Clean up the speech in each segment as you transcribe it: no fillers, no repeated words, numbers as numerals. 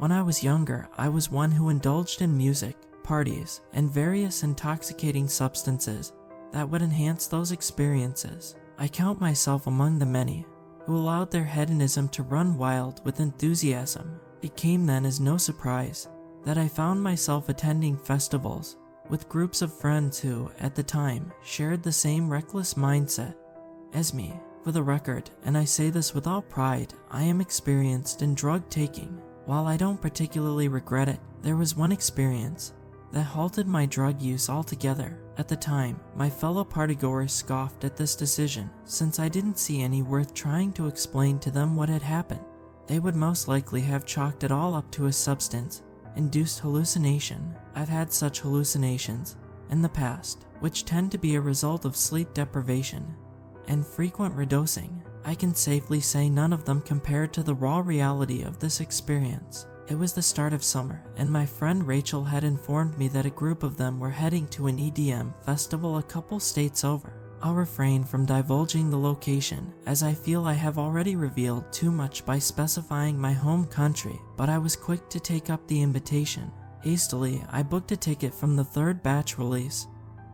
When I was younger, I was one who indulged in music, parties, and various intoxicating substances that would enhance those experiences. I count myself among the many who allowed their hedonism to run wild with enthusiasm. It came then as no surprise that I found myself attending festivals with groups of friends who, at the time, shared the same reckless mindset as me. For the record, and I say this without pride, I am experienced in drug taking. While I don't particularly regret it, there was one experience that halted my drug use altogether. At the time, my fellow partygoers scoffed at this decision, since I didn't see any worth trying to explain to them what had happened. They would most likely have chalked it all up to a substance-induced hallucination. I've had such hallucinations in the past, which tend to be a result of sleep deprivation and frequent redosing. I can safely say none of them compared to the raw reality of this experience. It was the start of summer, and my friend Rachel had informed me that a group of them were heading to an EDM festival a couple states over. I'll refrain from divulging the location, as I feel I have already revealed too much by specifying my home country, but I was quick to take up the invitation. Hastily, I booked a ticket from the third batch release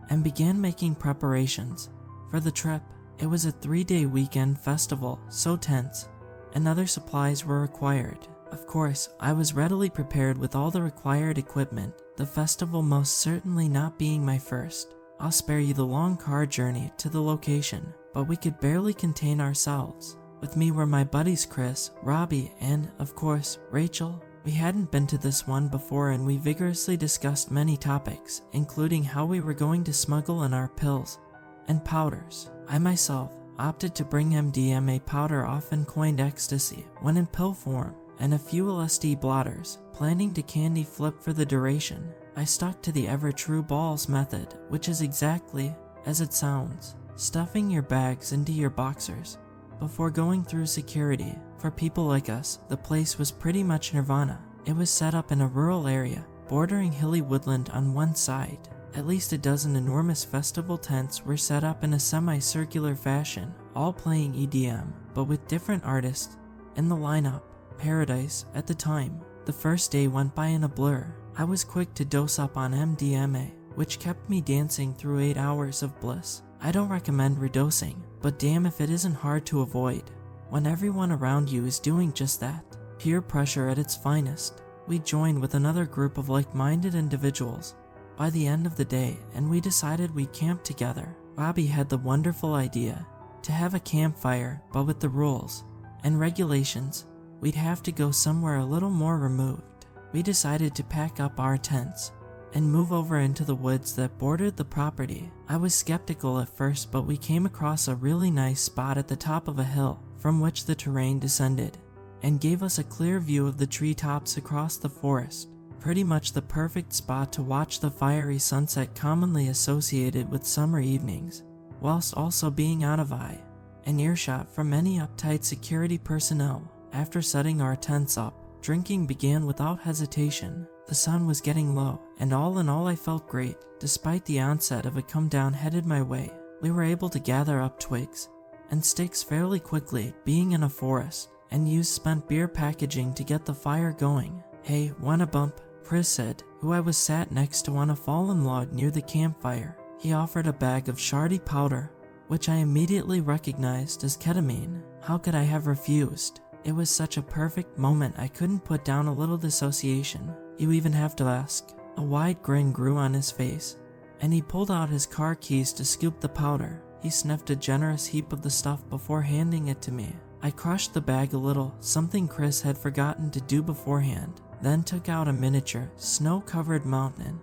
and began making preparations for the trip. It was a 3-day weekend festival, so tense, and other supplies were required. Of course, I was readily prepared with all the required equipment, the festival most certainly not being my first. I'll spare you the long car journey to the location, but we could barely contain ourselves. With me were my buddies Chris, Robbie, and, of course, Rachel. We hadn't been to this one before, and we vigorously discussed many topics, including how we were going to smuggle in our pills and powders. I myself opted to bring MDMA powder, often coined ecstasy, when in pill form, and a few LSD blotters, planning to candy flip for the duration. I stuck to the ever-true balls method, which is exactly as it sounds, stuffing your bags into your boxers before going through security. For people like us, the place was pretty much nirvana. It was set up in a rural area, bordering hilly woodland on one side. At least a dozen enormous festival tents were set up in a semicircular fashion, all playing EDM, but with different artists in the lineup. Paradise at the time. The first day went by in a blur. I was quick to dose up on MDMA, which kept me dancing through 8 hours of bliss. I don't recommend redosing, but damn if it isn't hard to avoid when everyone around you is doing just that. Peer pressure at its finest. We joined with another group of like-minded individuals by the end of the day, and we decided we'd camp together. Robbie had the wonderful idea to have a campfire, but with the rules and regulations, we'd have to go somewhere a little more removed. We decided to pack up our tents and move over into the woods that bordered the property. I was skeptical at first, but we came across a really nice spot at the top of a hill from which the terrain descended and gave us a clear view of the treetops across the forest. Pretty much the perfect spot to watch the fiery sunset commonly associated with summer evenings, whilst also being out of eye and earshot from any uptight security personnel. After setting our tents up, drinking began without hesitation. The sun was getting low, and all in all I felt great. Despite the onset of a come-down headed my way, we were able to gather up twigs and sticks fairly quickly, being in a forest, and used spent beer packaging to get the fire going. "Hey, wanna bump?" Chris said, who I was sat next to on a fallen log near the campfire. He offered a bag of shardy powder, which I immediately recognized as ketamine. How could I have refused? It was such a perfect moment I couldn't put down a little dissociation. You even have to ask. A wide grin grew on his face, and he pulled out his car keys to scoop the powder. He sniffed a generous heap of the stuff before handing it to me. I crushed the bag a little, something Chris had forgotten to do beforehand, then took out a miniature, snow-covered mountain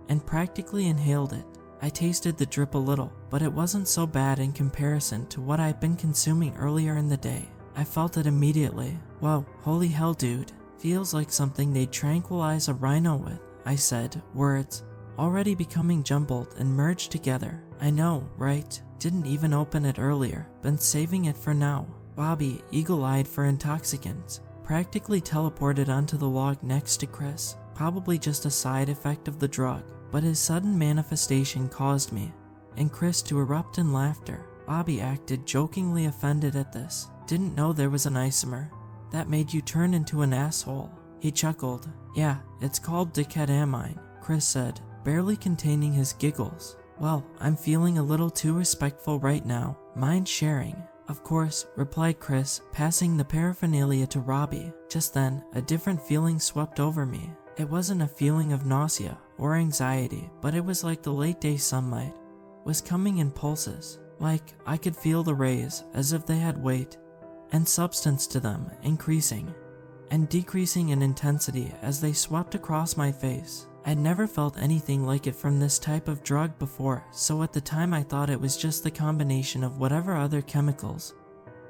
and practically inhaled it. I tasted the drip a little, but it wasn't so bad in comparison to what I'd been consuming earlier in the day. I felt it immediately. "Whoa, holy hell dude, feels like something they'd tranquilize a rhino with," I said, words already becoming jumbled and merged together. "I know, right? Didn't even open it earlier, been saving it for now." Bobby, eagle-eyed for intoxicants, practically teleported onto the log next to Chris, probably just a side effect of the drug, but his sudden manifestation caused me and Chris to erupt in laughter. Bobby acted jokingly offended at this. "Didn't know there was an isomer that made you turn into an asshole." He chuckled. "Yeah, it's called decadamine," Chris said, barely containing his giggles. "Well, I'm feeling a little too respectful right now. Mind sharing?" "Of course," replied Chris, passing the paraphernalia to Robbie. Just then, a different feeling swept over me. It wasn't a feeling of nausea or anxiety, but it was like the late day sunlight was coming in pulses. Like I could feel the rays as if they had weight and substance to them, increasing and decreasing in intensity as they swept across my face. I'd never felt anything like it from this type of drug before, so at the time I thought it was just the combination of whatever other chemicals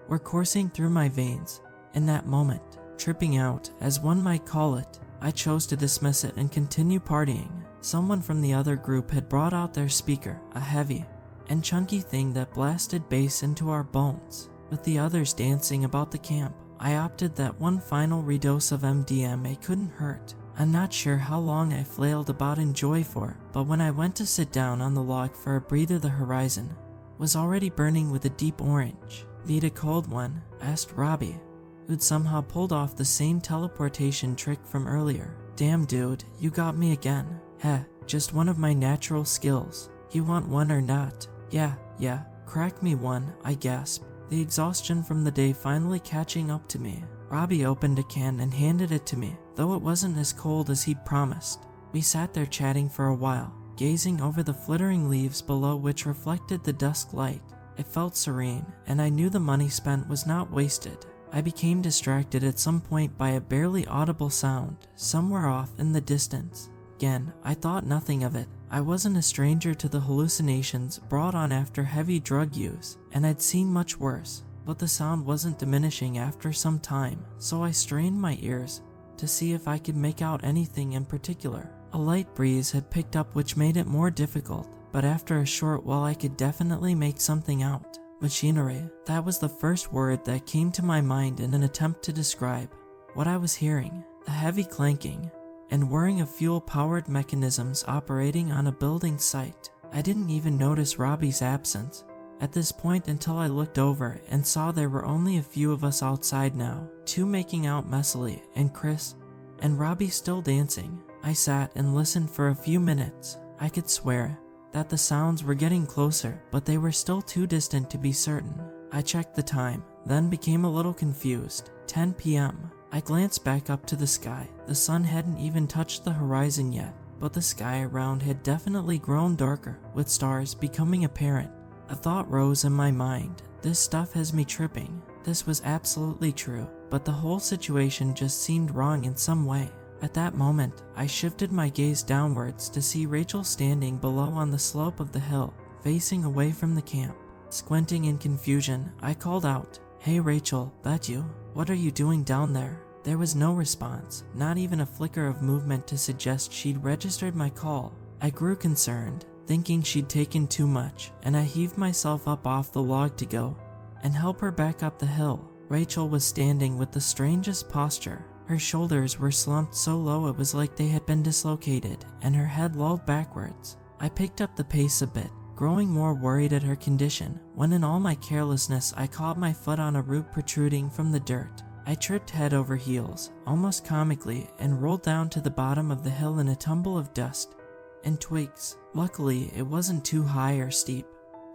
were coursing through my veins. In that moment, tripping out, as one might call it, I chose to dismiss it and continue partying. Someone from the other group had brought out their speaker, a heavy and chunky thing that blasted bass into our bones. With the others dancing about the camp, I opted that one final redose of MDMA couldn't hurt. I'm not sure how long I flailed about in joy for, but when I went to sit down on the log for a breather, the horizon was already burning with a deep orange. "Need a cold one?" asked Robbie, who'd somehow pulled off the same teleportation trick from earlier. "Damn dude, you got me again." "Heh, just one of my natural skills. You want one or not?" Yeah, crack me one," I gasped, the exhaustion from the day finally catching up to me. Robbie opened a can and handed it to me, though it wasn't as cold as he'd promised. We sat there chatting for a while, gazing over the flittering leaves below which reflected the dusk light. It felt serene, and I knew the money spent was not wasted. I became distracted at some point by a barely audible sound, somewhere off in the distance. Again, I thought nothing of it. I wasn't a stranger to the hallucinations brought on after heavy drug use, and I'd seen much worse. But the sound wasn't diminishing after some time, so I strained my ears to see if I could make out anything in particular. A light breeze had picked up, which made it more difficult, but after a short while I could definitely make something out. Machinery. That was the first word that came to my mind in an attempt to describe what I was hearing. The heavy clanking and whirring of fuel-powered mechanisms operating on a building site. I didn't even notice Robbie's absence at this point until I looked over and saw there were only a few of us outside now, two making out messily, and Chris and Robbie still dancing. I sat and listened for a few minutes. I could swear that the sounds were getting closer, but they were still too distant to be certain. I checked the time, then became a little confused. 10 p.m. I glanced back up to the sky. The sun hadn't even touched the horizon yet, but the sky around had definitely grown darker, with stars becoming apparent. A thought rose in my mind. This stuff has me tripping. This was absolutely true, but the whole situation just seemed wrong in some way. At that moment, I shifted my gaze downwards to see Rachel standing below on the slope of the hill, facing away from the camp. Squinting in confusion, I called out, "Hey Rachel, that you? What are you doing down there?" There was no response, not even a flicker of movement to suggest she'd registered my call. I grew concerned, thinking she'd taken too much, and I heaved myself up off the log to go and help her back up the hill. Rachel was standing with the strangest posture. Her shoulders were slumped so low it was like they had been dislocated, and her head lolled backwards. I picked up the pace a bit, growing more worried at her condition, when in all my carelessness I caught my foot on a root protruding from the dirt. I tripped head over heels, almost comically, and rolled down to the bottom of the hill in a tumble of dust and twigs. Luckily, it wasn't too high or steep,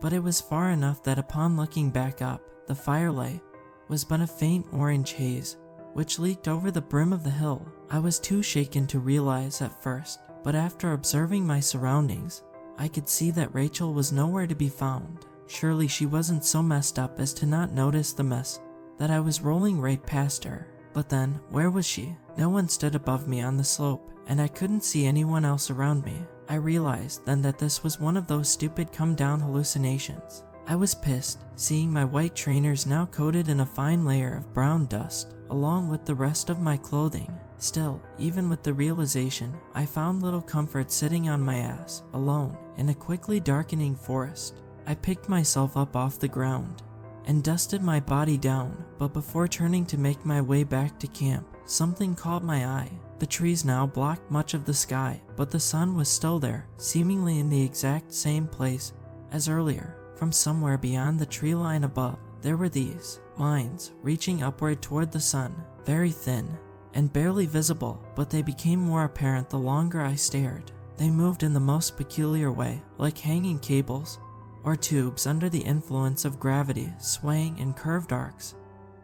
but it was far enough that upon looking back up, the firelight was but a faint orange haze, which leaked over the brim of the hill. I was too shaken to realize at first, but after observing my surroundings, I could see that Rachel was nowhere to be found. Surely she wasn't so messed up as to not notice the mess that I was rolling right past her. But then, where was she? No one stood above me on the slope, and I couldn't see anyone else around me. I realized then that this was one of those stupid come-down hallucinations. I was pissed, seeing my white trainers now coated in a fine layer of brown dust, along with the rest of my clothing. Still, even with the realization, I found little comfort sitting on my ass, alone, in a quickly darkening forest. I picked myself up off the ground and dusted my body down, but before turning to make my way back to camp, something caught my eye. The trees now blocked much of the sky, but the sun was still there, seemingly in the exact same place as earlier. From somewhere beyond the tree line above, there were these lines reaching upward toward the sun, very thin and barely visible, but they became more apparent the longer I stared. They moved in the most peculiar way, like hanging cables or tubes under the influence of gravity, swaying in curved arcs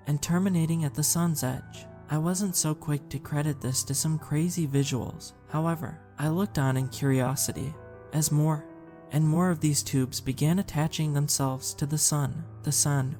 and terminating at the sun's edge. I wasn't so quick to credit this to some crazy visuals. However, I looked on in curiosity as more and more of these tubes began attaching themselves to the sun,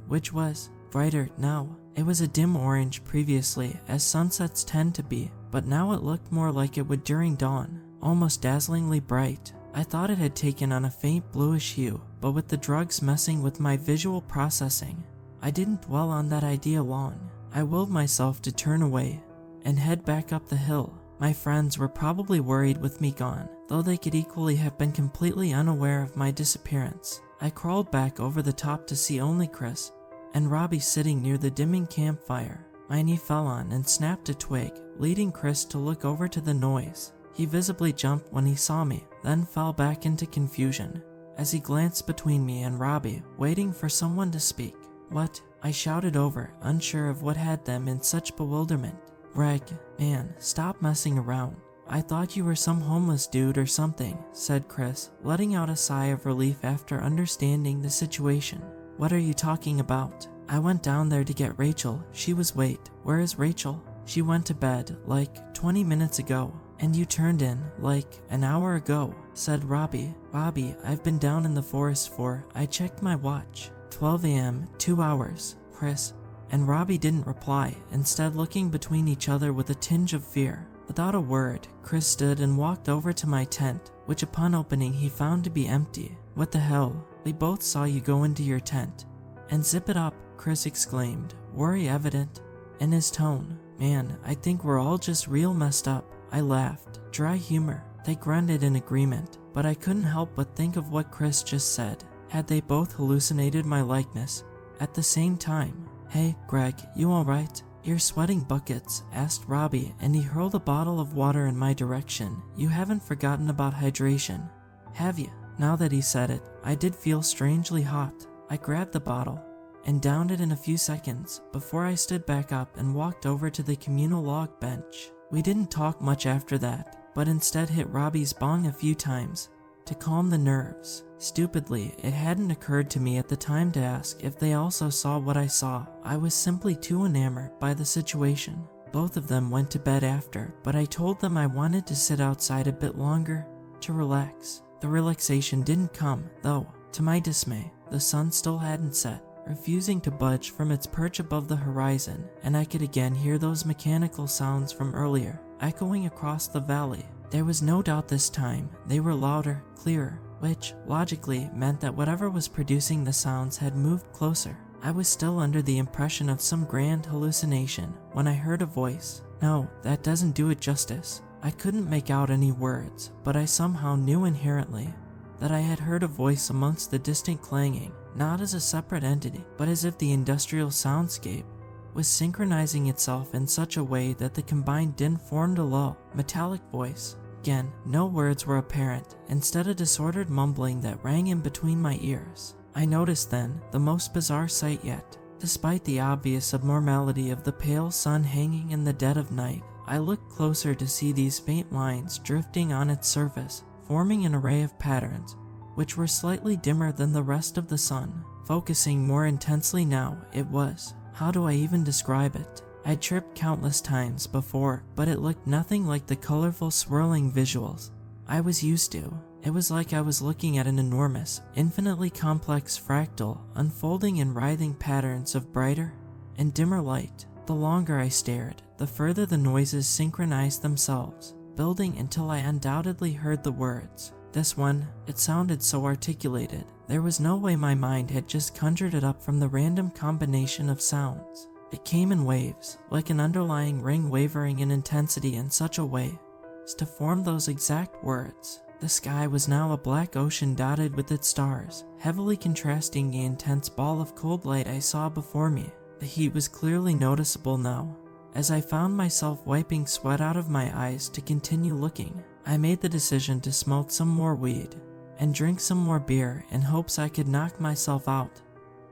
which was brighter now. It was a dim orange previously, as sunsets tend to be, but now it looked more like it would during dawn, almost dazzlingly bright. I thought it had taken on a faint bluish hue, but with the drugs messing with my visual processing, I didn't dwell on that idea long. I willed myself to turn away and head back up the hill. My friends were probably worried with me gone, though they could equally have been completely unaware of my disappearance. I crawled back over the top to see only Chris and Robbie sitting near the dimming campfire. My knee fell on and snapped a twig, leading Chris to look over to the noise. He visibly jumped when he saw me, then fell back into confusion as he glanced between me and Robbie, waiting for someone to speak. "What?" I shouted over, unsure of what had them in such bewilderment. "Greg, man, stop messing around. I thought you were some homeless dude or something," said Chris, letting out a sigh of relief after understanding the situation. "What are you talking about? I went down there to get Rachel. She was wait. Where is Rachel? She went to bed like 20 minutes ago. And you turned in like an hour ago," said Robbie. "Robbie, I've been down in the forest for, I checked my watch, 12 a.m., 2 hours, Chris." And Robbie didn't reply, instead looking between each other with a tinge of fear. Without a word, Chris stood and walked over to my tent, which upon opening he found to be empty. "What the hell? We both saw you go into your tent and zip it up," Chris exclaimed, worry evident in his tone. "Man, I think we're all just real messed up." I laughed. Dry humor. They grunted in agreement, but I couldn't help but think of what Chris just said. Had they both hallucinated my likeness at the same time? "Hey, Greg, you alright? You're sweating buckets," asked Robbie, and he hurled a bottle of water in my direction. "You haven't forgotten about hydration, have you?" Now that he said it, I did feel strangely hot. I grabbed the bottle and downed it in a few seconds before I stood back up and walked over to the communal log bench. We didn't talk much after that, but instead hit Robbie's bong a few times to calm the nerves. Stupidly, it hadn't occurred to me at the time to ask if they also saw what I saw. I was simply too enamored by the situation. Both of them went to bed after, but I told them I wanted to sit outside a bit longer to relax. The relaxation didn't come, though. To my dismay, the sun still hadn't set, refusing to budge from its perch above the horizon, and I could again hear those mechanical sounds from earlier, echoing across the valley. There was no doubt this time they were louder, clearer, which, logically, meant that whatever was producing the sounds had moved closer. I was still under the impression of some grand hallucination when I heard a voice. No, that doesn't do it justice. I couldn't make out any words, but I somehow knew inherently that I had heard a voice amongst the distant clanging, not as a separate entity, but as if the industrial soundscape was synchronizing itself in such a way that the combined din formed a low, metallic voice. Again, no words were apparent, instead a disordered mumbling that rang in between my ears. I noticed then the most bizarre sight yet. Despite the obvious abnormality of the pale sun hanging in the dead of night, I looked closer to see these faint lines drifting on its surface, forming an array of patterns, which were slightly dimmer than the rest of the sun. Focusing more intensely now, it was, how do I even describe it? I'd tripped countless times before, but it looked nothing like the colorful swirling visuals I was used to. It was like I was looking at an enormous, infinitely complex fractal unfolding in writhing patterns of brighter and dimmer light. The longer I stared, the further the noises synchronized themselves, building until I undoubtedly heard the words. This one, it sounded so articulated. There was no way my mind had just conjured it up from the random combination of sounds. It came in waves, like an underlying ring wavering in intensity in such a way as to form those exact words. The sky was now a black ocean dotted with its stars, heavily contrasting the intense ball of cold light I saw before me. The heat was clearly noticeable now. As I found myself wiping sweat out of my eyes to continue looking, I made the decision to smoke some more weed and drink some more beer in hopes I could knock myself out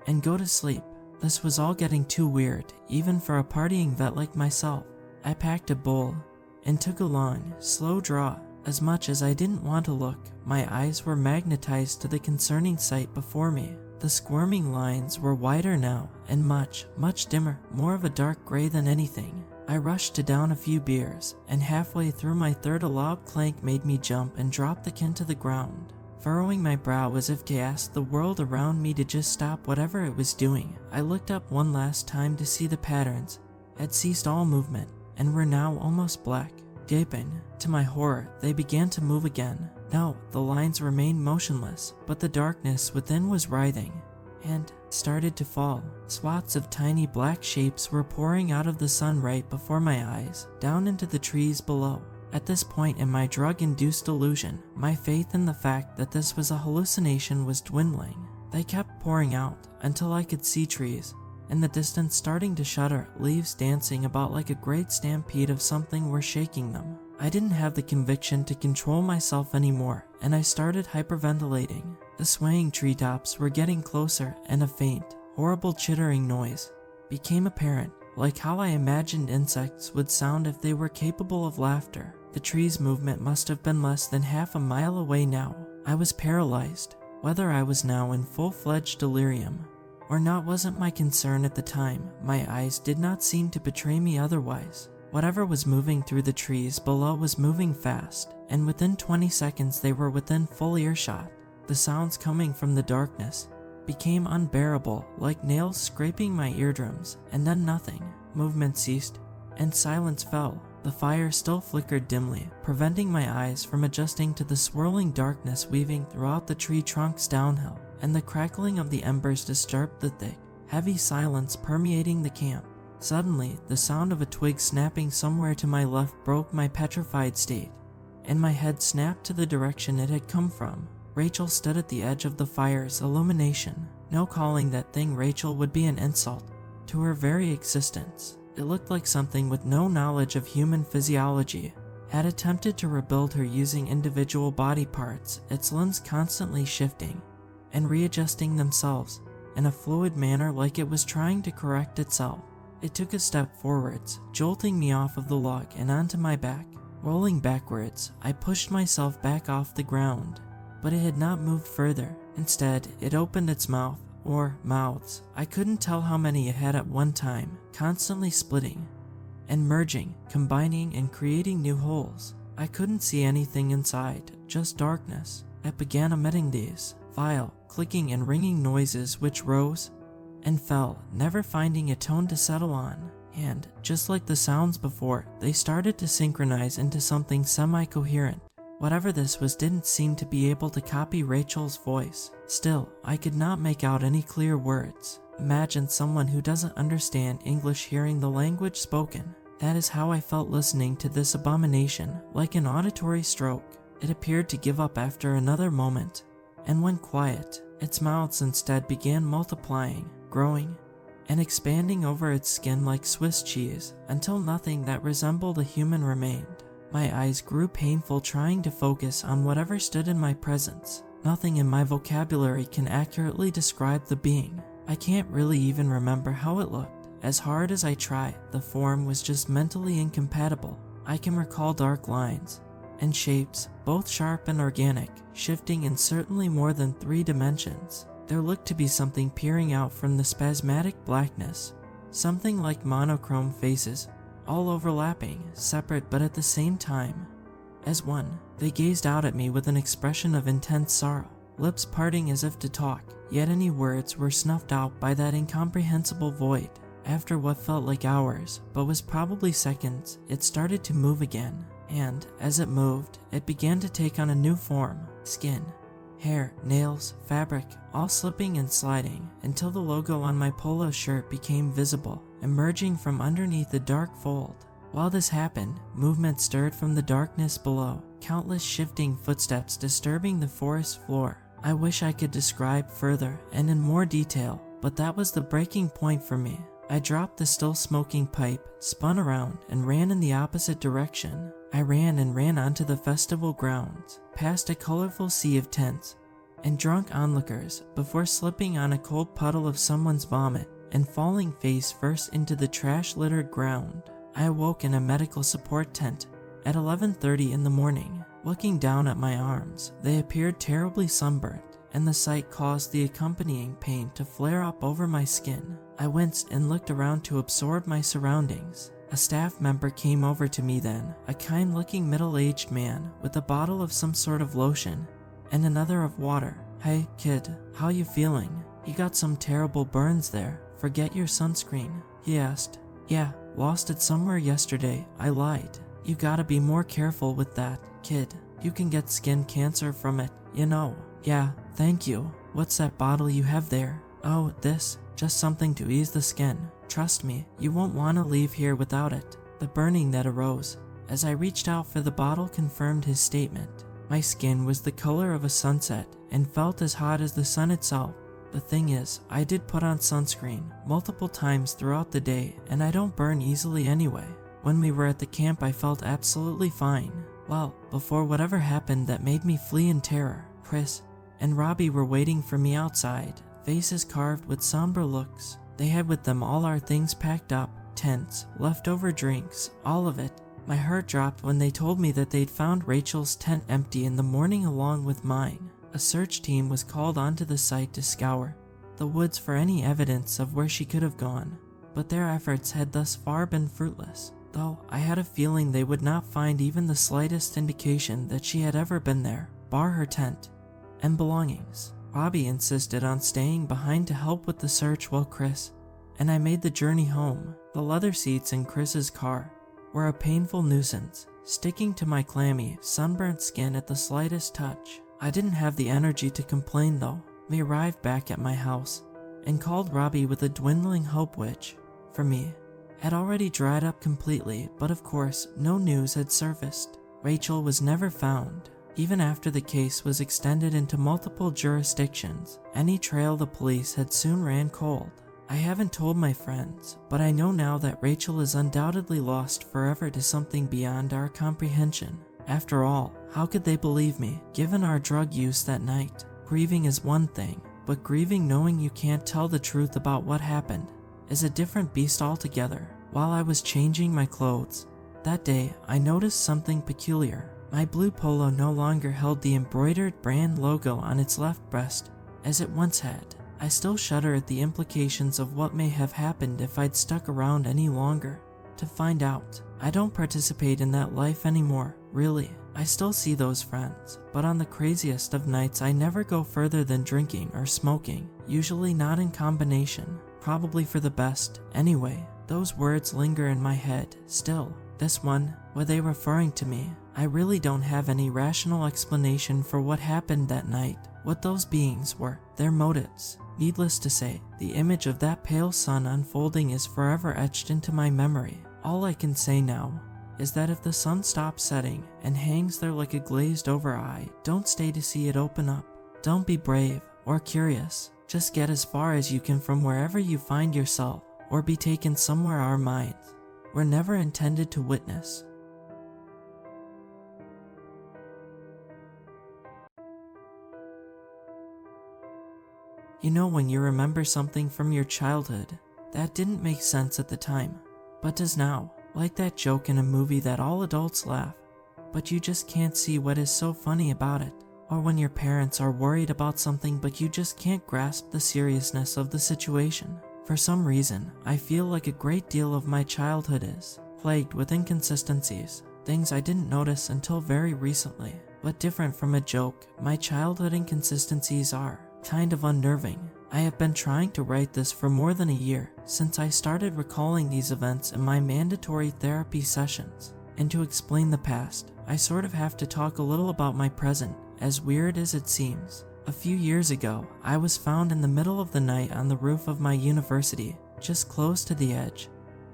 and go to sleep. This was all getting too weird, even for a partying vet like myself. I packed a bowl and took a long, slow draw. As much as I didn't want to look, my eyes were magnetized to the concerning sight before me. The squirming lines were wider now and much, much dimmer, more of a dark gray than anything. I rushed to down a few beers, and halfway through my third a loud clank made me jump and drop the can to the ground. Furrowing my brow as if to ask the world around me to just stop whatever it was doing, I looked up one last time to see the patterns had ceased all movement and were now almost black. Gaping, to my horror, they began to move again. No, the lines remained motionless, but the darkness within was writhing and started to fall. Swaths of tiny black shapes were pouring out of the sun right before my eyes, down into the trees below. At this point in my drug-induced illusion, my faith in the fact that this was a hallucination was dwindling. They kept pouring out until I could see trees in the distance starting to shudder, leaves dancing about like a great stampede of something were shaking them. I didn't have the conviction to control myself anymore, and I started hyperventilating. The swaying treetops were getting closer, and a faint, horrible chittering noise became apparent, like how I imagined insects would sound if they were capable of laughter. The tree's movement must have been less than half a mile away now. I was paralyzed. Whether I was now in full-fledged delirium or not wasn't my concern at the time. My eyes did not seem to betray me otherwise. Whatever was moving through the trees below was moving fast, and within 20 seconds they were within full earshot. The sounds coming from the darkness became unbearable, like nails scraping my eardrums, and then nothing. Movement ceased, and silence fell. The fire still flickered dimly, preventing my eyes from adjusting to the swirling darkness weaving throughout the tree trunks downhill, and the crackling of the embers disturbed the thick, heavy silence permeating the camp. Suddenly, the sound of a twig snapping somewhere to my left broke my petrified state, and my head snapped to the direction it had come from. Rachel stood at the edge of the fire's illumination. No calling that thing Rachel would be an insult to her very existence. It looked like something with no knowledge of human physiology had attempted to rebuild her using individual body parts, its limbs constantly shifting and readjusting themselves in a fluid manner like it was trying to correct itself. It took a step forwards, jolting me off of the log and onto my back. Rolling backwards, I pushed myself back off the ground, but it had not moved further. Instead, it opened its mouth, or mouths. I couldn't tell how many it had at one time, constantly splitting and merging, combining and creating new holes. I couldn't see anything inside, just darkness. It began emitting these vile, clicking and ringing noises which rose and fell, never finding a tone to settle on. And, just like the sounds before, they started to synchronize into something semi-coherent. Whatever this was didn't seem to be able to copy Rachel's voice. Still, I could not make out any clear words. Imagine someone who doesn't understand English hearing the language spoken. That is how I felt listening to this abomination, like an auditory stroke. It appeared to give up after another moment, and went quiet. Its mouths instead began multiplying, growing, and expanding over its skin like Swiss cheese, until nothing that resembled a human remained. My eyes grew painful trying to focus on whatever stood in my presence. Nothing in my vocabulary can accurately describe the being. I can't really even remember how it looked. As hard as I try, the form was just mentally incompatible. I can recall dark lines and shapes, both sharp and organic, shifting in certainly more than 3 dimensions. There looked to be something peering out from the spasmodic blackness, something like monochrome faces, all overlapping, separate but at the same time as one. They gazed out at me with an expression of intense sorrow, lips parting as if to talk, yet any words were snuffed out by that incomprehensible void. After what felt like hours, but was probably seconds, it started to move again, and as it moved, it began to take on a new form. Skin, hair, nails, fabric, all slipping and sliding, until the logo on my polo shirt became visible, emerging from underneath the dark fold. While this happened, movement stirred from the darkness below, countless shifting footsteps disturbing the forest floor. I wish I could describe further and in more detail, but that was the breaking point for me. I dropped the still smoking pipe, spun around, and ran in the opposite direction. I ran and ran onto the festival grounds, past a colorful sea of tents and drunk onlookers, before slipping on a cold puddle of someone's vomit and falling face first into the trash-littered ground. I awoke in a medical support tent at 11:30 in the morning. Looking down at my arms, they appeared terribly sunburnt, and the sight caused the accompanying pain to flare up over my skin. I winced and looked around to absorb my surroundings. A staff member came over to me then, a kind-looking middle-aged man with a bottle of some sort of lotion and another of water. "Hey, kid, how you feeling? You got some terrible burns there. Forget your sunscreen," he asked. "Yeah, lost it somewhere yesterday," I lied. "You gotta be more careful with that, kid. You can get skin cancer from it, you know." "Yeah, thank you. What's that bottle you have there?" "Oh, this. Just something to ease the skin. Trust me, you won't want to leave here without it." The burning that arose as I reached out for the bottle confirmed his statement. My skin was the color of a sunset and felt as hot as the sun itself. The thing is, I did put on sunscreen multiple times throughout the day, and I don't burn easily anyway. When we were at the camp, I felt absolutely fine. Well, before whatever happened that made me flee in terror, Chris and Robbie were waiting for me outside, faces carved with somber looks. They had with them all our things packed up, tents, leftover drinks, all of it. My heart dropped when they told me that they'd found Rachel's tent empty in the morning along with mine. A search team was called onto the site to scour the woods for any evidence of where she could have gone, but their efforts had thus far been fruitless, though I had a feeling they would not find even the slightest indication that she had ever been there, bar her tent and belongings. Robbie insisted on staying behind to help with the search while Chris and I made the journey home. The leather seats in Chris's car were a painful nuisance, sticking to my clammy, sunburnt skin at the slightest touch. I didn't have the energy to complain though. We arrived back at my house and called Robbie with a dwindling hope which, for me, had already dried up completely, but of course no news had surfaced. Rachel was never found. Even after the case was extended into multiple jurisdictions, any trail the police had soon ran cold. I haven't told my friends, but I know now that Rachel is undoubtedly lost forever to something beyond our comprehension. After all, how could they believe me, given our drug use that night? Grieving is one thing, but grieving knowing you can't tell the truth about what happened is a different beast altogether. While I was changing my clothes that day, I noticed something peculiar. My blue polo no longer held the embroidered brand logo on its left breast as it once had. I still shudder at the implications of what may have happened if I'd stuck around any longer to find out. I don't participate in that life anymore, really. I still see those friends, but on the craziest of nights I never go further than drinking or smoking, usually not in combination. Probably for the best. Anyway, those words linger in my head still. This one, were they referring to me? I really don't have any rational explanation for what happened that night, what those beings were, their motives. Needless to say, the image of that pale sun unfolding is forever etched into my memory. All I can say now is that if the sun stops setting and hangs there like a glazed over eye, don't stay to see it open up. Don't be brave or curious. Just get as far as you can from wherever you find yourself, or be taken somewhere our minds were never intended to witness. You know when you remember something from your childhood that didn't make sense at the time, but does now, like that joke in a movie that all adults laugh, but you just can't see what is so funny about it. Or when your parents are worried about something but you just can't grasp the seriousness of the situation. For some reason, I feel like a great deal of my childhood is plagued with inconsistencies, things I didn't notice until very recently. But different from a joke, my childhood inconsistencies are kind of unnerving. I have been trying to write this for more than a year, since I started recalling these events in my mandatory therapy sessions. And to explain the past, I sort of have to talk a little about my present, as weird as it seems. A few years ago, I was found in the middle of the night on the roof of my university, just close to the edge,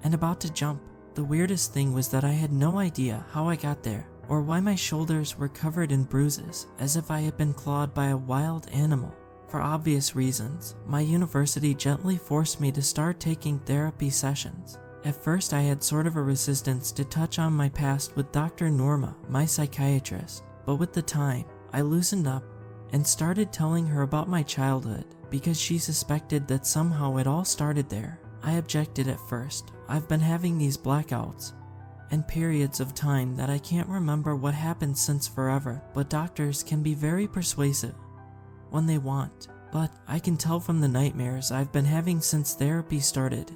and about to jump. The weirdest thing was that I had no idea how I got there, or why my shoulders were covered in bruises, as if I had been clawed by a wild animal. For obvious reasons, my university gently forced me to start taking therapy sessions. At first I had sort of a resistance to touch on my past with Dr. Norma, my psychiatrist, but with the time, I loosened up and started telling her about my childhood because she suspected that somehow it all started there. I objected at first. I've been having these blackouts and periods of time that I can't remember what happened since forever, but doctors can be very persuasive when they want. But I can tell from the nightmares I've been having since therapy started,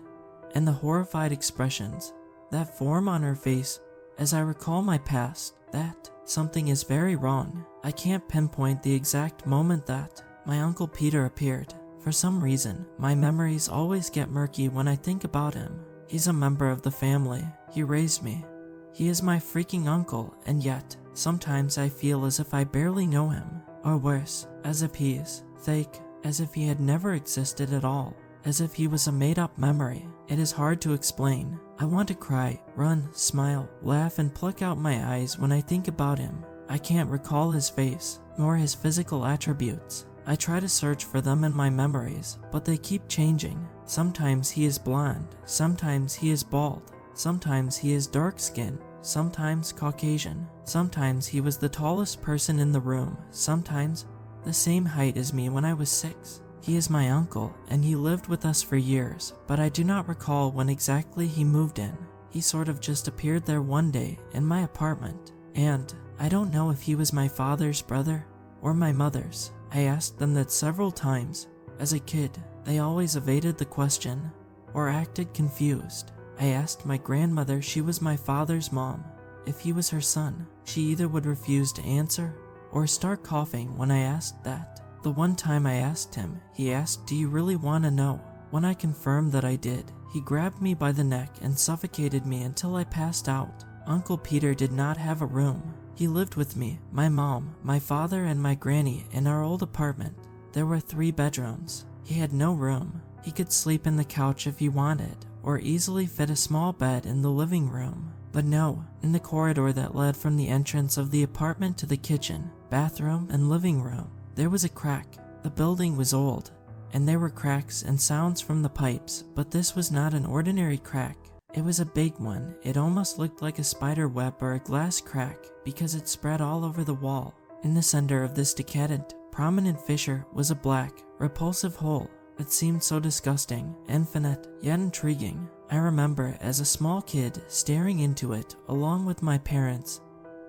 and the horrified expressions that form on her face as I recall my past, that something is very wrong. I can't pinpoint the exact moment that my Uncle Peter appeared. For some reason, my memories always get murky when I think about him. He's a member of the family. He raised me. He is my freaking uncle, and yet, sometimes I feel as if I barely know him. Or worse, as if he's fake, as if he had never existed at all, as if he was a made-up memory. It is hard to explain. I want to cry, run, smile, laugh, and pluck out my eyes when I think about him. I can't recall his face, nor his physical attributes. I try to search for them in my memories, but they keep changing. Sometimes he is blonde, sometimes he is bald, sometimes he is dark-skinned, sometimes Caucasian, sometimes he was the tallest person in the room, sometimes the same height as me when I was 6. He is my uncle, and he lived with us for years, but I do not recall when exactly he moved in. He sort of just appeared there one day in my apartment, and I don't know if he was my father's brother or my mother's. I asked them that several times. As a kid, they always evaded the question or acted confused. I asked my grandmother, she was my father's mom, if he was her son. She either would refuse to answer or start coughing when I asked that. The one time I asked him, he asked, "Do you really want to know?" When I confirmed that I did, he grabbed me by the neck and suffocated me until I passed out. Uncle Peter did not have a room. He lived with me, my mom, my father, and my granny in our old apartment. There were 3 bedrooms. He had no room. He could sleep in the couch if he wanted, or easily fit a small bed in the living room. But no, in the corridor that led from the entrance of the apartment to the kitchen, bathroom, and living room, there was a crack. The building was old, and there were cracks and sounds from the pipes, but this was not an ordinary crack. It was a big one. It almost looked like a spider web or a glass crack because it spread all over the wall. In the center of this decadent, prominent fissure was a black, repulsive hole that seemed so disgusting, infinite, yet intriguing. I remember as a small kid staring into it along with my parents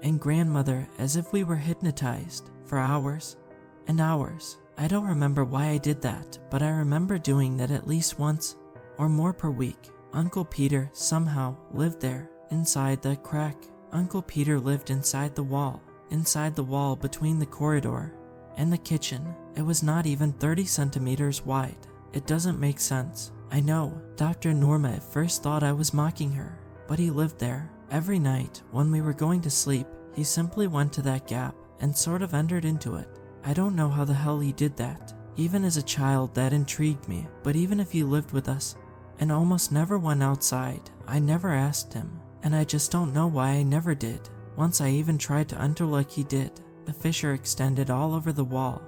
and grandmother as if we were hypnotized for hours and hours. I don't remember why I did that, but I remember doing that at least once or more per week. Uncle Peter somehow lived there, inside that crack. Uncle Peter lived inside the wall between the corridor and the kitchen. It was not even 30 centimeters wide. It doesn't make sense. I know, Dr. Norma at first thought I was mocking her, but he lived there. Every night, when we were going to sleep, he simply went to that gap and sort of entered into it. I don't know how the hell he did that. Even as a child, that intrigued me, but even if he lived with us and almost never went outside, I never asked him, and I just don't know why I never did. Once I even tried to enter like he did. The fissure extended all over the wall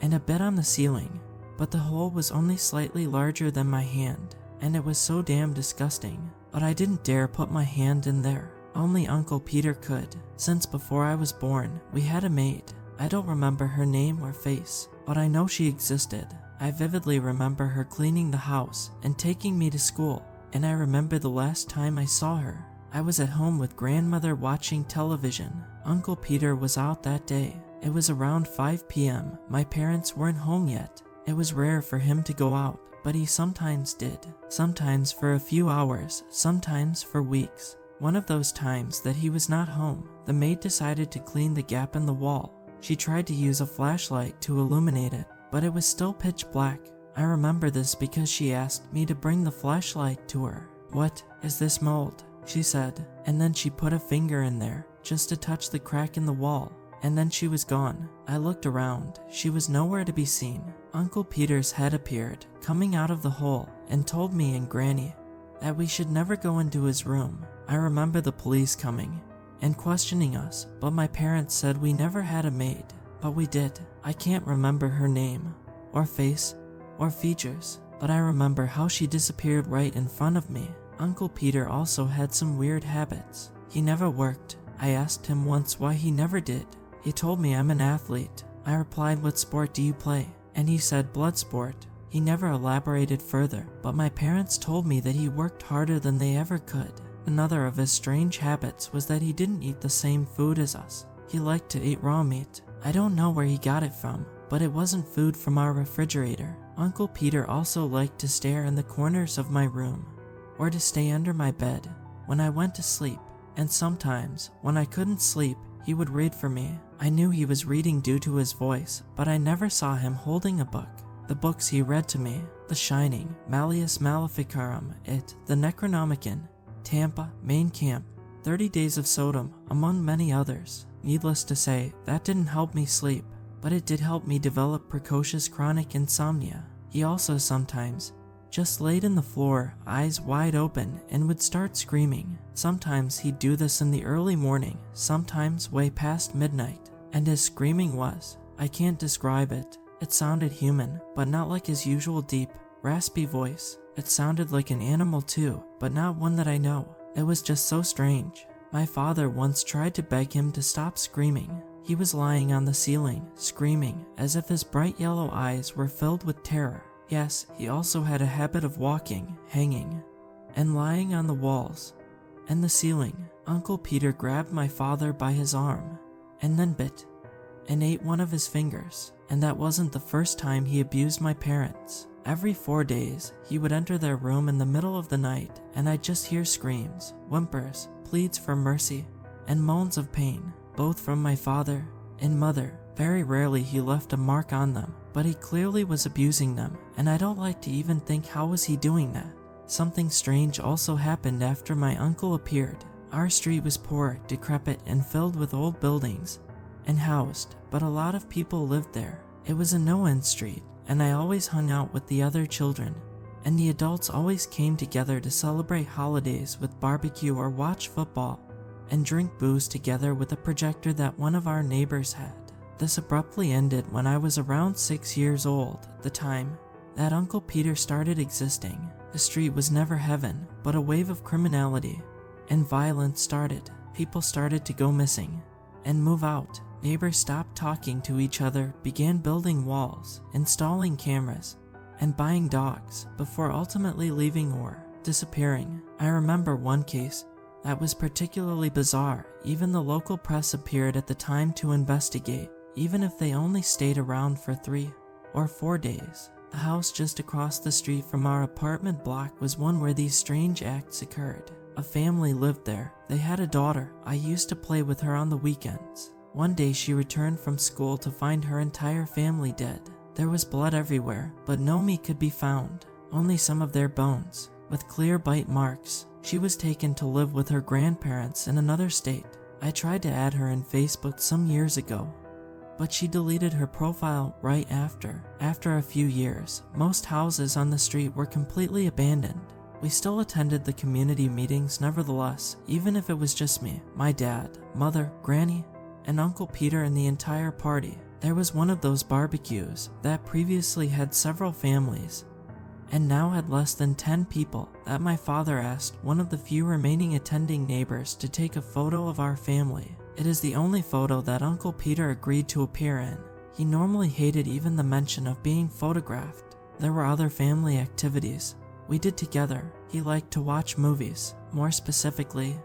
and a bit on the ceiling, but the hole was only slightly larger than my hand, and it was so damn disgusting. But I didn't dare put my hand in there. Only Uncle Peter could. Since before I was born, we had a maid. I don't remember her name or face, but I know she existed. I vividly remember her cleaning the house and taking me to school, and I remember the last time I saw her. I was at home with grandmother watching television. Uncle Peter was out that day. It was around 5 p.m. My parents weren't home yet. It was rare for him to go out, but he sometimes did. Sometimes for a few hours, sometimes for weeks. One of those times that he was not home, the maid decided to clean the gap in the wall. She tried to use a flashlight to illuminate it, but it was still pitch black. I remember this because she asked me to bring the flashlight to her. "What is this mold?" she said, and then she put a finger in there just to touch the crack in the wall, and then she was gone. I looked around. She was nowhere to be seen. Uncle Peter's head appeared, coming out of the hole, and told me and Granny that we should never go into his room. I remember the police coming and questioning us, but my parents said we never had a maid, but we did. I can't remember her name, or face, or features, but I remember how she disappeared right in front of me. Uncle Peter also had some weird habits. He never worked. I asked him once why he never did. He told me I'm an athlete. I replied, "What sport do you play?" And he said, "Blood sport." He never elaborated further, but my parents told me that he worked harder than they ever could. Another of his strange habits was that he didn't eat the same food as us. He liked to eat raw meat. I don't know where he got it from, but it wasn't food from our refrigerator. Uncle Peter also liked to stare in the corners of my room, or to stay under my bed when I went to sleep, and sometimes, when I couldn't sleep, he would read for me. I knew he was reading due to his voice, but I never saw him holding a book. The books he read to me: The Shining, Malleus Maleficarum, It, The Necronomicon, Tampa, Main Camp, 30 Days of Sodom, among many others. Needless to say, that didn't help me sleep, but it did help me develop precocious chronic insomnia. He also sometimes just laid in the floor, eyes wide open, and would start screaming. Sometimes he'd do this in the early morning, sometimes way past midnight, and his screaming was, I can't describe it. It sounded human, but not like his usual deep, raspy voice. It sounded like an animal too, but not one that I know. It was just so strange. My father once tried to beg him to stop screaming. He was lying on the ceiling, screaming, as if his bright yellow eyes were filled with terror. Yes, he also had a habit of walking, hanging, and lying on the walls and the ceiling. Uncle Peter grabbed my father by his arm, and then bit and ate one of his fingers. And that wasn't the first time he abused my parents. Every 4 days, he would enter their room in the middle of the night, and I'd just hear screams, whimpers, pleads for mercy, and moans of pain, both from my father and mother. Very rarely he left a mark on them, but he clearly was abusing them, and I don't like to even think how was he doing that. Something strange also happened after my uncle appeared. Our street was poor, decrepit, and filled with old buildings and housed, but a lot of people lived there. It was a no-end street, and I always hung out with the other children, and the adults always came together to celebrate holidays with barbecue or watch football and drink booze together with a projector that one of our neighbors had. This abruptly ended when I was around 6 years old, the time that Uncle Peter started existing. The street was never heaven, but a wave of criminality and violence started. People started to go missing and move out. Neighbors stopped talking to each other, began building walls, installing cameras, and buying dogs before ultimately leaving or disappearing. I remember one case that was particularly bizarre. Even the local press appeared at the time to investigate, even if they only stayed around for 3 or 4 days. The house just across the street from our apartment block was one where these strange acts occurred. A family lived there. They had a daughter. I used to play with her on the weekends. One day she returned from school to find her entire family dead. There was blood everywhere, but no meat could be found, only some of their bones, with clear bite marks. She was taken to live with her grandparents in another state. I tried to add her in Facebook some years ago, but she deleted her profile right after. After a few years, most houses on the street were completely abandoned. We still attended the community meetings nevertheless, even if it was just me, my dad, mother, granny, and Uncle Peter and the entire party. There was one of those barbecues that previously had several families and now had less than 10 people that my father asked one of the few remaining attending neighbors to take a photo of our family. It is the only photo that Uncle Peter agreed to appear in. He normally hated even the mention of being photographed. There were other family activities we did together. He liked to watch movies, more specifically,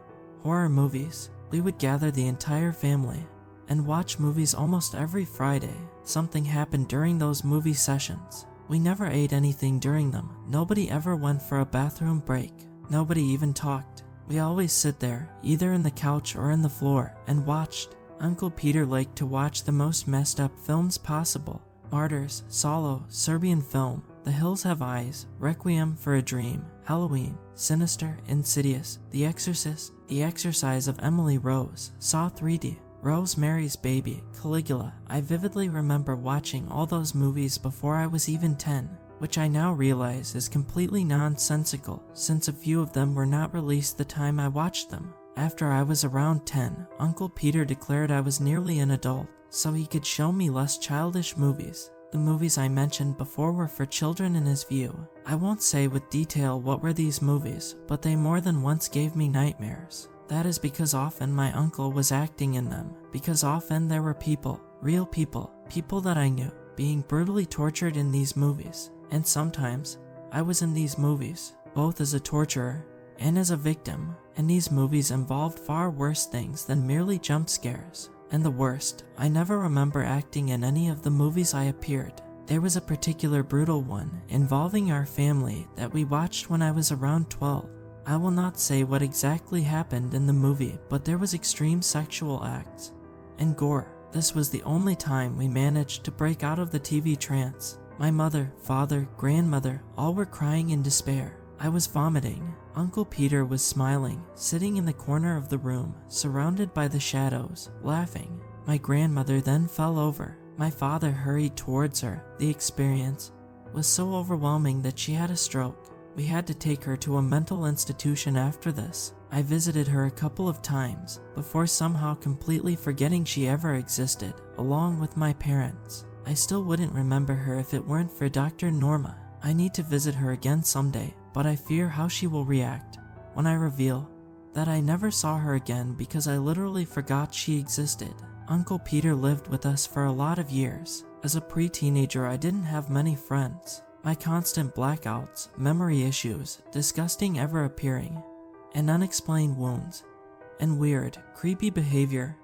horror movies. We would gather the entire family and watch movies almost every Friday. Something happened during those movie sessions. We never ate anything during them. Nobody ever went for a bathroom break. Nobody even talked. We always sit there, either in the couch or in the floor, and watched. Uncle Peter liked to watch the most messed up films possible. Martyrs, Solo, Serbian Film, The Hills Have Eyes, Requiem for a Dream, Halloween, Sinister, Insidious, The Exorcist, The Exorcise of Emily Rose, Saw 3D, Rosemary's Baby, Caligula. I vividly remember watching all those movies before I was even 10, which I now realize is completely nonsensical since a few of them were not released the time I watched them. After I was around 10, Uncle Peter declared I was nearly an adult, so he could show me less childish movies. The movies I mentioned before were for children in his view. I won't say with detail what were these movies, but they more than once gave me nightmares. That is because often my uncle was acting in them, because often there were people, real people, people that I knew, being brutally tortured in these movies. And sometimes, I was in these movies, both as a torturer and as a victim, and these movies involved far worse things than merely jump scares. And the worst, I never remember acting in any of the movies I appeared. There was a particular brutal one involving our family that we watched when I was around 12. I will not say what exactly happened in the movie, but there was extreme sexual acts and gore. This was the only time we managed to break out of the TV trance. My mother, father, grandmother, all were crying in despair. I was vomiting. Uncle Peter was smiling, sitting in the corner of the room, surrounded by the shadows, laughing. My grandmother then fell over. My father hurried towards her. The experience was so overwhelming that she had a stroke. We had to take her to a mental institution after this. I visited her a couple of times before somehow completely forgetting she ever existed, along with my parents. I still wouldn't remember her if it weren't for Dr. Norma. I need to visit her again someday, but I fear how she will react when I reveal that I never saw her again because I literally forgot she existed. Uncle Peter lived with us for a lot of years. As a pre-teenager, I didn't have many friends. My constant blackouts, memory issues, disgusting ever appearing, and unexplained wounds, and weird, creepy behavior,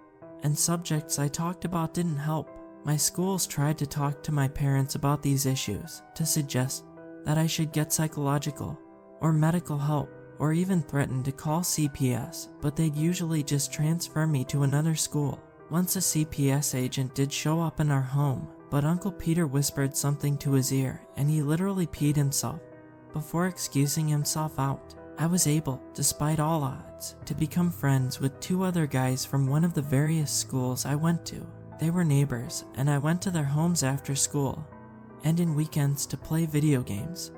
and subjects I talked about didn't help. My schools tried to talk to my parents about these issues, to suggest that I should get psychological or medical help, or even threaten to call CPS, but they'd usually just transfer me to another school. Once a CPS agent did show up in our home, but Uncle Peter whispered something to his ear, and he literally peed himself before excusing himself out. I was able, despite all odds, to become friends with 2 other guys from one of the various schools I went to. They were neighbors, and I went to their homes after school and in weekends to play video games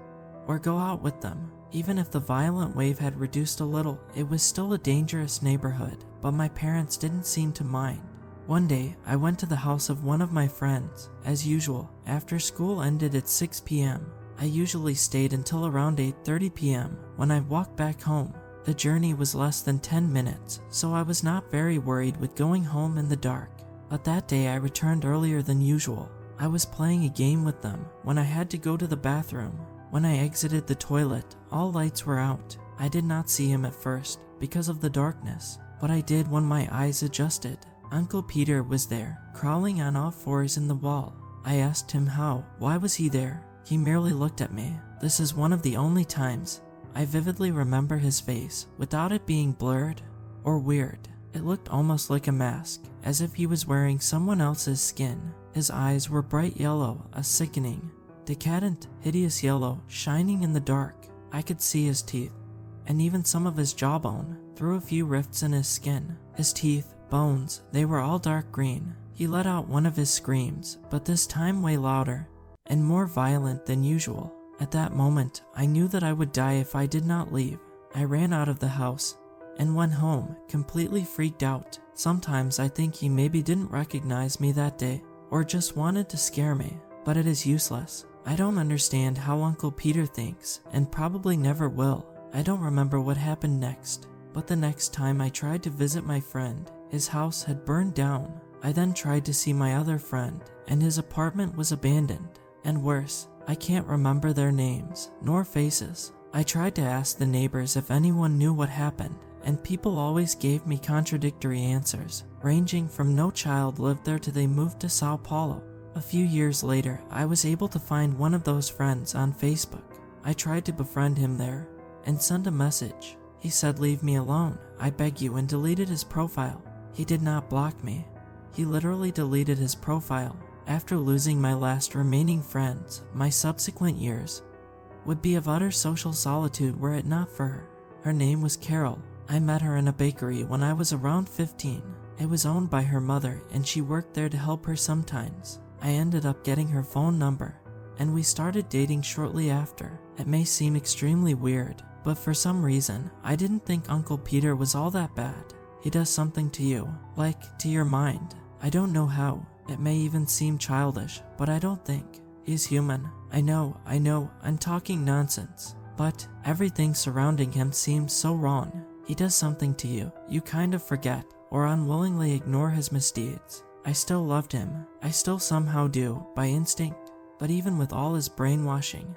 or go out with them. Even if the violent wave had reduced a little, it was still a dangerous neighborhood, but my parents didn't seem to mind. One day, I went to the house of one of my friends. As usual, after school ended at 6 p.m., I usually stayed until around 8:30 p.m. when I walked back home. The journey was less than 10 minutes, so I was not very worried with going home in the dark. But that day I returned earlier than usual. I was playing a game with them when I had to go to the bathroom. When I exited the toilet, all lights were out. I did not see him at first because of the darkness, but I did when my eyes adjusted. Uncle Peter was there, crawling on all fours in the wall. I asked him how. Why was he there? He merely looked at me. This is one of the only times I vividly remember his face without it being blurred or weird. It looked almost like a mask, as if he was wearing someone else's skin. His eyes were bright yellow, a sickening, decadent, hideous yellow, shining in the dark. I could see his teeth, and even some of his jawbone, through a few rifts in his skin. His teeth, bones, they were all dark green. He let out one of his screams, but this time way louder and more violent than usual. At that moment, I knew that I would die if I did not leave. I ran out of the house and went home, completely freaked out. Sometimes I think he maybe didn't recognize me that day, or just wanted to scare me, but it is useless. I don't understand how Uncle Peter thinks, and probably never will. I don't remember what happened next, but the next time I tried to visit my friend, his house had burned down. I then tried to see my other friend, and his apartment was abandoned. And worse, I can't remember their names, nor faces. I tried to ask the neighbors if anyone knew what happened, and people always gave me contradictory answers, ranging from no child lived there to they moved to Sao Paulo. A few years later, I was able to find one of those friends on Facebook. I tried to befriend him there and send a message. He said, "Leave me alone, I beg you," and deleted his profile. He did not block me. He literally deleted his profile. After losing my last remaining friends, my subsequent years would be of utter social solitude were it not for her. Her name was Carol. I met her in a bakery when I was around 15. It was owned by her mother, and she worked there to help her sometimes. I ended up getting her phone number, and we started dating shortly after. It may seem extremely weird, but for some reason, I didn't think Uncle Peter was all that bad. He does something to you, like to your mind. I don't know how. It may even seem childish, but I don't think. He's human. I know, I'm talking nonsense. But everything surrounding him seems so wrong. He does something to you. You kind of forget, or unwillingly ignore his misdeeds. I still loved him. I still somehow do, by instinct. But even with all his brainwashing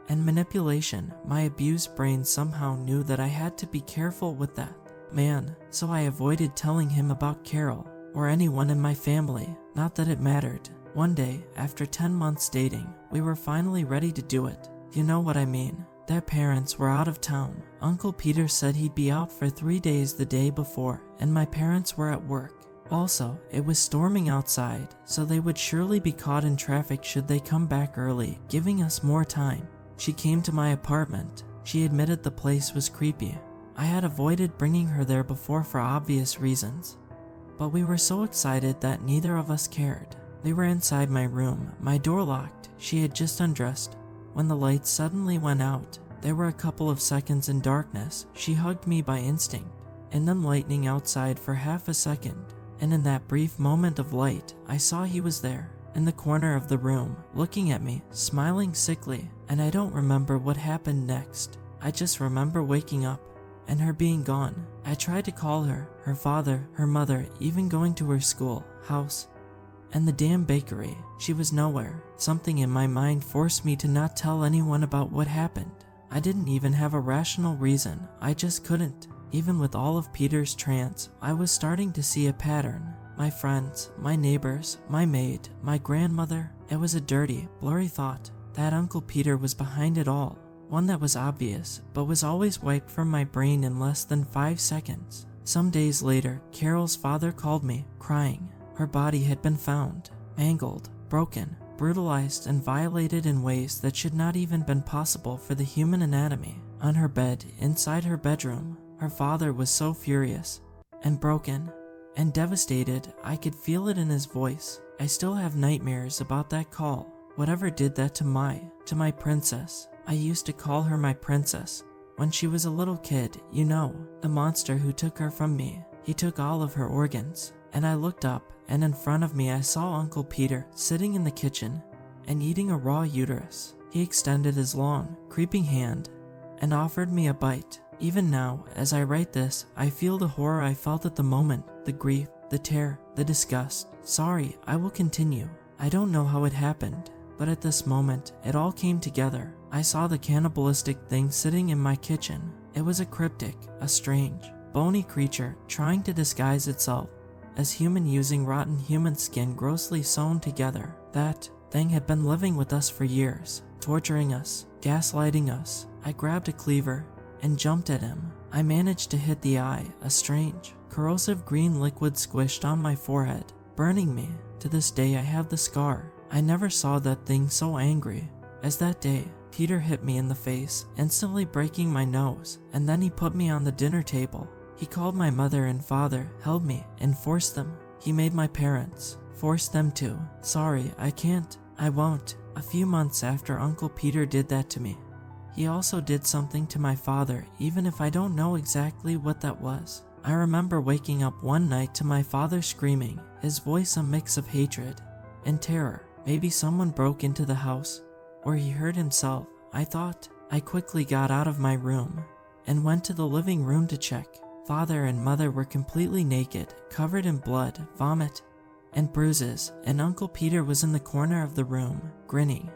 and manipulation, my abused brain somehow knew that I had to be careful with that man, so I avoided telling him about Carol or anyone in my family, not that it mattered. One day, after 10 months dating, we were finally ready to do it. You know what I mean. Their parents were out of town. Uncle Peter said he'd be out for 3 days the day before, and my parents were at work. Also, it was storming outside, so they would surely be caught in traffic should they come back early, giving us more time. She came to my apartment. She admitted the place was creepy. I had avoided bringing her there before for obvious reasons, but we were so excited that neither of us cared. We were inside my room, my door locked. She had just undressed when the lights suddenly went out. There were a couple of seconds in darkness. She hugged me by instinct, and then lightning outside for half a second. And in that brief moment of light, I saw he was there, in the corner of the room, looking at me, smiling sickly. And I don't remember what happened next. I just remember waking up and her being gone. I tried to call her, her father, her mother, even going to her school, house, and the damn bakery. She was nowhere. Something in my mind forced me to not tell anyone about what happened. I didn't even have a rational reason. I just couldn't. Even with all of Peter's trance, I was starting to see a pattern. My friends, my neighbors, my maid, my grandmother. It was a dirty, blurry thought that Uncle Peter was behind it all. One that was obvious, but was always wiped from my brain in less than 5 seconds. Some days later, Carol's father called me, crying. Her body had been found, mangled, broken, brutalized, and violated in ways that should not even been possible for the human anatomy. On her bed, inside her bedroom, her father was so furious, and broken, and devastated. I could feel it in his voice. I still have nightmares about that call. Whatever did that to my princess. I used to call her my princess. When she was a little kid, you know, the monster who took her from me. He took all of her organs. And I looked up, and in front of me I saw Uncle Peter sitting in the kitchen and eating a raw uterus. He extended his long, creeping hand and offered me a bite. Even now, as I write this, I feel the horror I felt at the moment, the grief, the terror, the disgust. Sorry, I will continue. I don't know how it happened, but at this moment, it all came together. I saw the cannibalistic thing sitting in my kitchen. It was a cryptic, a strange, bony creature trying to disguise itself as human using rotten human skin grossly sewn together. That thing had been living with us for years, torturing us, gaslighting us. I grabbed a cleaver and jumped at him. I managed to hit the eye, a strange, corrosive green liquid squished on my forehead, burning me. To this day I have the scar. I never saw that thing so angry as that day. Peter hit me in the face, instantly breaking my nose, and then he put me on the dinner table. He called my mother and father, held me, and forced them. He made my parents, forced them to. Sorry, I can't. I won't. A few months after Uncle Peter did that to me, he also did something to my father, even if I don't know exactly what that was. I remember waking up one night to my father screaming, his voice a mix of hatred and terror. Maybe someone broke into the house, or he hurt himself, I thought. I quickly got out of my room and went to the living room to check. Father and mother were completely naked, covered in blood, vomit, and bruises, and Uncle Peter was in the corner of the room, grinning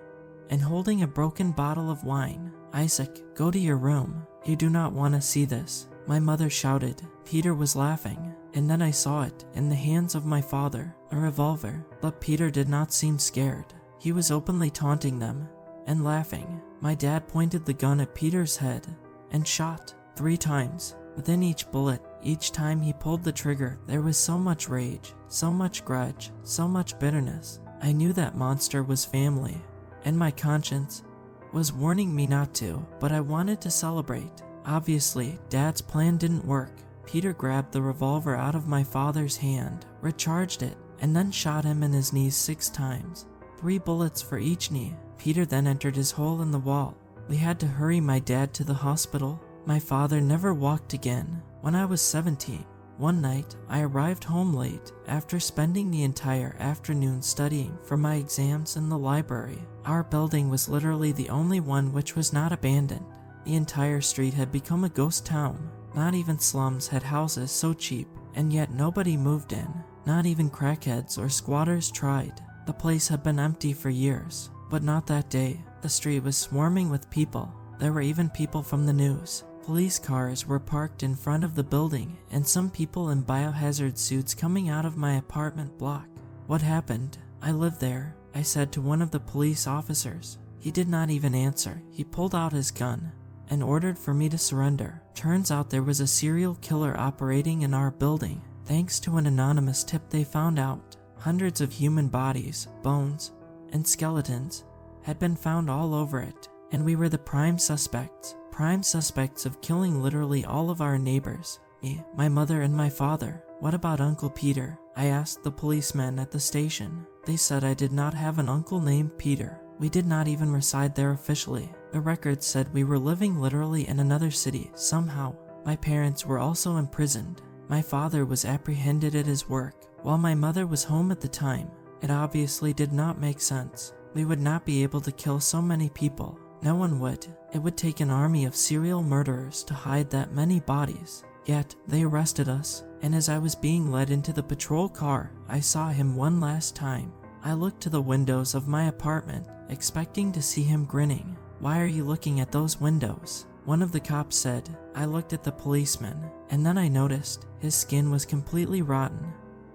and holding a broken bottle of wine. Isaac, go to your room. You do not want to see this, my mother shouted. Peter was laughing, and then I saw it in the hands of my father, a revolver. But Peter did not seem scared. He was openly taunting them and laughing. My dad pointed the gun at Peter's head and shot 3 times. Within each bullet, each time he pulled the trigger, there was so much rage, so much grudge, so much bitterness. I knew that monster was family, and my conscience was warning me not to, but I wanted to celebrate. Obviously, Dad's plan didn't work. Peter grabbed the revolver out of my father's hand, recharged it, and then shot him in his knees 6 times. 3 bullets for each knee. Peter then entered his hole in the wall. We had to hurry my dad to the hospital. My father never walked again. When I was 17, one night I arrived home late after spending the entire afternoon studying for my exams in the library. Our building was literally the only one which was not abandoned. The entire street had become a ghost town. Not even slums had houses so cheap, and yet nobody moved in. Not even crackheads or squatters tried. The place had been empty for years. But not that day. The street was swarming with people. There were even people from the news. Police cars were parked in front of the building, and some people in biohazard suits coming out of my apartment block. What happened? I live there, I said to one of the police officers. He did not even answer. He pulled out his gun and ordered for me to surrender. Turns out there was a serial killer operating in our building. Thanks to an anonymous tip, they found out hundreds of human bodies, bones, and skeletons had been found all over it, and we were the prime suspects of killing literally all of our neighbors, me, my mother, and my father. What about Uncle Peter? I asked the policemen at the station. They said I did not have an uncle named Peter. We did not even reside there officially. The records said we were living literally in another city somehow. My parents were also imprisoned. My father was apprehended at his work, while my mother was home at the time. It obviously did not make sense. We would not be able to kill so many people. No one would. It would take an army of serial murderers to hide that many bodies. Yet, they arrested us, and as I was being led into the patrol car, I saw him one last time. I looked to the windows of my apartment, expecting to see him grinning. "Why are you looking at those windows?" One of the cops said. I looked at the policeman, and then I noticed his skin was completely rotten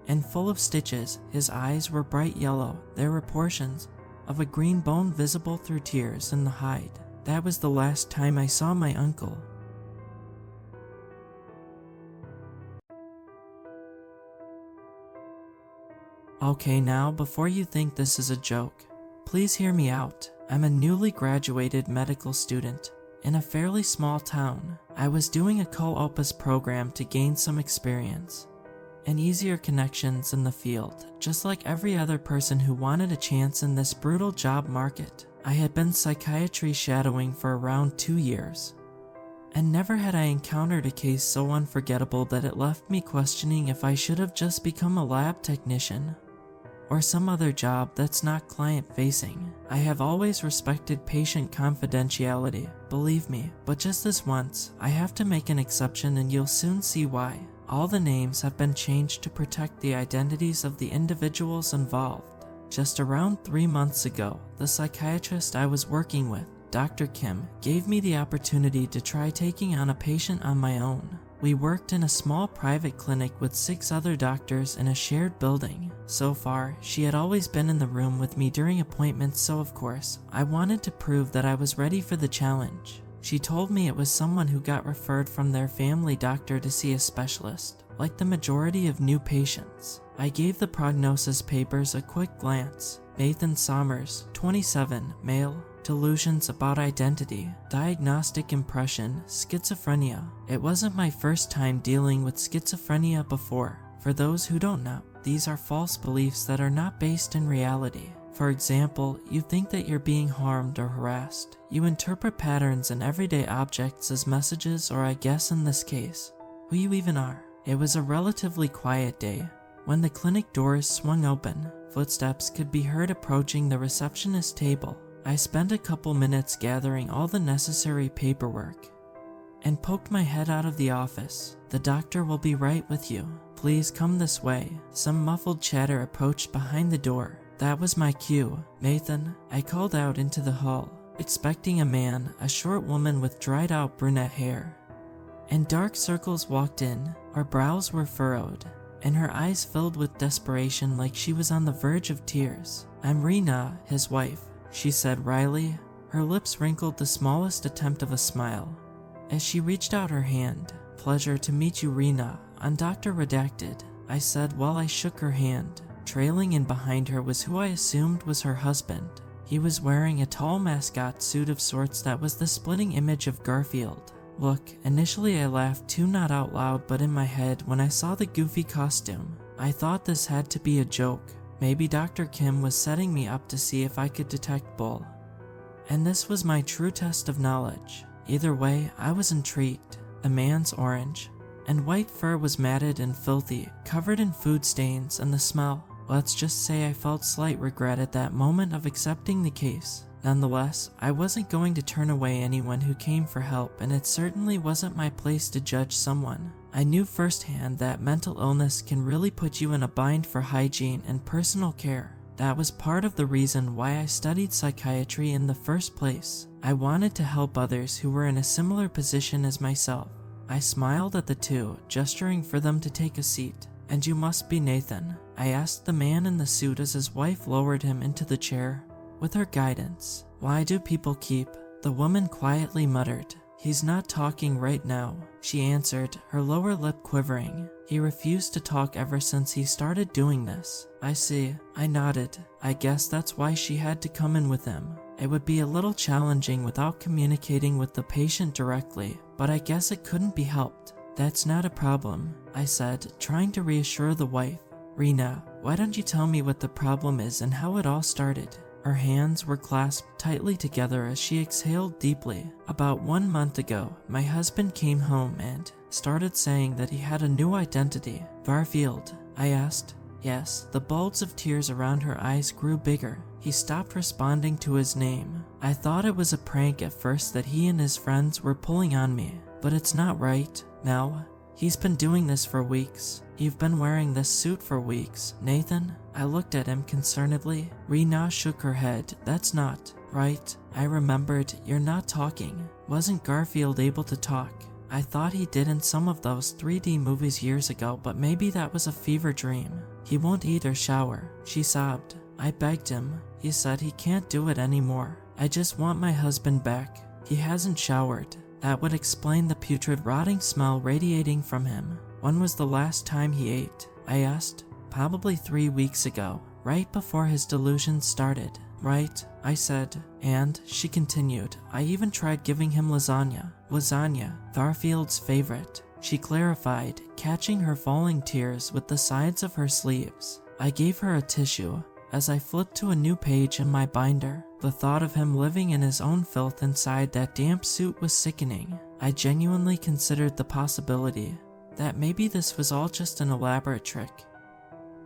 and full of stitches. His eyes were bright yellow. There were portions of a green bone visible through tears in the hide. That was the last time I saw my uncle. Okay, now before you think this is a joke, please hear me out. I'm a newly graduated medical student in a fairly small town. I was doing a co-opus program to gain some experience and easier connections in the field, just like every other person who wanted a chance in this brutal job market. I had been psychiatry shadowing for around 2 years, and never had I encountered a case so unforgettable that it left me questioning if I should have just become a lab technician or some other job that's not client-facing. I have always respected patient confidentiality, believe me, but just this once, I have to make an exception, and you'll soon see why. All the names have been changed to protect the identities of the individuals involved. Just around 3 months ago, the psychiatrist I was working with, Dr. Kim, gave me the opportunity to try taking on a patient on my own. We worked in a small private clinic with 6 other doctors in a shared building. So far, she had always been in the room with me during appointments, so of course, I wanted to prove that I was ready for the challenge. She told me it was someone who got referred from their family doctor to see a specialist, like the majority of new patients. I gave the prognosis papers a quick glance. Nathan Sommers, 27, male, delusions about identity, diagnostic impression, schizophrenia. It wasn't my first time dealing with schizophrenia before. For those who don't know, these are false beliefs that are not based in reality. For example, you think that you're being harmed or harassed. You interpret patterns in everyday objects as messages, or I guess in this case, who you even are. It was a relatively quiet day. When the clinic doors swung open, footsteps could be heard approaching the receptionist table. I spent a couple minutes gathering all the necessary paperwork and poked my head out of the office. "The doctor will be right with you. Please come this way." Some muffled chatter approached behind the door. That was my cue. "Nathan," I called out into the hall, expecting a man. A short woman with dried out brunette hair and dark circles walked in. Her brows were furrowed, and her eyes filled with desperation, like she was on the verge of tears. "I'm Rena, his wife," she said wryly. Her lips wrinkled the smallest attempt of a smile as she reached out her hand. "Pleasure to meet you, Rena. I'm Dr. Redacted," I said while I shook her hand. Trailing in behind her was who I assumed was her husband. He was wearing a tall mascot suit of sorts that was the splitting image of Garfield. Look, initially I laughed too, not out loud but in my head, when I saw the goofy costume. I thought this had to be a joke. Maybe Dr. Kim was setting me up to see if I could detect bull. And this was my true test of knowledge. Either way, I was intrigued. The man's orange and white fur was matted and filthy, covered in food stains, and the smell. Let's just say I felt slight regret at that moment of accepting the case. Nonetheless, I wasn't going to turn away anyone who came for help, and it certainly wasn't my place to judge someone. I knew firsthand that mental illness can really put you in a bind for hygiene and personal care. That was part of the reason why I studied psychiatry in the first place. I wanted to help others who were in a similar position as myself. I smiled at the two, gesturing for them to take a seat. "And you must be Nathan?" I asked the man in the suit as his wife lowered him into the chair. With her guidance. "Why do people keep?" The woman quietly muttered. "He's not talking right now," she answered, her lower lip quivering. "He refused to talk ever since he started doing this." "I see." I nodded. "I guess that's why she had to come in with him. It would be a little challenging without communicating with the patient directly, but I guess it couldn't be helped." "That's not a problem," I said, trying to reassure the wife. "Rena, why don't you tell me what the problem is and how it all started?" Her hands were clasped tightly together as she exhaled deeply. "About 1 month ago, my husband came home and started saying that he had a new identity." "Garfield?" I asked. "Yes." The bulbs of tears around her eyes grew bigger. He stopped responding to his name. "I thought it was a prank at first that he and his friends were pulling on me, but it's not right. Now, he's been doing this for weeks. You've been wearing this suit for weeks, Nathan." I looked at him concernedly. Rena shook her head. "That's not right." I remembered. "You're not talking." Wasn't Garfield able to talk? I thought he did in some of those 3D movies years ago, but maybe that was a fever dream. "He won't eat or shower," she sobbed. I begged him. He said he can't do it anymore. "I just want my husband back. He hasn't showered." That would explain the putrid, rotting smell radiating from him. "When was the last time he ate?" I asked. "Probably 3 weeks ago, right before his delusions started." "Right," I said. "And," she continued, "I even tried giving him lasagna." "Lasagna, Garfield's favorite," she clarified, catching her falling tears with the sides of her sleeves. I gave her a tissue. As I flipped to a new page in my binder, the thought of him living in his own filth inside that damp suit was sickening. I genuinely considered the possibility that maybe this was all just an elaborate trick.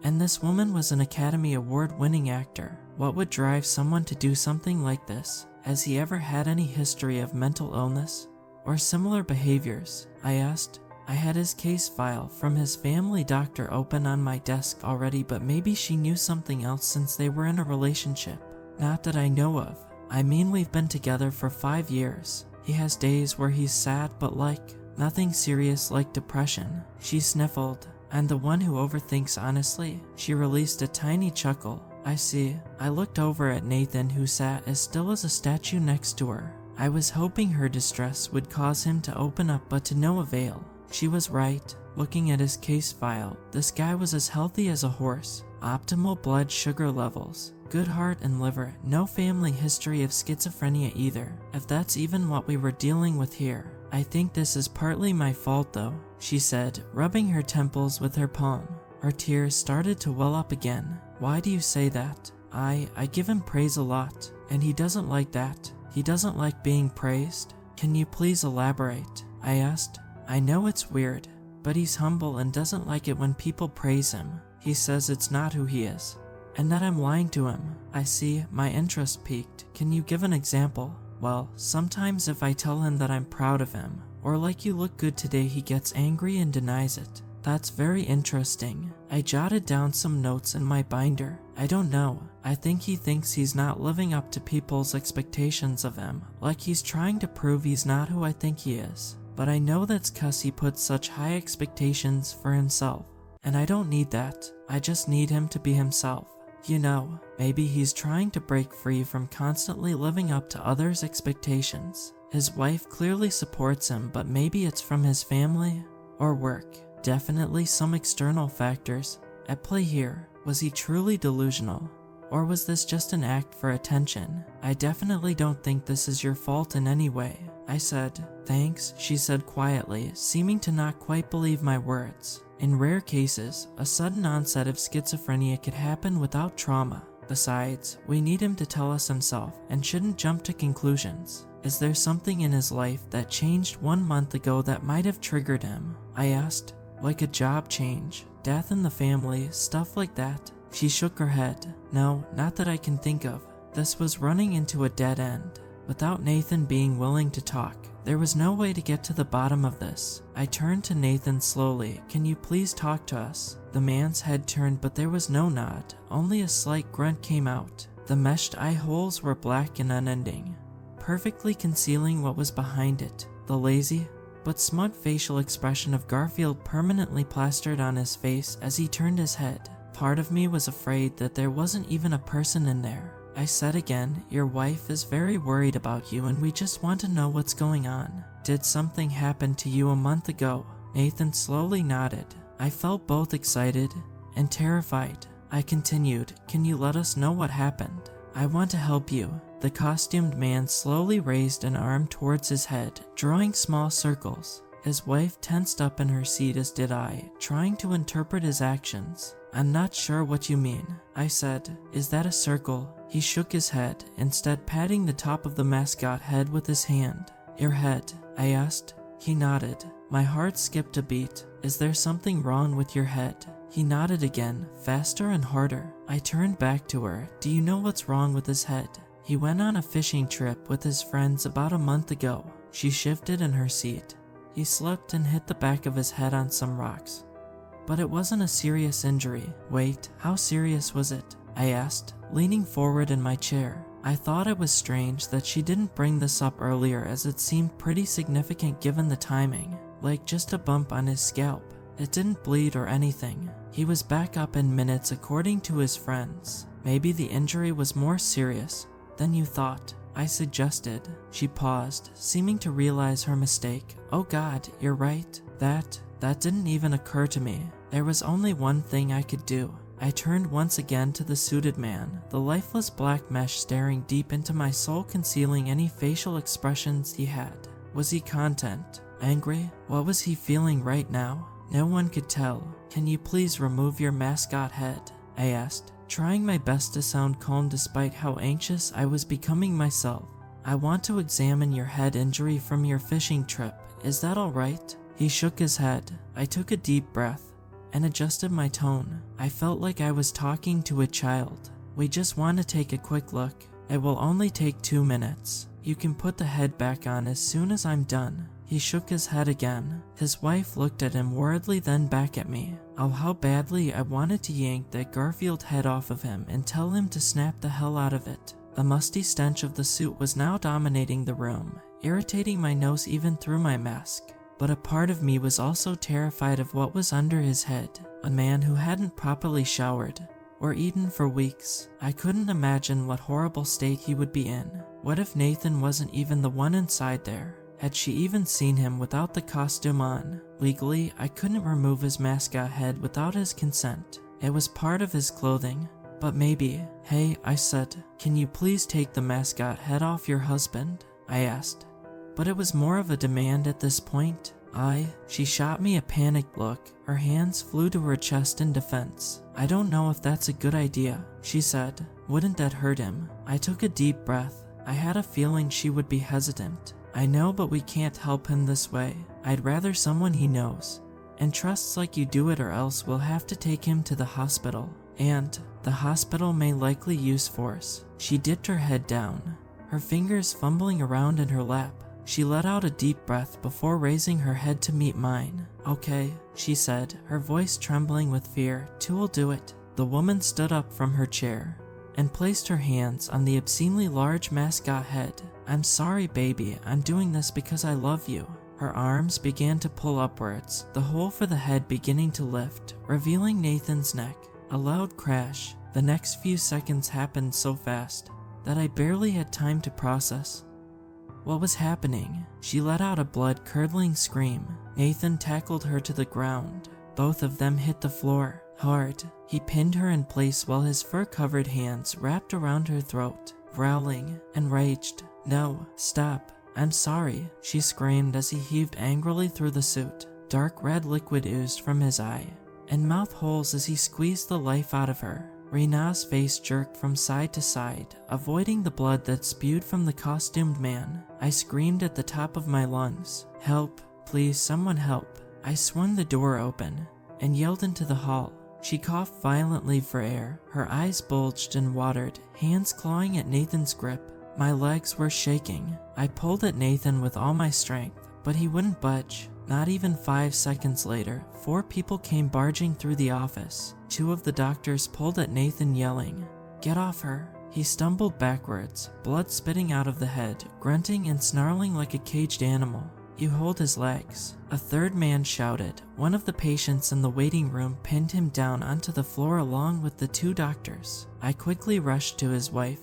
And this woman was an Academy Award-winning actor. What would drive someone to do something like this? Has he ever had any history of mental illness or similar behaviors? I asked. I had his case file from his family doctor open on my desk already, but maybe she knew something else since they were in a relationship. Not that I know of. I mean, we've been together for 5 years. He has days where he's sad, but nothing serious like depression. She sniffled. "I'm the one who overthinks, honestly." She released a tiny chuckle. "I see." I looked over at Nathan, who sat as still as a statue next to her. I was hoping her distress would cause him to open up, but to no avail. She was right. Looking at his case file, this guy was as healthy as a horse. Optimal blood sugar levels, good heart and liver, no family history of schizophrenia either, if that's even what we were dealing with here. "I think this is partly my fault though," she said, rubbing her temples with her palm. Her tears started to well up again. "Why do you say that?" I give him praise a lot, and he doesn't like that. He doesn't like being praised." "Can you please elaborate?" I asked. "I know it's weird, but he's humble and doesn't like it when people praise him. He says it's not who he is, and that I'm lying to him." I see. My interest piqued. "Can you give an example?" "Well, sometimes if I tell him that I'm proud of him, or like you look good today, he gets angry and denies it." "That's very interesting." I jotted down some notes in my binder. "I don't know. I think he thinks he's not living up to people's expectations of him, like he's trying to prove he's not who I think he is. But I know that's 'cause he puts such high expectations for himself. And I don't need that. I just need him to be himself. You know, maybe he's trying to break free from constantly living up to others' expectations. His wife clearly supports him, but maybe it's from his family or work. Definitely some external factors at play here. Was he truly delusional? Or was this just an act for attention? I definitely don't think this is your fault in any way." I said. "Thanks," she said quietly, seeming to not quite believe my words. "In rare cases, a sudden onset of schizophrenia could happen without trauma. Besides, we need him to tell us himself and shouldn't jump to conclusions. Is there something in his life that changed 1 month ago that might have triggered him?" I asked. "Like a job change, death in the family, stuff like that?" She shook her head. "No, not that I can think of." This was running into a dead end. Without Nathan being willing to talk, There was no way to get to the bottom of this. I turned to Nathan slowly. Can you please talk to us? The man's head turned, but there was no nod. Only a slight grunt came out. The meshed eye holes were black and unending, perfectly concealing what was behind it. The lazy but smug facial expression of Garfield permanently plastered on his face as he turned his head. Part of me was afraid that there wasn't even a person in there. I said again, your wife is very worried about you and we just want to know what's going on. Did something happen to you a month ago? Nathan slowly nodded. I felt both excited and terrified. I continued, can you let us know what happened? I want to help you. The costumed man slowly raised an arm towards his head, drawing small circles. His wife tensed up in her seat, as did I, trying to interpret his actions. I'm not sure what you mean, I said. Is that a circle? He shook his head, instead patting the top of the mascot head with his hand. Your head, I asked. He nodded. My heart skipped a beat. Is there something wrong with your head? He nodded again, faster and harder. I turned back to her. Do you know what's wrong with his head? He went on a fishing trip with his friends about a month ago. She shifted in her seat. He slipped and hit the back of his head on some rocks. But it wasn't a serious injury. Wait, how serious was it? I asked, leaning forward in my chair. I thought it was strange that she didn't bring this up earlier, as it seemed pretty significant given the timing. Like just a bump on his scalp. It didn't bleed or anything. He was back up in minutes according to his friends. Maybe the injury was more serious than you thought, I suggested. She paused, seeming to realize her mistake. Oh God, you're right. That didn't even occur to me. There was only one thing I could do. I turned once again to the suited man, the lifeless black mesh staring deep into my soul, concealing any facial expressions he had. Was he content? Angry? What was he feeling right now? No one could tell. Can you please remove your mascot head? I asked, trying my best to sound calm despite how anxious I was becoming myself. I want to examine your head injury from your fishing trip. Is that all right? He shook his head. I took a deep breath and adjusted my tone. I felt like I was talking to a child. We just want to take a quick look. It will only take 2 minutes. You can put the head back on as soon as I'm done. He shook his head again. His wife looked at him worriedly, then back at me. Oh, how badly I wanted to yank that Garfield head off of him and tell him to snap the hell out of it. The musty stench of the suit was now dominating the room, irritating my nose even through my mask. But a part of me was also terrified of what was under his head. A man who hadn't properly showered or eaten for weeks. I couldn't imagine what horrible state he would be in. What if Nathan wasn't even the one inside there? Had she even seen him without the costume on? Legally, I couldn't remove his mascot head without his consent. It was part of his clothing. But maybe. Hey, I said, can you please take the mascot head off your husband? I asked. But it was more of a demand at this point. She shot me a panicked look. Her hands flew to her chest in defense. I don't know if that's a good idea, she said. Wouldn't that hurt him? I took a deep breath. I had a feeling she would be hesitant. I know, but we can't help him this way. I'd rather someone he knows and trusts like you do it, or else we'll have to take him to the hospital. And the hospital may likely use force. She dipped her head down, her fingers fumbling around in her lap. She let out a deep breath before raising her head to meet mine. Okay, she said, her voice trembling with fear. Two'll do it. The woman stood up from her chair and placed her hands on the obscenely large mascot head. I'm sorry, baby. I'm doing this because I love you. Her arms began to pull upwards, the hole for the head beginning to lift, revealing Nathan's neck. A loud crash. The next few seconds happened so fast that I barely had time to process what was happening. She let out a blood-curdling scream. Nathan tackled her to the ground. Both of them hit the floor hard. He pinned her in place while his fur-covered hands wrapped around her throat, growling, enraged. No, stop. I'm sorry, she screamed as he heaved angrily through the suit. Dark red liquid oozed from his eye and mouth holes as he squeezed the life out of her. Rena's face jerked from side to side, avoiding the blood that spewed from the costumed man. I screamed at the top of my lungs. Help, please, someone help. I swung the door open and yelled into the hall. She coughed violently for air. Her eyes bulged and watered, hands clawing at Nathan's grip. My legs were shaking. I pulled at Nathan with all my strength, but he wouldn't budge. Not even 5 seconds later, 4 people came barging through the office. 2 of the doctors pulled at Nathan, yelling, "Get off her." He stumbled backwards, blood spitting out of the head, grunting and snarling like a caged animal. "You hold his legs." A third man shouted. One of the patients in the waiting room pinned him down onto the floor along with the 2 doctors. I quickly rushed to his wife,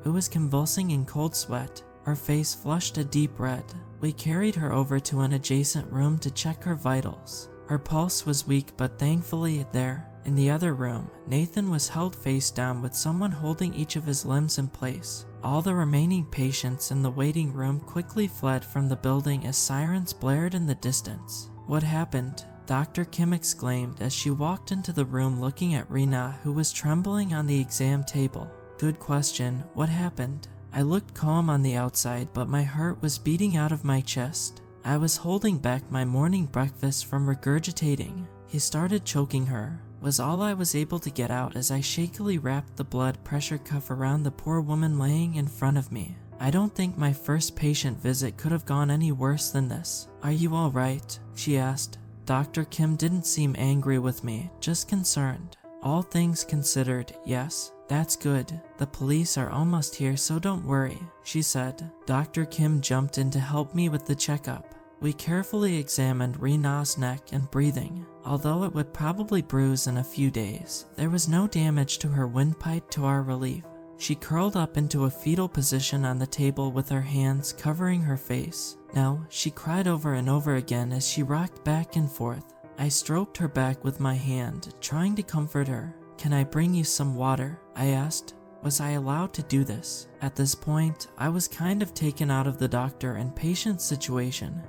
who was convulsing in cold sweat. Her face flushed a deep red. We carried her over to an adjacent room to check her vitals. Her pulse was weak, but thankfully there, in the other room, Nathan was held face down with someone holding each of his limbs in place. All the remaining patients in the waiting room quickly fled from the building as sirens blared in the distance. "What happened?" Dr. Kim exclaimed as she walked into the room looking at Rena, who was trembling on the exam table. "Good question. What happened?" I looked calm on the outside, but my heart was beating out of my chest. I was holding back my morning breakfast from regurgitating. "He started choking her," was all I was able to get out as I shakily wrapped the blood pressure cuff around the poor woman laying in front of me. I don't think my first patient visit could have gone any worse than this. "Are you all right?" she asked. Dr. Kim didn't seem angry with me, just concerned. "All things considered, yes. That's good. The police are almost here, so don't worry," she said. Dr. Kim jumped in to help me with the checkup. We carefully examined Rena's neck and breathing. Although it would probably bruise in a few days, there was no damage to her windpipe to our relief. She curled up into a fetal position on the table with her hands covering her face. "No," she cried over and over again as she rocked back and forth. I stroked her back with my hand, trying to comfort her. "Can I bring you some water?" I asked. Was I allowed to do this? At this point, I was kind of taken out of the doctor and patient situation,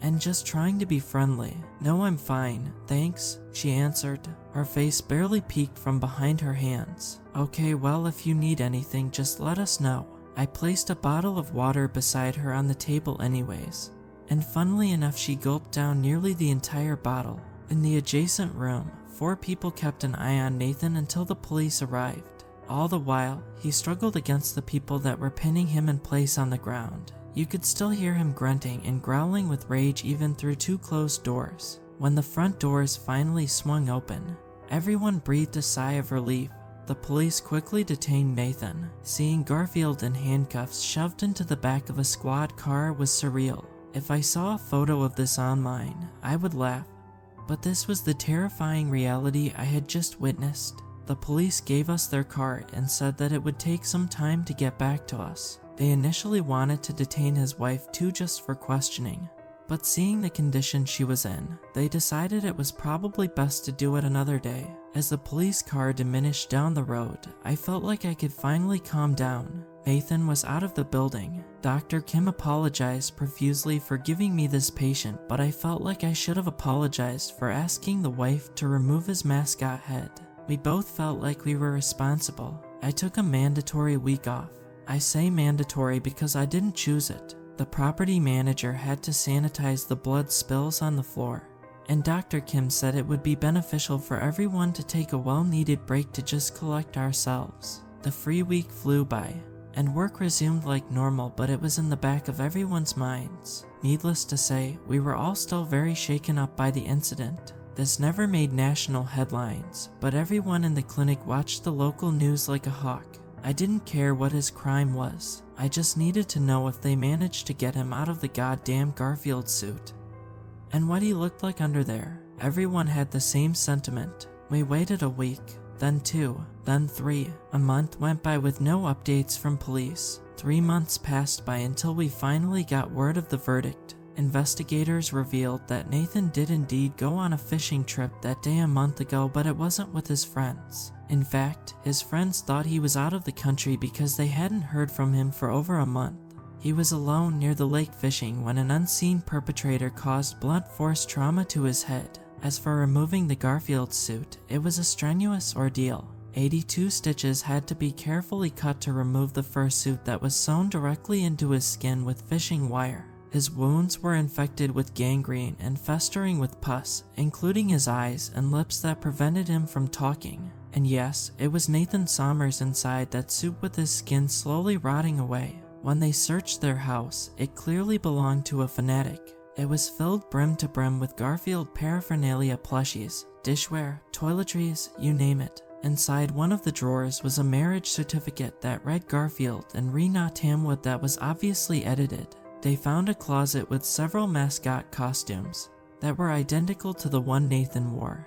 and just trying to be friendly. "No, I'm fine, thanks," she answered. Her face barely peeked from behind her hands. "Okay, well, if you need anything, just let us know." I placed a bottle of water beside her on the table anyways, and funnily enough, she gulped down nearly the entire bottle. In the adjacent room, 4 people kept an eye on Nathan until the police arrived. All the while, he struggled against the people that were pinning him in place on the ground. You could still hear him grunting and growling with rage even through 2 closed doors. When the front doors finally swung open, everyone breathed a sigh of relief. The police quickly detained Nathan. Seeing Garfield in handcuffs shoved into the back of a squad car was surreal. If I saw a photo of this online, I would laugh. But this was the terrifying reality I had just witnessed. The police gave us their card and said that it would take some time to get back to us. They initially wanted to detain his wife too, just for questioning, but seeing the condition she was in, they decided it was probably best to do it another day. As the police car diminished down the road, I felt like I could finally calm down. Nathan was out of the building. Dr. Kim apologized profusely for giving me this patient, but I felt like I should have apologized for asking the wife to remove his mascot head. We both felt like we were responsible. I took a mandatory week off. I say mandatory because I didn't choose it. The property manager had to sanitize the blood spills on the floor, and Dr. Kim said it would be beneficial for everyone to take a well-needed break to just collect ourselves. The free week flew by, and work resumed like normal, but it was in the back of everyone's minds. Needless to say, we were all still very shaken up by the incident. This never made national headlines, but everyone in the clinic watched the local news like a hawk. I didn't care what his crime was. I just needed to know if they managed to get him out of the goddamn Garfield suit, and what he looked like under there. Everyone had the same sentiment. We waited a week, then 2, then 3. A month went by with no updates from police. 3 months passed by until we finally got word of the verdict. Investigators revealed that Nathan did indeed go on a fishing trip that day a month ago, but it wasn't with his friends. In fact, his friends thought he was out of the country because they hadn't heard from him for over a month. He was alone near the lake fishing when an unseen perpetrator caused blunt force trauma to his head. As for removing the Garfield suit, it was a strenuous ordeal. 82 stitches had to be carefully cut to remove the fursuit that was sewn directly into his skin with fishing wire. His wounds were infected with gangrene and festering with pus, including his eyes and lips that prevented him from talking. And yes, it was Nathan Sommers inside that suit with his skin slowly rotting away. When they searched their house, it clearly belonged to a fanatic. It was filled brim to brim with Garfield paraphernalia plushies, dishware, toiletries, you name it. Inside one of the drawers was a marriage certificate that read Garfield and Rena Tamwood that was obviously edited. They found a closet with several mascot costumes that were identical to the one Nathan wore,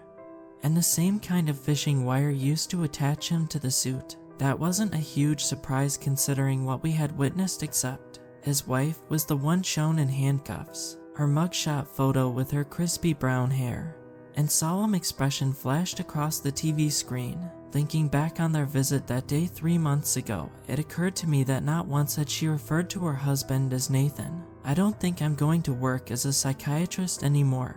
and the same kind of fishing wire used to attach him to the suit. That wasn't a huge surprise considering what we had witnessed, except his wife was the one shown in handcuffs. Her mugshot photo with her crispy brown hair and solemn expression flashed across the TV screen. Thinking back on their visit that day 3 months ago, it occurred to me that not once had she referred to her husband as Nathan. I don't think I'm going to work as a psychiatrist anymore.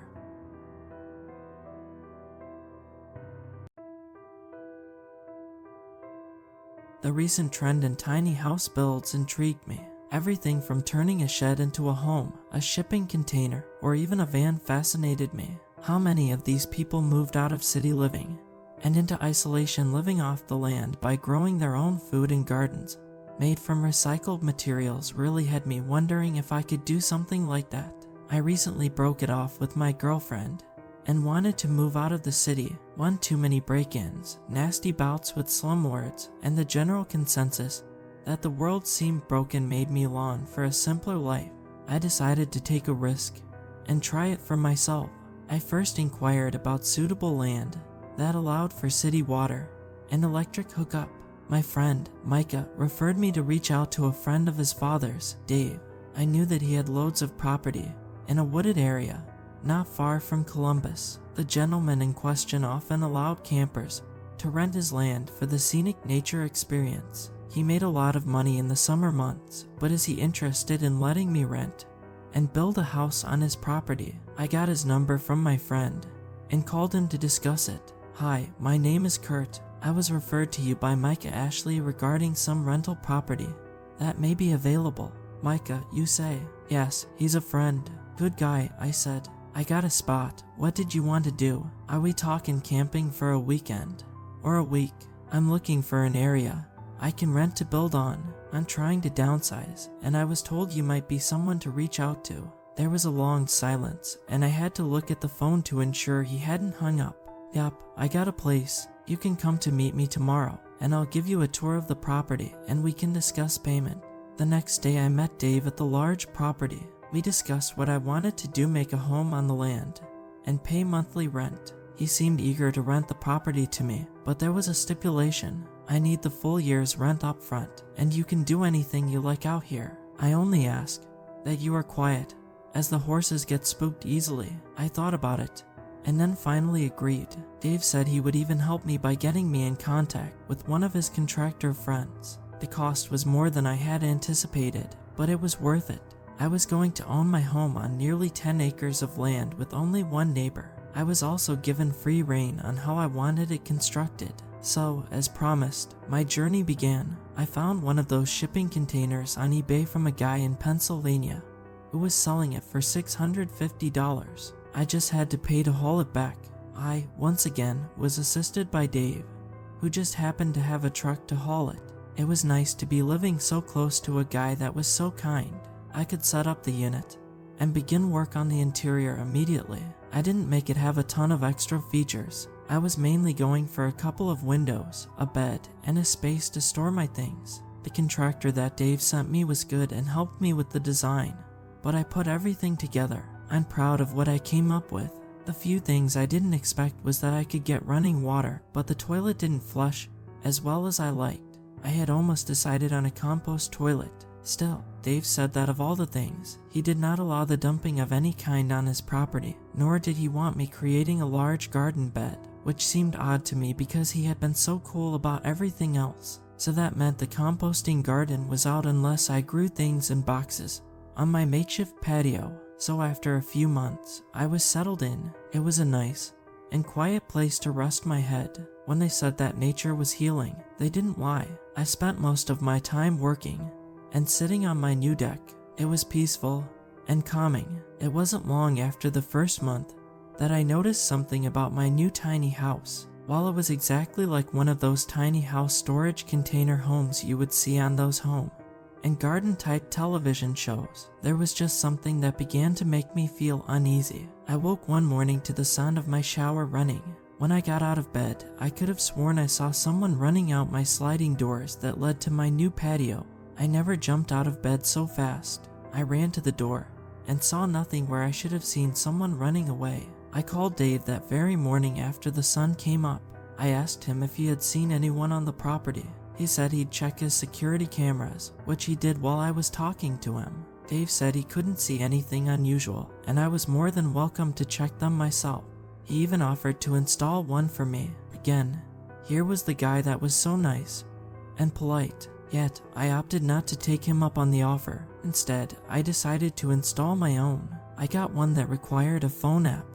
The recent trend in tiny house builds intrigued me. Everything from turning a shed into a home, a shipping container, or even a van fascinated me. How many of these people moved out of city living and into isolation, living off the land by growing their own food in gardens made from recycled materials really had me wondering if I could do something like that. I recently broke it off with my girlfriend and wanted to move out of the city. One too many break-ins, nasty bouts with slumlords, and the general consensus that the world seemed broken made me long for a simpler life. I decided to take a risk and try it for myself. I first inquired about suitable land that allowed for city water and electric hookup. My friend, Micah, referred me to reach out to a friend of his father's, Dave. I knew that he had loads of property in a wooded area not far from Columbus. The gentleman in question often allowed campers to rent his land for the scenic nature experience. He made a lot of money in the summer months, but is he interested in letting me rent and build a house on his property? I got his number from my friend and called him to discuss it. Hi, my name is Kurt. I was referred to you by Micah Ashley regarding some rental property that may be available. Micah, you say? Yes, he's a friend. Good guy, I said. I got a spot. What did you want to do? Are we talking camping for a weekend or a week? I'm looking for an area I can rent to build on. I'm trying to downsize, and I was told you might be someone to reach out to. There was a long silence, and I had to look at the phone to ensure he hadn't hung up. Yup, I got a place. You can come to meet me tomorrow, and I'll give you a tour of the property, and we can discuss payment. The next day I met Dave at the large property. We discussed what I wanted to do, make a home on the land, and pay monthly rent. He seemed eager to rent the property to me, but there was a stipulation. I need the full year's rent up front, and you can do anything you like out here. I only ask that you are quiet, as the horses get spooked easily. I thought about it, and then finally agreed. Dave said he would even help me by getting me in contact with one of his contractor friends. The cost was more than I had anticipated, but it was worth it. I was going to own my home on nearly 10 acres of land with only one neighbor. I was also given free rein on how I wanted it constructed. So, as promised, my journey began. I found one of those shipping containers on eBay from a guy in Pennsylvania who was selling it for $650. I just had to pay to haul it back. I, once again, was assisted by Dave, who just happened to have a truck to haul it. It was nice to be living so close to a guy that was so kind. I could set up the unit and begin work on the interior immediately. I didn't make it have a ton of extra features. I was mainly going for a couple of windows, a bed, and a space to store my things. The contractor that Dave sent me was good and helped me with the design, but I put everything together. I'm proud of what I came up with. The few things I didn't expect was that I could get running water, but the toilet didn't flush as well as I liked. I had almost decided on a compost toilet. Still, Dave said that of all the things, he did not allow the dumping of any kind on his property, nor did he want me creating a large garden bed, which seemed odd to me because he had been so cool about everything else. So that meant the composting garden was out unless I grew things in boxes on my makeshift patio. So after a few months, I was settled in. It was a nice and quiet place to rest my head. When they said that nature was healing, they didn't lie. I spent most of my time working and sitting on my new deck. It was peaceful and calming. It wasn't long after the first month that I noticed something about my new tiny house. While it was exactly like one of those tiny house storage container homes you would see on those home and garden-type television shows. There was just something that began to make me feel uneasy. I woke one morning to the sound of my shower running. When I got out of bed, I could have sworn I saw someone running out my sliding doors that led to my new patio. I never jumped out of bed so fast. I ran to the door and saw nothing where I should have seen someone running away. I called Dave that very morning after the sun came up. I asked him if he had seen anyone on the property. He said he'd check his security cameras, which he did while I was talking to him. Dave said he couldn't see anything unusual, and I was more than welcome to check them myself. He even offered to install one for me. Again, here was the guy that was so nice and polite, yet I opted not to take him up on the offer. Instead, I decided to install my own. I got one that required a phone app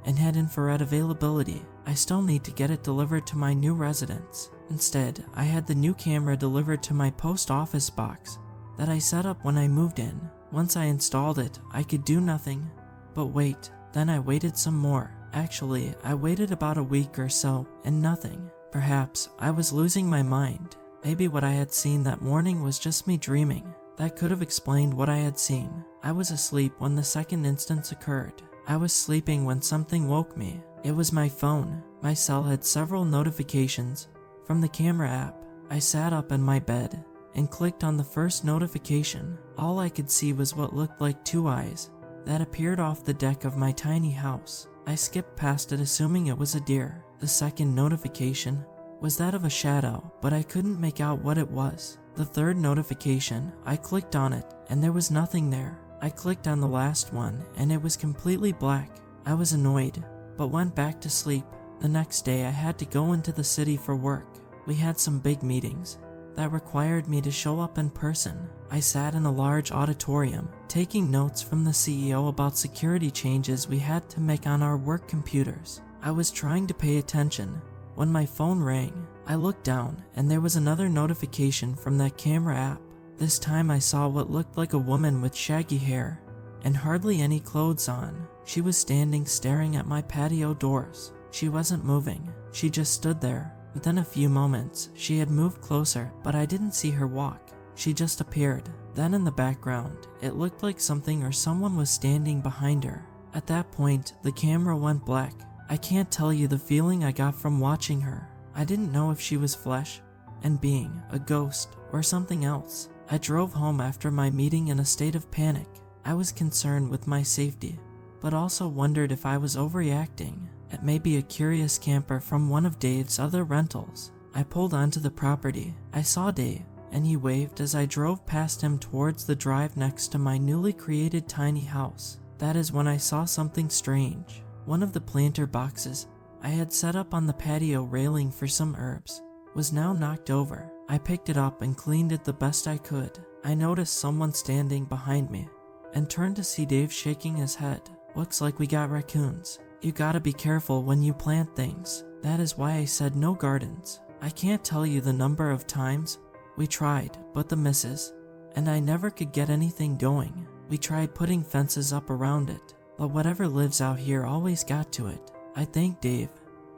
and had infrared availability. I still need to get it delivered to my new residence. Instead, I had the new camera delivered to my post office box that I set up when I moved in. Once I installed it, I could do nothing but wait. Then I waited some more. Actually, I waited about a week or so and nothing. Perhaps I was losing my mind. Maybe what I had seen that morning was just me dreaming. That could have explained what I had seen. I was asleep when the second instance occurred. I was sleeping when something woke me. It was my phone. My cell had several notifications from the camera app. I sat up in my bed and clicked on the first notification. All I could see was what looked like two eyes that appeared off the deck of my tiny house. I skipped past it assuming it was a deer. The second notification was that of a shadow, but I couldn't make out what it was. The third notification, I clicked on it and there was nothing there. I clicked on the last one and it was completely black. I was annoyed, but went back to sleep. The next day I had to go into the city for work. We had some big meetings that required me to show up in person. I sat in a large auditorium, taking notes from the CEO about security changes we had to make on our work computers. I was trying to pay attention when my phone rang. I looked down and there was another notification from that camera app. This time I saw what looked like a woman with shaggy hair and hardly any clothes on. She was standing staring at my patio doors. She wasn't moving. She just stood there. Within a few moments, she had moved closer, but I didn't see her walk. She just appeared. Then in the background, it looked like something or someone was standing behind her. At that point, the camera went black. I can't tell you the feeling I got from watching her. I didn't know if she was flesh and being, a ghost, or something else. I drove home after my meeting in a state of panic. I was concerned with my safety, but also wondered if I was overreacting. It may be a curious camper from one of Dave's other rentals. I pulled onto the property. I saw Dave, and he waved as I drove past him towards the drive next to my newly created tiny house. That is when I saw something strange. One of the planter boxes I had set up on the patio railing for some herbs was now knocked over. I picked it up and cleaned it the best I could. I noticed someone standing behind me and turned to see Dave shaking his head. Looks like we got raccoons. You gotta be careful when you plant things. That is why I said no gardens. I can't tell you the number of times we tried, but the misses, and I never could get anything going. We tried putting fences up around it, but whatever lives out here always got to it. I thanked Dave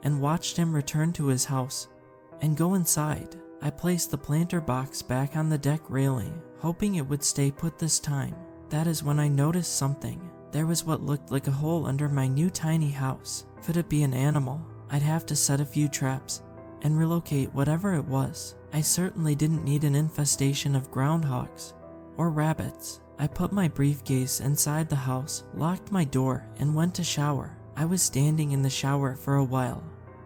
and watched him return to his house and go inside. I placed the planter box back on the deck railing, hoping it would stay put this time. That is when I noticed something. There was what looked like a hole under my new tiny house. Could it be an animal? I'd have to set a few traps and relocate whatever it was. I certainly didn't need an infestation of groundhogs or rabbits. I put my briefcase inside the house, locked my door, and went to shower. I was standing in the shower for a while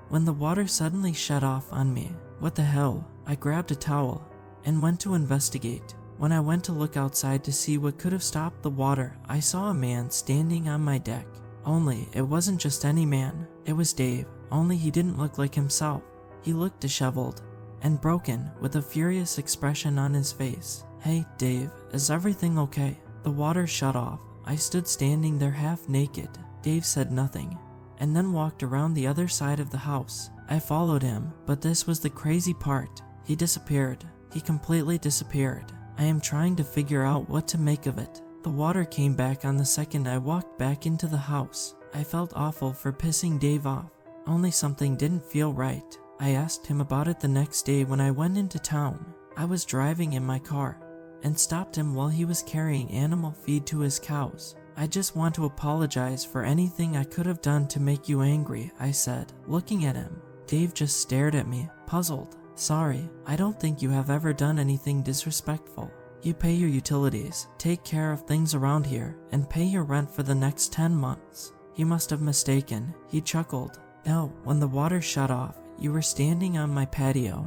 when the water suddenly shut off on me. What the hell? I grabbed a towel and went to investigate. When I went to look outside to see what could have stopped the water, I saw a man standing on my deck. Only it wasn't just any man. It was Dave, only he didn't look like himself. He looked disheveled and broken with a furious expression on his face. Hey, Dave, is everything okay? The water shut off. I stood standing there half naked. Dave said nothing and then walked around the other side of the house. I followed him, but this was the crazy part. He disappeared. He completely disappeared. I am trying to figure out what to make of it. The water came back on the second I walked back into the house. I felt awful for pissing Dave off, only something didn't feel right. I asked him about it the next day when I went into town. I was driving in my car and stopped him while he was carrying animal feed to his cows. "I just want to apologize for anything I could have done to make you angry," I said, looking at him. Dave just stared at me, puzzled. "Sorry, I don't think you have ever done anything disrespectful. You pay your utilities, take care of things around here, and pay your rent for the next 10 months. You must have mistaken," he chuckled. "No, when the water shut off, you were standing on my patio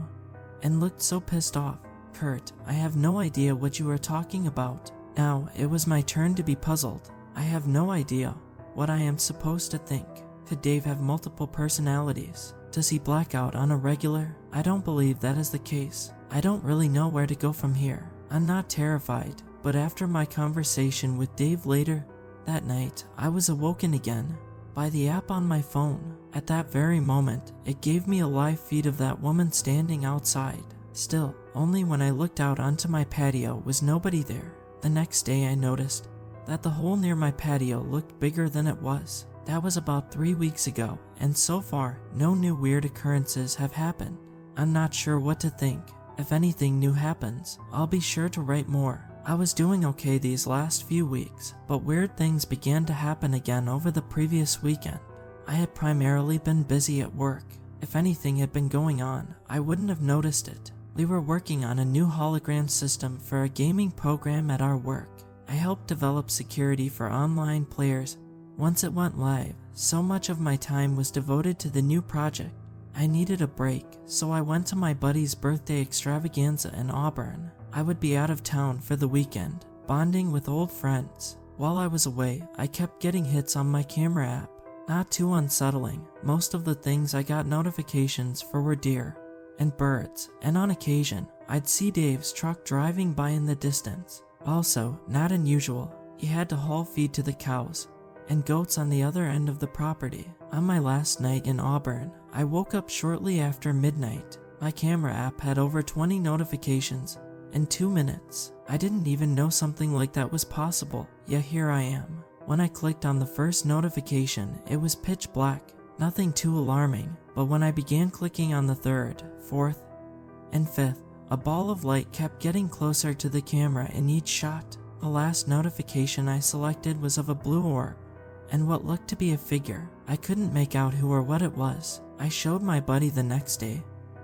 and looked so pissed off." "Kurt, I have no idea what you are talking about." Now, it was my turn to be puzzled. I have no idea what I am supposed to think. Could Dave have multiple personalities? Does he black out on a regular? I don't believe that is the case. I don't really know where to go from here. I'm not terrified, but after my conversation with Dave later that night, I was awoken again by the app on my phone. At that very moment, it gave me a live feed of that woman standing outside. Still, only when I looked out onto my patio was nobody there. The next day I noticed that the hole near my patio looked bigger than it was. That was about 3 weeks ago, and so far, no new weird occurrences have happened. I'm not sure what to think. If anything new happens, I'll be sure to write more. I was doing okay these last few weeks, but weird things began to happen again over the previous weekend. I had primarily been busy at work. If anything had been going on, I wouldn't have noticed it. We were working on a new hologram system for a gaming program at our work. I helped develop security for online players. Once it went live, so much of my time was devoted to the new project. I needed a break, so I went to my buddy's birthday extravaganza in Auburn. I would be out of town for the weekend, bonding with old friends. While I was away, I kept getting hits on my camera app. Not too unsettling. Most of the things I got notifications for were deer and birds, and on occasion, I'd see Dave's truck driving by in the distance. Also, not unusual, he had to haul feed to the cows and goats on the other end of the property. On my last night in Auburn, I woke up shortly after midnight. My camera app had over 20 notifications in 2 minutes. I didn't even know something like that was possible, yet here I am. When I clicked on the first notification, it was pitch black. Nothing too alarming, but when I began clicking on the third, fourth, and fifth, a ball of light kept getting closer to the camera in each shot. The last notification I selected was of a blue orb and what looked to be a figure. I couldn't make out who or what it was. I showed my buddy the next day,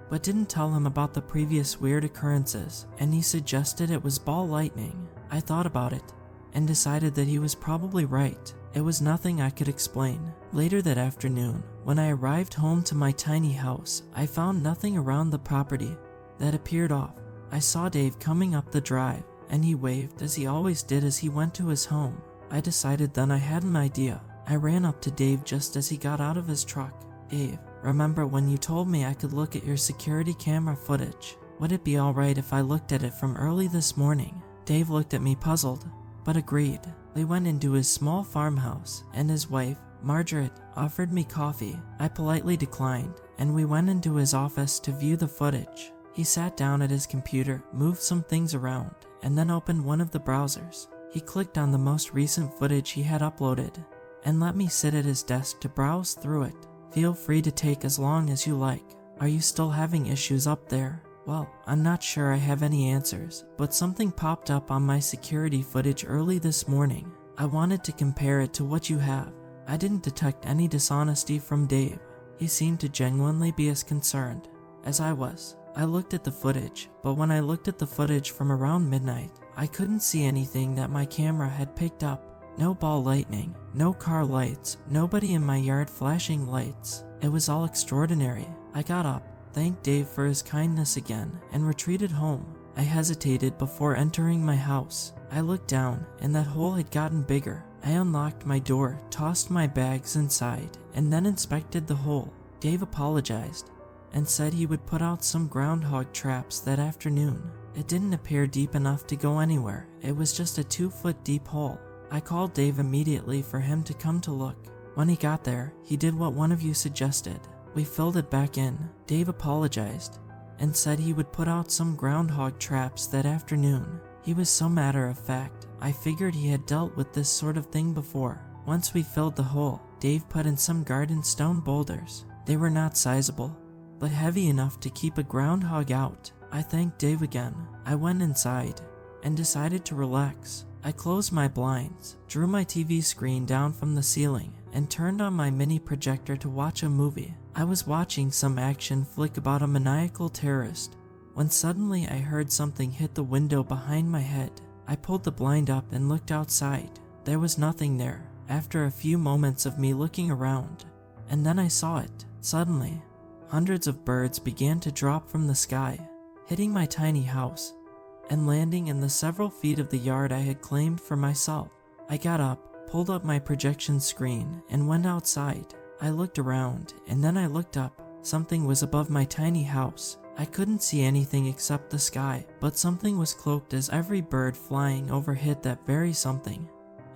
but didn't tell him about the previous weird occurrences, and he suggested it was ball lightning. I thought about it and decided that he was probably right. It was nothing I could explain. Later that afternoon, when I arrived home to my tiny house, I found nothing around the property that appeared off. I saw Dave coming up the drive, and he waved as he always did as he went to his home. I decided then I had an idea. I ran up to Dave just as he got out of his truck. "Dave, remember when you told me I could look at your security camera footage? Would it be alright if I looked at it from early this morning?" Dave looked at me puzzled, but agreed. We went into his small farmhouse, and his wife, Margaret, offered me coffee. I politely declined, and we went into his office to view the footage. He sat down at his computer, moved some things around, and then opened one of the browsers. He clicked on the most recent footage he had uploaded, and let me sit at his desk to browse through it. "Feel free to take as long as you like. Are you still having issues up there?" "Well, I'm not sure I have any answers, but something popped up on my security footage early this morning. I wanted to compare it to what you have." I didn't detect any dishonesty from Dave. He seemed to genuinely be as concerned as I was. I looked at the footage, but when I looked at the footage from around midnight, I couldn't see anything that my camera had picked up. No ball lightning, no car lights, nobody in my yard flashing lights. It was all extraordinary. I got up, thanked Dave for his kindness again, and retreated home. I hesitated before entering my house. I looked down, and that hole had gotten bigger. I unlocked my door, tossed my bags inside, and then inspected the hole. Dave apologized and said he would put out some groundhog traps that afternoon. It didn't appear deep enough to go anywhere. It was just a 2-foot deep hole. I called Dave immediately for him to come to look. When he got there, he did what one of you suggested. We filled it back in. Dave apologized and said he would put out some groundhog traps that afternoon. He was so matter of fact, I figured he had dealt with this sort of thing before. Once we filled the hole, Dave put in some garden stone boulders. They were not sizable, but heavy enough to keep a groundhog out. I thanked Dave again. I went inside and decided to relax. I closed my blinds, drew my TV screen down from the ceiling, and turned on my mini projector to watch a movie. I was watching some action flick about a maniacal terrorist when suddenly I heard something hit the window behind my head. I pulled the blind up and looked outside. There was nothing there. After a few moments of me looking around, and then I saw it. Suddenly, hundreds of birds began to drop from the sky, hitting my tiny house and landing in the several feet of the yard I had claimed for myself. I got up, pulled up my projection screen, and went outside. I looked around, and then I looked up. Something was above my tiny house. I couldn't see anything except the sky, but something was cloaked as every bird flying over hit that very something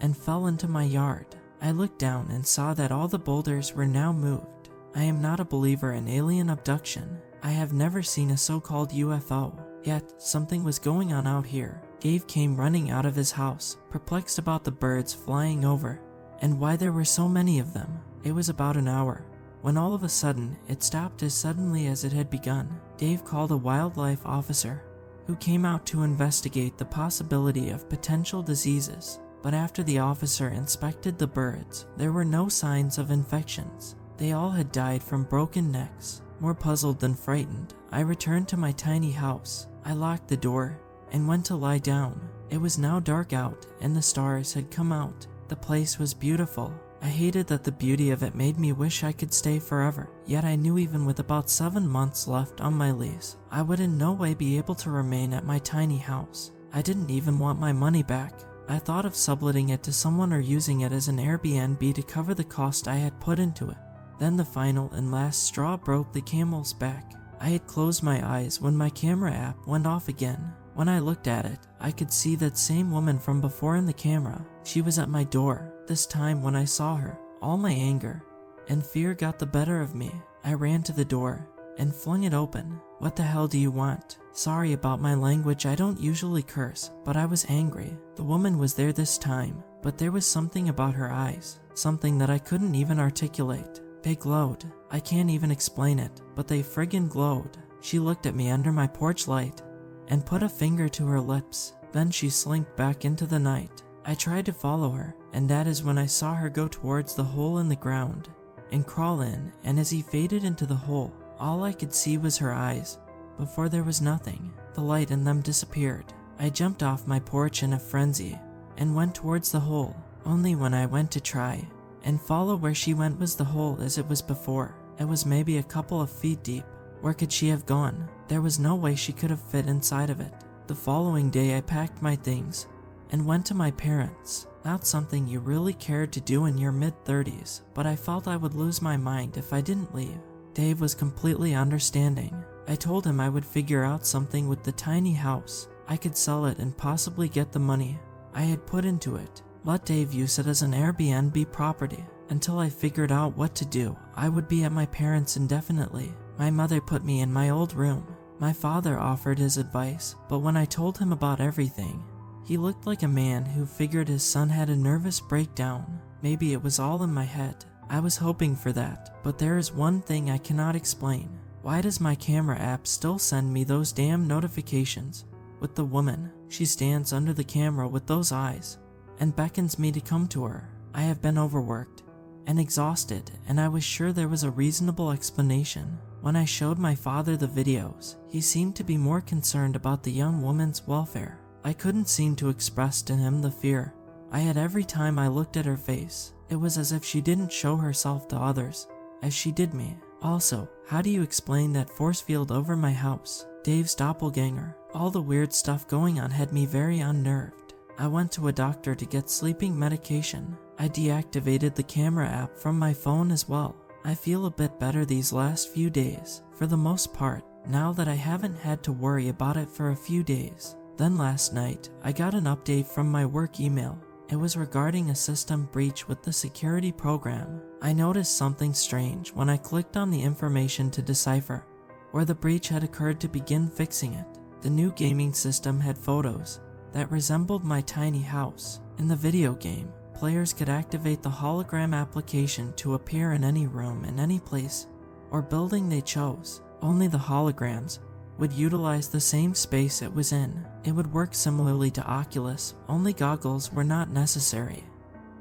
and fell into my yard. I looked down and saw that all the boulders were now moved. I am not a believer in alien abduction. I have never seen a so-called UFO. Yet, something was going on out here. Dave came running out of his house, perplexed about the birds flying over and why there were so many of them. It was about an hour when all of a sudden it stopped as suddenly as it had begun. Dave called a wildlife officer who came out to investigate the possibility of potential diseases. But after the officer inspected the birds, there were no signs of infections. They all had died from broken necks. More puzzled than frightened, I returned to my tiny house. I locked the door and went to lie down. It was now dark out and the stars had come out. The place was beautiful. I hated that the beauty of it made me wish I could stay forever. Yet I knew even with about 7 months left on my lease, I would in no way be able to remain at my tiny house. I didn't even want my money back. I thought of subletting it to someone or using it as an Airbnb to cover the cost I had put into it. Then the final and last straw broke the camel's back. I had closed my eyes when my camera app went off again. When I looked at it, I could see that same woman from before in the camera. She was at my door. This time when I saw her, all my anger and fear got the better of me. I ran to the door and flung it open. "What the hell do you want?" Sorry about my language, I don't usually curse, but I was angry. The woman was there this time, but there was something about her eyes, something that I couldn't even articulate. They glowed. I can't even explain it, but they friggin' glowed. She looked at me under my porch light and put a finger to her lips. Then she slinked back into the night. I tried to follow her, and that is when I saw her go towards the hole in the ground and crawl in, and as he faded into the hole, all I could see was her eyes. Before there was nothing. The light in them disappeared. I jumped off my porch in a frenzy and went towards the hole. Only when I went to try and follow where she went was the hole as it was before. It was maybe a couple of feet deep. Where could she have gone? There was no way she could have fit inside of it. The following day I packed my things and went to my parents. Not something you really cared to do in your mid-30s, but I felt I would lose my mind if I didn't leave. Dave was completely understanding. I told him I would figure out something with the tiny house. I could sell it and possibly get the money I had put into it. Let Dave use it as an Airbnb property. Until I figured out what to do, I would be at my parents' indefinitely. My mother put me in my old room. My father offered his advice, but when I told him about everything, he looked like a man who figured his son had a nervous breakdown. Maybe it was all in my head. I was hoping for that, but there is one thing I cannot explain. Why does my camera app still send me those damn notifications with the woman? She stands under the camera with those eyes and beckons me to come to her. I have been overworked and exhausted, and I was sure there was a reasonable explanation. When I showed my father the videos, he seemed to be more concerned about the young woman's welfare. I couldn't seem to express to him the fear I had every time I looked at her face. It was as if she didn't show herself to others as she did me. Also, how do you explain that force field over my house? Dave's doppelganger. All the weird stuff going on had me very unnerved. I went to a doctor to get sleeping medication. I deactivated the camera app from my phone as well. I feel a bit better these last few days, for the most part, now that I haven't had to worry about it for a few days. Then last night, I got an update from my work email. It was regarding a system breach with the security program. I noticed something strange when I clicked on the information to decipher where the breach had occurred to begin fixing it. The new gaming system had photos that resembled my tiny house. In the video game, players could activate the hologram application to appear in any room in any place or building they chose. Only the holograms would utilize the same space it was in. It would work similarly to Oculus, only goggles were not necessary.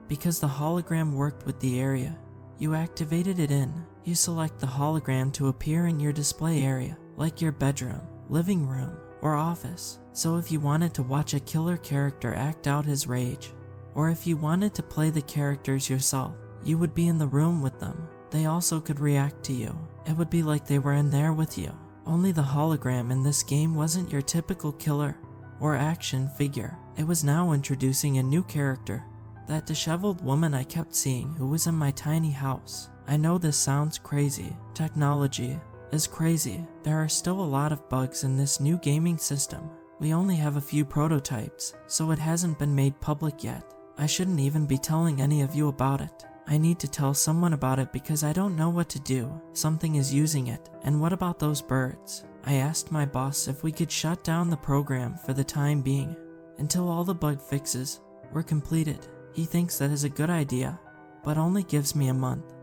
Because the hologram worked with the area you activated it in, you select the hologram to appear in your display area, like your bedroom, living room, or office. So if you wanted to watch a killer character act out his rage, or if you wanted to play the characters yourself, you would be in the room with them. They also could react to you. It would be like they were in there with you. Only the hologram in this game wasn't your typical killer or action figure. It was now introducing a new character, that disheveled woman I kept seeing who was in my tiny house. I know this sounds crazy. Technology is crazy. There are still a lot of bugs in this new gaming system. We only have a few prototypes, so it hasn't been made public yet. I shouldn't even be telling any of you about it. I need to tell someone about it because I don't know what to do. Something is using it. And what about those birds? I asked my boss if we could shut down the program for the time being, until all the bug fixes were completed. He thinks that is a good idea, but only gives me a month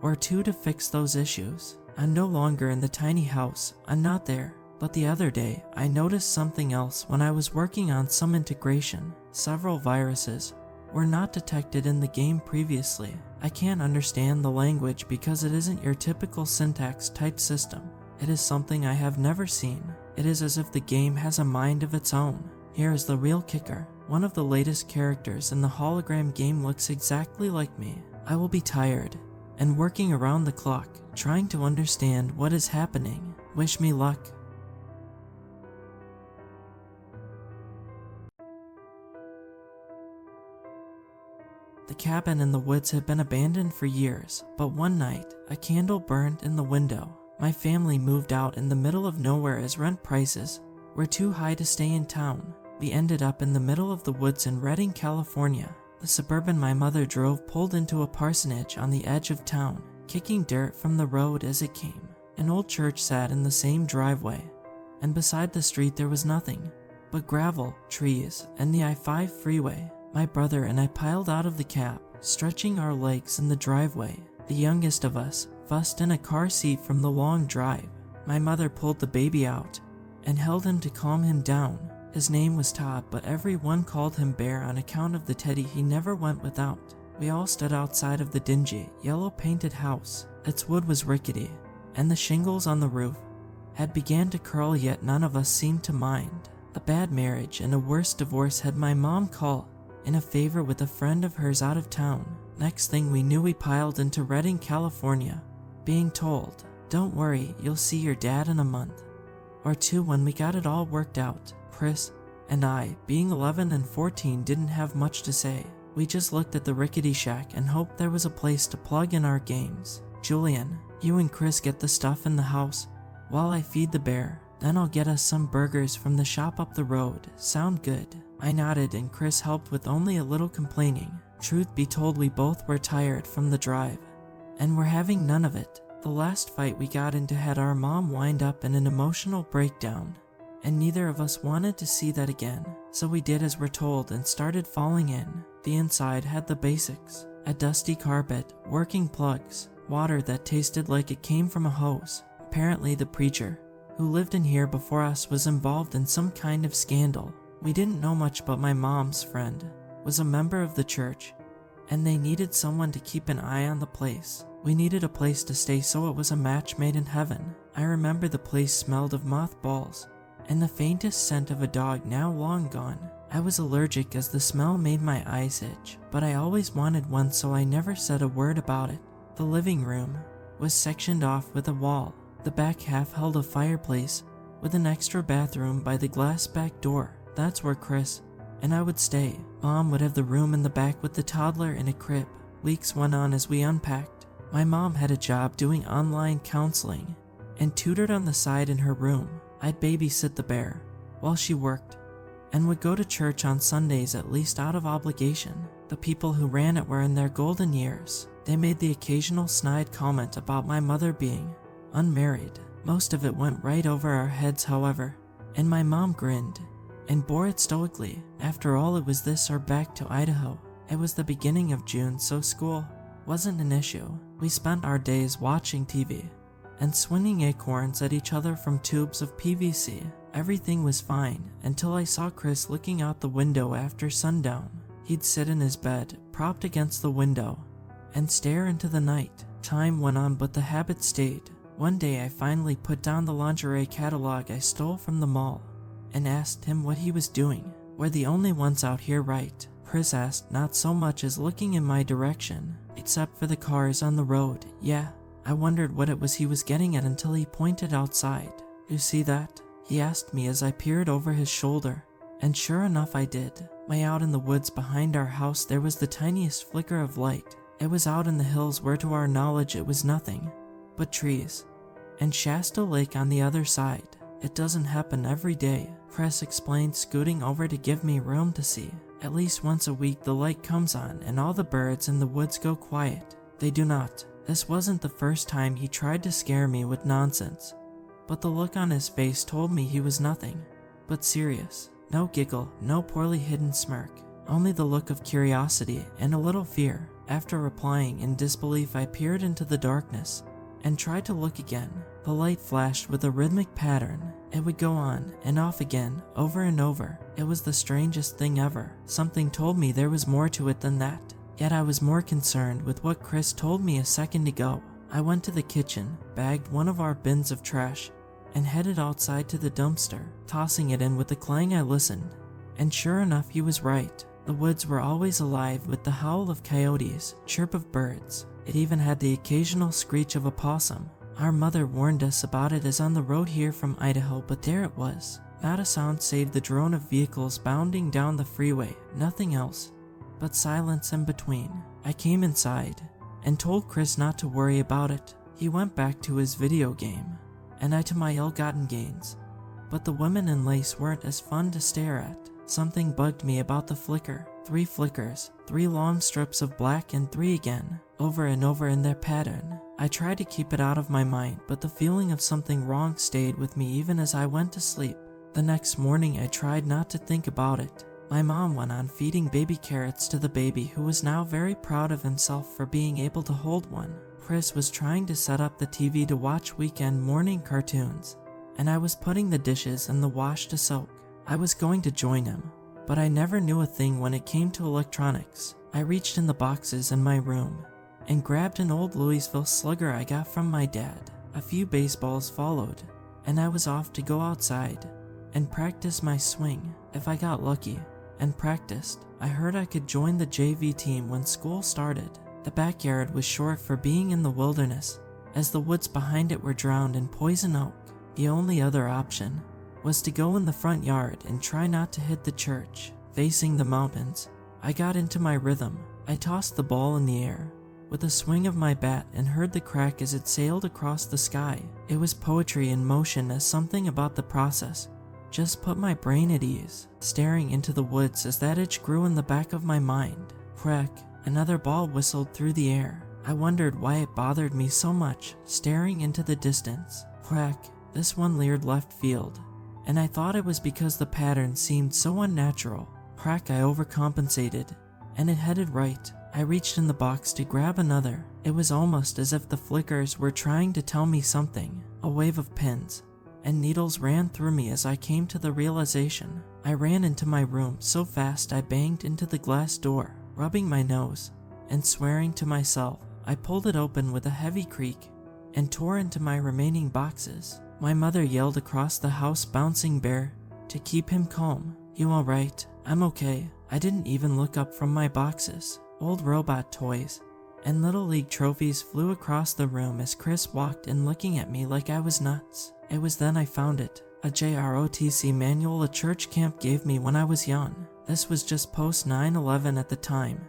or two to fix those issues. I'm no longer in the tiny house. I'm not there. But the other day, I noticed something else when I was working on some integration. Several viruses were not detected in the game previously. I can't understand the language because it isn't your typical syntax type system. It is something I have never seen. It is as if the game has a mind of its own. Here is the real kicker. One of the latest characters in the hologram game looks exactly like me. I will be tired and working around the clock, trying to understand what is happening. Wish me luck. The cabin in the woods had been abandoned for years, but one night, a candle burned in the window. My family moved out in the middle of nowhere as rent prices were too high to stay in town. We ended up in the middle of the woods in Redding, California. The Suburban my mother drove pulled into a parsonage on the edge of town, kicking dirt from the road as it came. An old church sat in the same driveway, and beside the street there was nothing but gravel, trees, and the I-5 freeway. My brother and I piled out of the cab, stretching our legs in the driveway. The youngest of us fussed in a car seat from the long drive. My mother pulled the baby out and held him to calm him down. His name was Todd, but everyone called him Bear on account of the teddy he never went without. We all stood outside of the dingy, yellow-painted house. Its wood was rickety, and the shingles on the roof had began to curl, yet none of us seemed to mind. A bad marriage and a worse divorce had my mom call in a favor with a friend of hers out of town. Next thing we knew, we piled into Redding, California, being told, "Don't worry, you'll see your dad in a month or two." When we got it all worked out, Chris and I, being 11 and 14, didn't have much to say. We just looked at the rickety shack and hoped there was a place to plug in our games. "Julian, you and Chris get the stuff in the house while I feed the bear. Then I'll get us some burgers from the shop up the road. Sound good?" I nodded and Chris helped with only a little complaining. Truth be told, we both were tired from the drive and were having none of it. The last fight we got into had our mom wind up in an emotional breakdown, and neither of us wanted to see that again. So we did as we're told and started falling in. The inside had the basics: a dusty carpet, working plugs, water that tasted like it came from a hose. Apparently the preacher who lived in here before us was involved in some kind of scandal. We didn't know much, but my mom's friend was a member of the church, and they needed someone to keep an eye on the place. We needed a place to stay, so it was a match made in heaven. I remember the place smelled of mothballs and the faintest scent of a dog now long gone. I was allergic as the smell made my eyes itch, but I always wanted one, so I never said a word about it. The living room was sectioned off with a wall. The back half held a fireplace with an extra bathroom by the glass back door. That's where Chris and I would stay. Mom would have the room in the back with the toddler in a crib. Weeks went on as we unpacked. My mom had a job doing online counseling and tutored on the side in her room. I'd babysit the bear while she worked and would go to church on Sundays, at least out of obligation. The people who ran it were in their golden years. They made the occasional snide comment about my mother being unmarried. Most of it went right over our heads, however, and my mom grinned and bore it stoically. After all, it was this or back to Idaho. It was the beginning of June, so school wasn't an issue. We spent our days watching TV and swinging acorns at each other from tubes of PVC. Everything was fine until I saw Chris looking out the window after sundown. He'd sit in his bed, propped against the window, and stare into the night. Time went on, but the habit stayed. One day I finally put down the lingerie catalog I stole from the mall and asked him what he was doing. "We're the only ones out here, right?" Chris asked, not so much as looking in my direction. "Except for the cars on the road, yeah." I wondered what it was he was getting at until he pointed outside. "You see that?" he asked me as I peered over his shoulder. And sure enough, I did. Way out in the woods behind our house there was the tiniest flicker of light. It was out in the hills where to our knowledge it was nothing but trees and Shasta Lake on the other side. "It doesn't happen every day," Chris explained, scooting over to give me room to see. "At least once a week the light comes on and all the birds in the woods go quiet." They do not. This wasn't the first time he tried to scare me with nonsense, but the look on his face told me he was nothing but serious. No giggle, no poorly hidden smirk, only the look of curiosity and a little fear. After replying in disbelief, I peered into the darkness and tried to look again. The light flashed with a rhythmic pattern. It would go on and off again, over and over. It was the strangest thing ever. Something told me there was more to it than that. Yet I was more concerned with what Chris told me a second ago. I went to the kitchen, bagged one of our bins of trash, and headed outside to the dumpster. Tossing it in with a clang, I listened. And sure enough, he was right. The woods were always alive with the howl of coyotes, chirp of birds. It even had the occasional screech of a possum. Our mother warned us about it as on the road here from Idaho, but there it was. Not a sound save the drone of vehicles bounding down the freeway, nothing else but silence in between. I came inside and told Chris not to worry about it. He went back to his video game, and I to my ill-gotten gains. But the women in lace weren't as fun to stare at. Something bugged me about the flicker. 3 flickers, 3 long strips of black and 3 again, over and over in their pattern. I tried to keep it out of my mind, but the feeling of something wrong stayed with me even as I went to sleep. The next morning I tried not to think about it. My mom went on feeding baby carrots to the baby, who was now very proud of himself for being able to hold one. Chris was trying to set up the TV to watch weekend morning cartoons, and I was putting the dishes in the wash to soak. I was going to join him, but I never knew a thing when it came to electronics. I reached in the boxes in my room and grabbed an old Louisville Slugger I got from my dad. A few baseballs followed, and I was off to go outside and practice my swing. If I got lucky and practiced, I heard I could join the JV team when school started. The backyard was short for being in the wilderness, as the woods behind it were drowned in poison oak. The only other option was to go in the front yard and try not to hit the church. Facing the mountains, I got into my rhythm. I tossed the ball in the air with a swing of my bat and heard the crack as it sailed across the sky. It was poetry in motion, as something about the process just put my brain at ease. Staring into the woods as that itch grew in the back of my mind. Crack, another ball whistled through the air. I wondered why it bothered me so much, staring into the distance. Crack, this one leered left field, and I thought it was because the pattern seemed so unnatural. Crack, I overcompensated, and it headed right. I reached in the box to grab another. It was almost as if the flickers were trying to tell me something. A wave of pins and needles ran through me as I came to the realization. I ran into my room so fast I banged into the glass door, rubbing my nose and swearing to myself. I pulled it open with a heavy creak and tore into my remaining boxes. My mother yelled across the house, bouncing Bear, to keep him calm. "You all right?" "I'm okay." I didn't even look up from my boxes. Old robot toys and Little League trophies flew across the room as Chris walked in, looking at me like I was nuts. It was then I found it. A JROTC manual a church camp gave me when I was young. This was just post 9/11 at the time,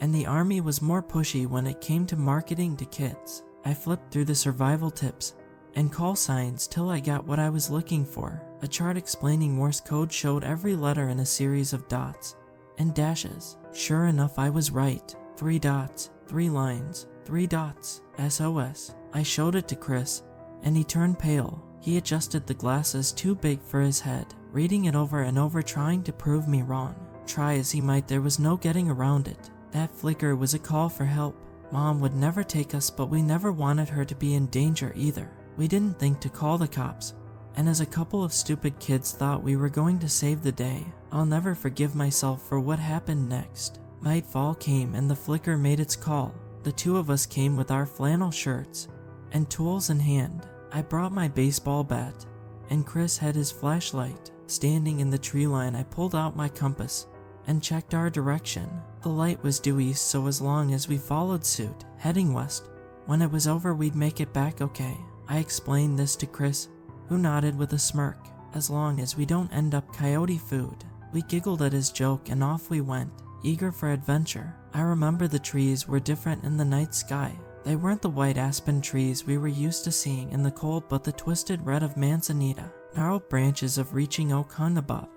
and the army was more pushy when it came to marketing to kids. I flipped through the survival tips and call signs till I got what I was looking for. A chart explaining Morse code showed every letter in a series of dots and dashes. Sure enough, I was right. 3 dots, 3 lines, 3 dots, SOS. I showed it to Chris, and he turned pale. He adjusted the glasses too big for his head, reading it over and over, trying to prove me wrong. Try as he might, there was no getting around it. That flicker was a call for help. Mom would never take us, but we never wanted her to be in danger either. We didn't think to call the cops, and as a couple of stupid kids thought we were going to save the day, I'll never forgive myself for what happened next. Nightfall came and the flicker made its call. The two of us came with our flannel shirts and tools in hand. I brought my baseball bat, and Chris had his flashlight. Standing in the tree line, I pulled out my compass and checked our direction. The light was due east, so as long as we followed suit, heading west, when it was over we'd make it back okay. I explained this to Chris, who nodded with a smirk. As long as we don't end up coyote food. We giggled at his joke and off we went, eager for adventure. I remember the trees were different in the night sky. They weren't the white aspen trees we were used to seeing in the cold, but the twisted red of manzanita, gnarled branches of reaching oak hung above,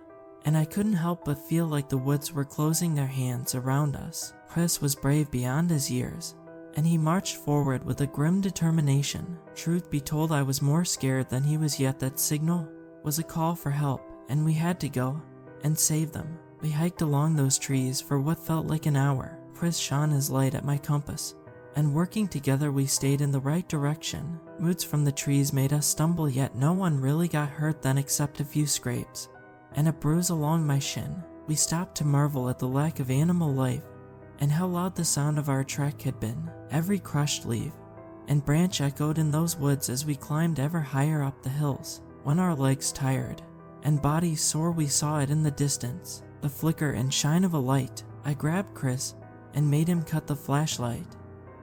and I couldn't help but feel like the woods were closing their hands around us. Chris was brave beyond his years, and he marched forward with a grim determination. Truth be told, I was more scared than he was, yet that signal was a call for help, and we had to go and save them. We hiked along those trees for what felt like an hour. Chris shone his light at my compass, and working together we stayed in the right direction. Roots from the trees made us stumble, yet no one really got hurt then except a few scrapes and a bruise along my shin. We stopped to marvel at the lack of animal life and how loud the sound of our trek had been. Every crushed leaf and branch echoed in those woods as we climbed ever higher up the hills. When our legs tired and bodies sore, we saw it in the distance, the flicker and shine of a light. I grabbed Chris and made him cut the flashlight,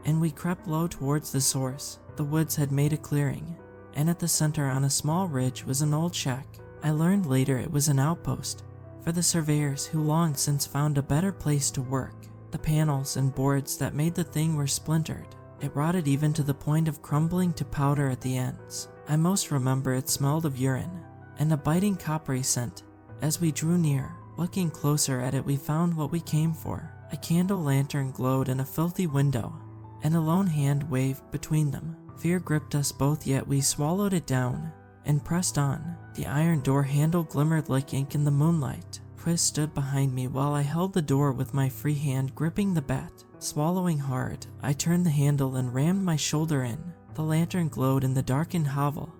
and we crept low towards the source. The woods had made a clearing, and at the center on a small ridge was an old shack. I learned later it was an outpost for the surveyors who long since found a better place to work. The panels and boards that made the thing were splintered. It rotted even to the point of crumbling to powder at the ends. I most remember it smelled of urine and a biting coppery scent. As we drew near, looking closer at it, we found what we came for. A candle lantern glowed in a filthy window, and a lone hand waved between them. Fear gripped us both, yet we swallowed it down and pressed on. The iron door handle glimmered like ink in the moonlight. Chris stood behind me while I held the door with my free hand gripping the bat. Swallowing hard, I turned the handle and rammed my shoulder in. The lantern glowed in the darkened hovel,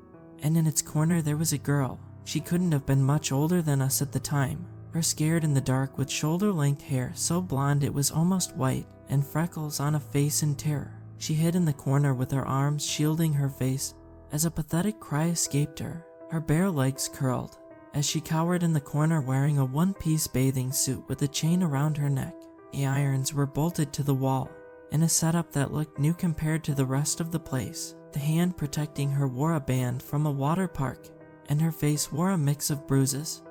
and in its corner there was a girl. She couldn't have been much older than us at the time. Her scared in the dark with shoulder-length hair so blonde it was almost white, and freckles on a face in terror. She hid in the corner with her arms shielding her face as a pathetic cry escaped her. Her bare legs curled as she cowered in the corner wearing a one-piece bathing suit with a chain around her neck. The irons were bolted to the wall in a setup that looked new compared to the rest of the place. The hand protecting her wore a band from a water park, and her face wore a mix of bruises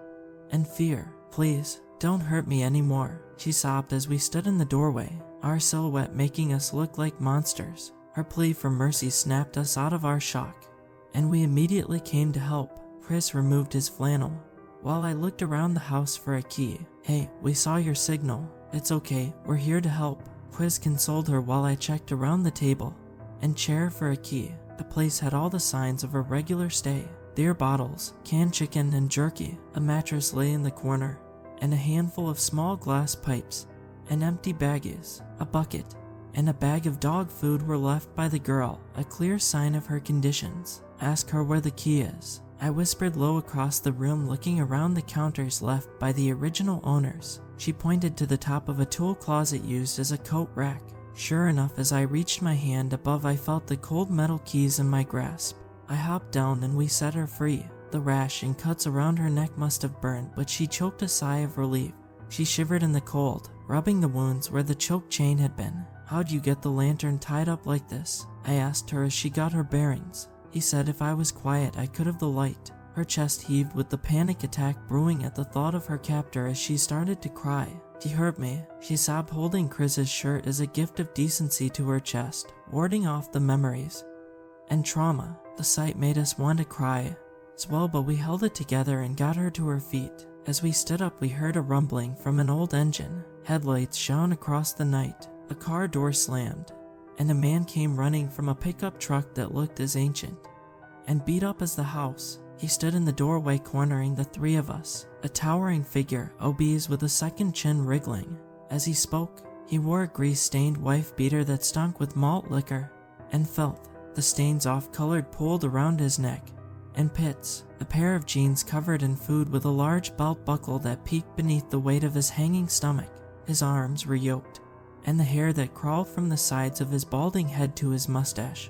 and fear. "Please, don't hurt me anymore," she sobbed as we stood in the doorway, our silhouette making us look like monsters. Her plea for mercy snapped us out of our shock, and we immediately came to help. Chris removed his flannel, while I looked around the house for a key. "Hey, we saw your signal. It's okay, we're here to help." Chris consoled her while I checked around the table and chair for a key. The place had all the signs of a regular stay. Beer bottles, canned chicken and jerky, a mattress lay in the corner, and a handful of small glass pipes and empty baggies. A bucket and a bag of dog food were left by the girl, a clear sign of her conditions. "Ask her where the key is," I whispered low across the room, looking around the counters left by the original owners. She pointed to the top of a tool closet used as a coat rack. Sure enough, as I reached my hand above, I felt the cold metal keys in my grasp. I hopped down and we set her free. The rash and cuts around her neck must have burned, but she choked a sigh of relief. She shivered in the cold, rubbing the wounds where the choke chain had been. "How'd you get the lantern tied up like this?" I asked her as she got her bearings. He said if I was quiet I could have the light. Her chest heaved with the panic attack brewing at the thought of her captor as she started to cry. "He hurt me," she sobbed, holding Chris's shirt as a gift of decency to her chest, warding off the memories and trauma. The sight made us want to cry as well, but we held it together and got her to her feet. As we stood up, we heard a rumbling from an old engine. Headlights shone across the night. A car door slammed, and a man came running from a pickup truck that looked as ancient and beat up as the house. He stood in the doorway cornering the three of us, a towering figure, obese with a second chin wriggling. As he spoke, he wore a grease-stained wife beater that stunk with malt liquor and filth. the stains off-colored pooled around his neck, and pits, a pair of jeans covered in food with a large belt buckle that peeked beneath the weight of his hanging stomach. His arms were yoked, and the hair that crawled from the sides of his balding head to his mustache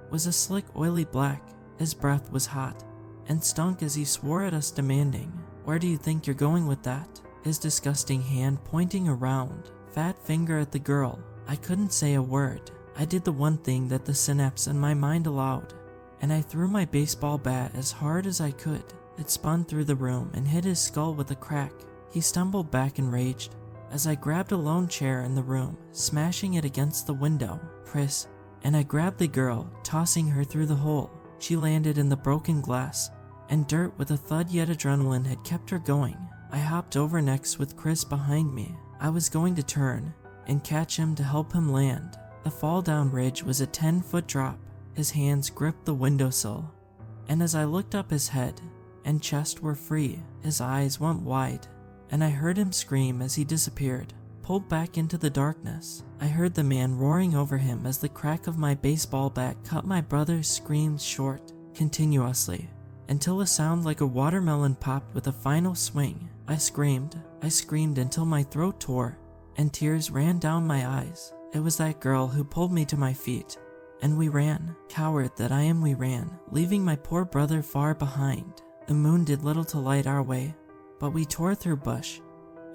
was a slick, oily black. His breath was hot and stunk as he swore at us, demanding, "Where do you think you're going with that?" His disgusting hand pointing a round, fat finger at the girl. I couldn't say a word. I did the one thing that the synapse in my mind allowed, and I threw my baseball bat as hard as I could. It spun through the room and hit his skull with a crack. He stumbled back enraged as I grabbed a lone chair in the room, smashing it against the window. Chris, and I grabbed the girl, tossing her through the hole. She landed in the broken glass and dirt with a thud, yet adrenaline had kept her going. I hopped over next with Chris behind me. I was going to turn and catch him to help him land. The fall down ridge was a 10-foot drop. His hands gripped the windowsill, and as I looked up, his head and chest were free. His eyes went wide, and I heard him scream as he disappeared, pulled back into the darkness. I heard the man roaring over him as the crack of my baseball bat cut my brother's screams short, continuously, until a sound like a watermelon popped with a final swing. I screamed until my throat tore and tears ran down my eyes. It was that girl who pulled me to my feet, and we ran. Coward that I am, we ran, leaving my poor brother far behind. The moon did little to light our way, but we tore through bush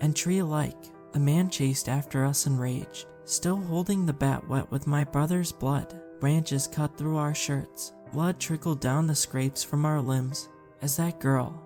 and tree alike. The man chased after us enraged, still holding the bat wet with my brother's blood. Branches cut through our shirts. Blood trickled down the scrapes from our limbs as that girl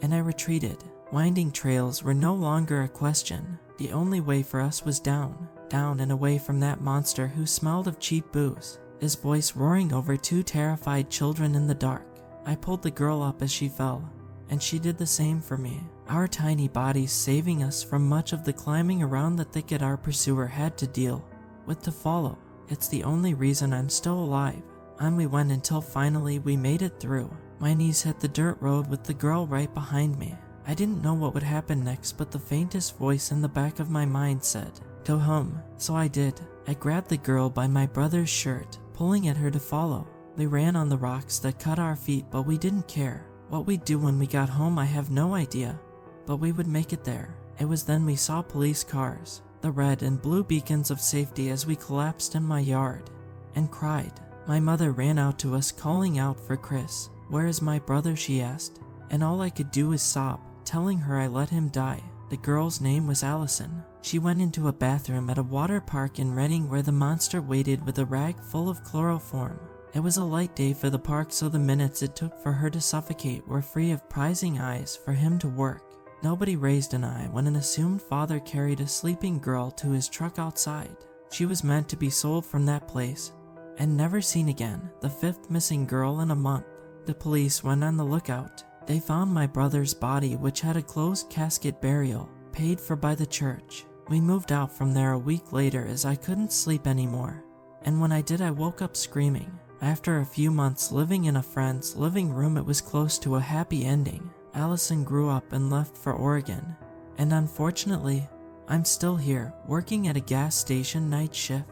and I retreated. Winding trails were no longer a question. The only way for us was down and away from that monster who smelled of cheap booze, his voice roaring over two terrified children in the dark. I pulled the girl up as she fell, and she did the same for me, our tiny bodies saving us from much of the climbing around the thicket our pursuer had to deal with to follow. It's the only reason I'm still alive. On we went until finally we made it through. My knees hit the dirt road with the girl right behind me. I didn't know what would happen next, but the faintest voice in the back of my mind said, "Go home." So I did. I grabbed the girl by my brother's shirt, pulling at her to follow. We ran on the rocks that cut our feet, but we didn't care. What we'd do when we got home, I have no idea, but we would make it there. It was then we saw police cars, the red and blue beacons of safety, as we collapsed in my yard and cried. My mother ran out to us, calling out for Chris. "Where is my brother?" she asked, and all I could do was sob, telling her I let him die. The girl's name was Allison. She went into a bathroom at a water park in Reading where the monster waited with a rag full of chloroform. It was a light day for the park, so the minutes it took for her to suffocate were free of prying eyes for him to work. Nobody raised an eye when an assumed father carried a sleeping girl to his truck outside. She was meant to be sold from that place and never seen again, the fifth missing girl in a month. The police went on the lookout. They found my brother's body, which had a closed casket burial, paid for by the church. We moved out from there a week later as I couldn't sleep anymore, and when I did, I woke up screaming. After a few months living in a friend's living room, it was close to a happy ending. Allison grew up and left for Oregon, and unfortunately, I'm still here, working at a gas station night shift.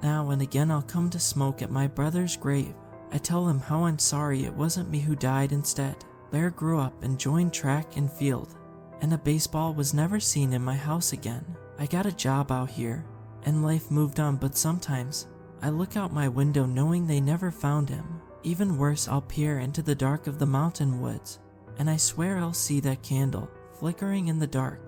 Now and again I'll come to smoke at my brother's grave. I tell him how I'm sorry it wasn't me who died instead. Blair grew up and joined track and field, and a baseball was never seen in my house again. I got a job out here, and life moved on, but sometimes I look out my window knowing they never found him. Even worse, I'll peer into the dark of the mountain woods, and I swear I'll see that candle flickering in the dark.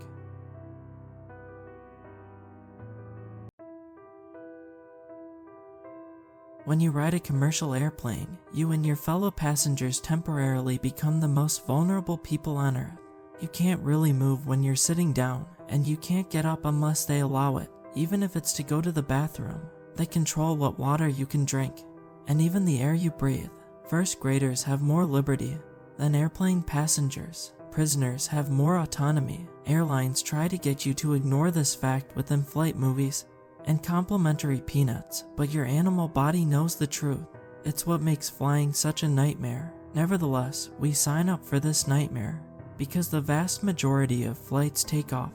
When you ride a commercial airplane, you and your fellow passengers temporarily become the most vulnerable people on Earth. You can't really move when you're sitting down, and you can't get up unless they allow it, even if it's to go to the bathroom. They control what water you can drink, and even the air you breathe. First graders have more liberty than airplane passengers. Prisoners have more autonomy. Airlines try to get you to ignore this fact with in-flight movies and complimentary peanuts, but your animal body knows the truth. It's what makes flying such a nightmare. Nevertheless, we sign up for this nightmare because the vast majority of flights take off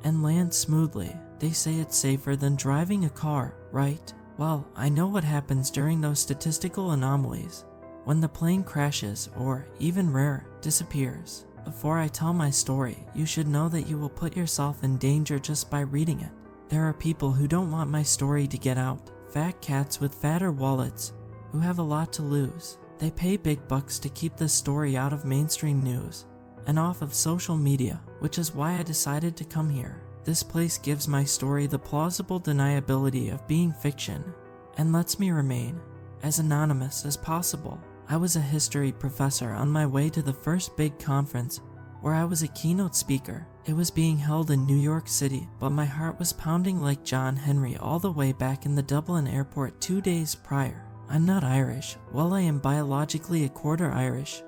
and land smoothly. They say it's safer than driving a car, right? Well, I know what happens during those statistical anomalies, when the plane crashes or, even rarer, disappears. Before I tell my story, you should know that you will put yourself in danger just by reading it. There are people who don't want my story to get out, fat cats with fatter wallets, who have a lot to lose. They pay big bucks to keep this story out of mainstream news and off of social media, which is why I decided to come here. This place gives my story the plausible deniability of being fiction and lets me remain as anonymous as possible. I was a history professor on my way to the first big conference where I was a keynote speaker. It was being held in New York City, but my heart was pounding like John Henry all the way back in the Dublin airport 2 days prior. I'm not Irish. Well, I am biologically a quarter Irish,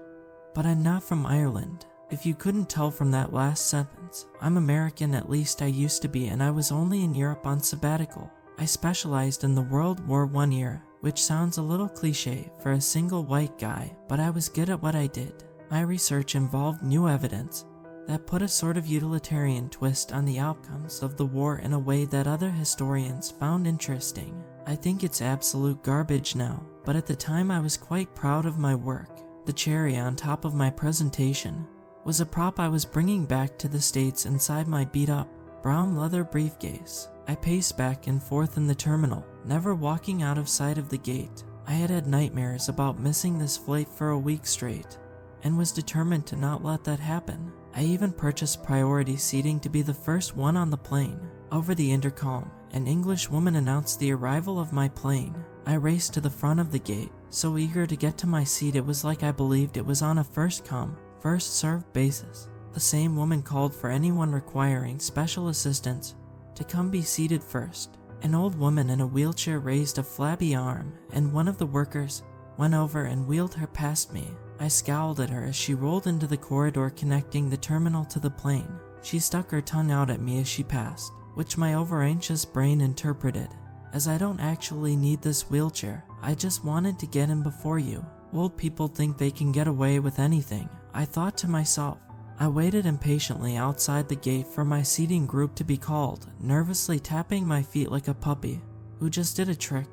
but I'm not from Ireland. If you couldn't tell from that last sentence, I'm American, at least I used to be, and I was only in Europe on sabbatical. I specialized in the World War I era, which sounds a little cliche for a single white guy, but I was good at what I did. My research involved new evidence that put a sort of utilitarian twist on the outcomes of the war in a way that other historians found interesting. I think it's absolute garbage now, but at the time I was quite proud of my work. The cherry on top of my presentation was a prop I was bringing back to the States inside my beat-up brown leather briefcase. I paced back and forth in the terminal, never walking out of sight of the gate. I had had nightmares about missing this flight for a week straight, and was determined to not let that happen. I even purchased priority seating to be the first one on the plane. Over the intercom, an English woman announced the arrival of my plane. I raced to the front of the gate, so eager to get to my seat it was like I believed it was on a first-come, first-served basis. The same woman called for anyone requiring special assistance to come be seated first. An old woman in a wheelchair raised a flabby arm, and one of the workers went over and wheeled her past me. I scowled at her as she rolled into the corridor connecting the terminal to the plane. She stuck her tongue out at me as she passed, which my over-anxious brain interpreted as, I don't actually need this wheelchair, I just wanted to get in before you. Old people think they can get away with anything, I thought to myself. I waited impatiently outside the gate for my seating group to be called, nervously tapping my feet like a puppy who just did a trick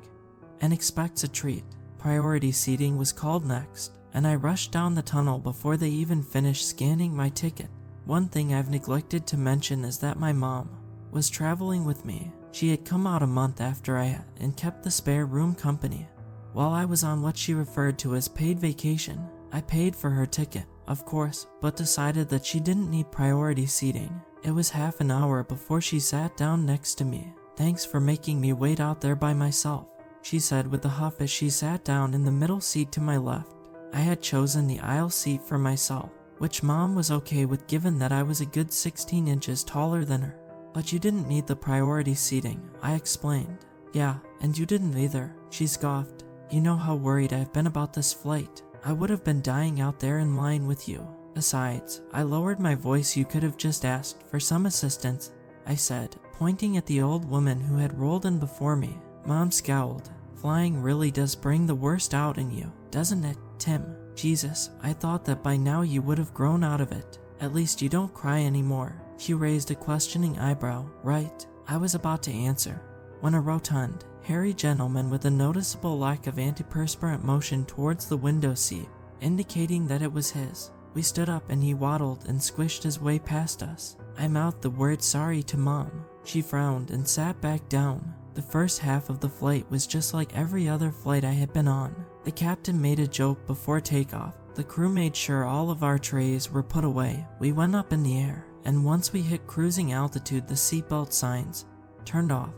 and expects a treat. Priority seating was called next, and I rushed down the tunnel before they even finished scanning my ticket. One thing I've neglected to mention is that my mom was traveling with me. She had come out a month after I had and kept the spare room company while I was on what she referred to as paid vacation. I paid for her ticket, of course, but decided that she didn't need priority seating. It was half an hour before she sat down next to me. "Thanks for making me wait out there by myself," she said with a huff as she sat down in the middle seat to my left. I had chosen the aisle seat for myself, which Mom was okay with given that I was a good 16 inches taller than her. "But you didn't need the priority seating," I explained. "Yeah, and you didn't either," she scoffed. "You know how worried I've been about this flight. I would have been dying out there in line with you. Besides," I lowered my voice, "you could have just asked for some assistance," I said, pointing at the old woman who had rolled in before me. Mom scowled. "Flying really does bring the worst out in you, doesn't it, Tim? Jesus, I thought that by now you would have grown out of it. At least you don't cry anymore." She raised a questioning eyebrow. "Right?" I was about to answer when a rotund, hairy gentleman with a noticeable lack of antiperspirant motion towards the window seat, indicating that it was his. We stood up and he waddled and squished his way past us. I mouthed the word sorry to Mom. She frowned and sat back down. The first half of the flight was just like every other flight I had been on. The captain made a joke before takeoff. The crew made sure all of our trays were put away. We went up in the air, and once we hit cruising altitude the seatbelt signs turned off,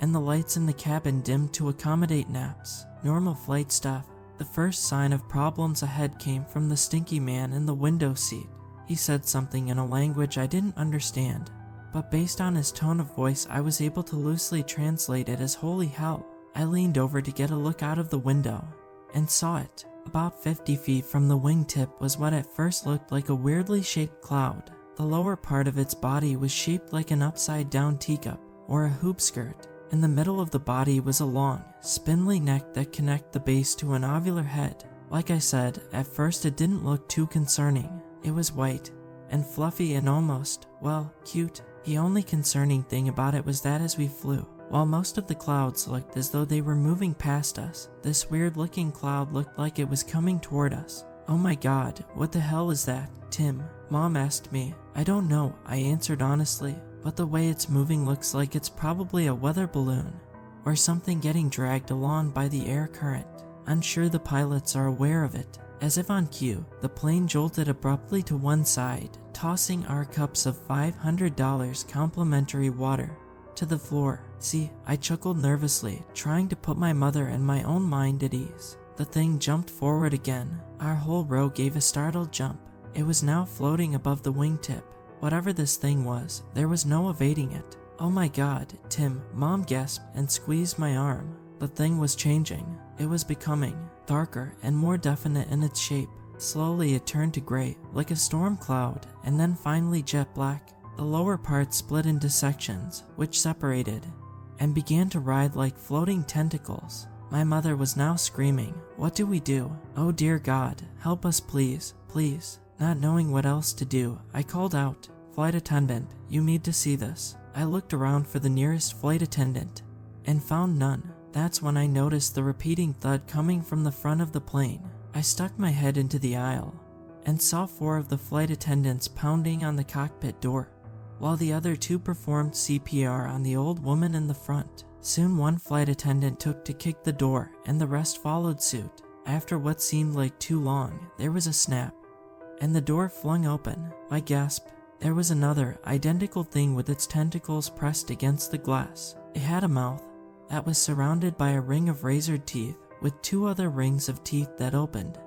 and the lights in the cabin dimmed to accommodate naps. Normal flight stuff. The first sign of problems ahead came from the stinky man in the window seat. He said something in a language I didn't understand, but based on his tone of voice I was able to loosely translate it as "holy hell." I leaned over to get a look out of the window, and saw it. About 50 feet from the wingtip was what at first looked like a weirdly shaped cloud. The lower part of its body was shaped like an upside-down teacup, or a hoop skirt. In the middle of the body was a long, spindly neck that connected the base to an ovular head. Like I said, at first it didn't look too concerning. It was white, and fluffy and almost, well, cute. The only concerning thing about it was that as we flew, While most of the clouds looked as though they were moving past us, this weird-looking cloud looked like it was coming toward us. "Oh my god, what the hell is that, Tim?" Mom asked me. "I don't know," I answered honestly, "but the way it's moving looks like it's probably a weather balloon or something getting dragged along by the air current." Unsure the pilots are aware of it. As if on cue, the plane jolted abruptly to one side, tossing our cups of $500 complimentary water to the floor. See, I chuckled nervously, trying to put my mother and my own mind at ease. The thing jumped forward again. Our whole row gave a startled jump. It was now floating above the wingtip. Whatever this thing was, there was no evading it. "Oh my god, Tim," Mom gasped and squeezed my arm. The thing was changing. It was becoming darker and more definite in its shape. Slowly it turned to gray, like a storm cloud, and then finally jet black. The lower part split into sections, which separated and began to writhe like floating tentacles. My mother was now screaming, "What do we do? Oh dear God, help us please, please." Not knowing what else to do, I called out, "Flight attendant, you need to see this." I looked around for the nearest flight attendant and found none. That's when I noticed the repeating thud coming from the front of the plane. I stuck my head into the aisle and saw 4 of the flight attendants pounding on the cockpit door, while the other 2 performed CPR on the old woman in the front. Soon one flight attendant took to kick the door, and the rest followed suit. After what seemed like too long, there was a snap, and the door flung open. I gasped. There was another, identical thing with its tentacles pressed against the glass. It had a mouth that was surrounded by a ring of razored teeth, with 2 other rings of teeth that opened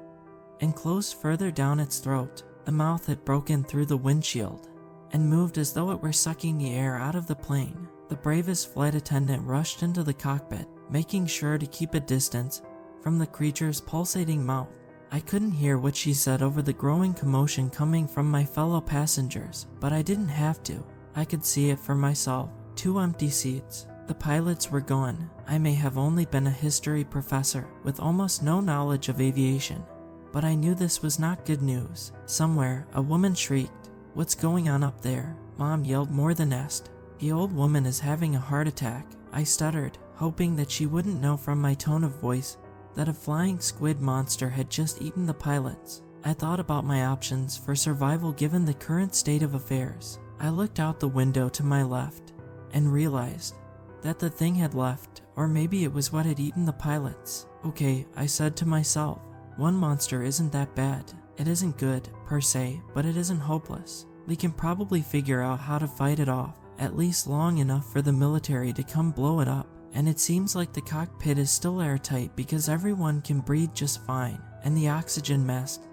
and closed further down its throat. The mouth had broken through the windshield and moved as though it were sucking the air out of the plane. The bravest flight attendant rushed into the cockpit, making sure to keep a distance from the creature's pulsating mouth. I couldn't hear what she said over the growing commotion coming from my fellow passengers, but I didn't have to. I could see it for myself. 2 empty seats. The pilots were gone. I may have only been a history professor with almost no knowledge of aviation, but I knew this was not good news. Somewhere, a woman shrieked, "What's going on up there?" Mom yelled more than asked. "The old woman is having a heart attack," I stuttered, hoping that she wouldn't know from my tone of voice that a flying squid monster had just eaten the pilots. I thought about my options for survival given the current state of affairs. I looked out the window to my left and realized that the thing had left, or maybe it was what had eaten the pilots. "Okay," I said to myself, "one monster isn't that bad. It isn't good, per se, but it isn't hopeless. We can probably figure out how to fight it off, at least long enough for the military to come blow it up. And it seems like the cockpit is still airtight because everyone can breathe just fine, and the oxygen masks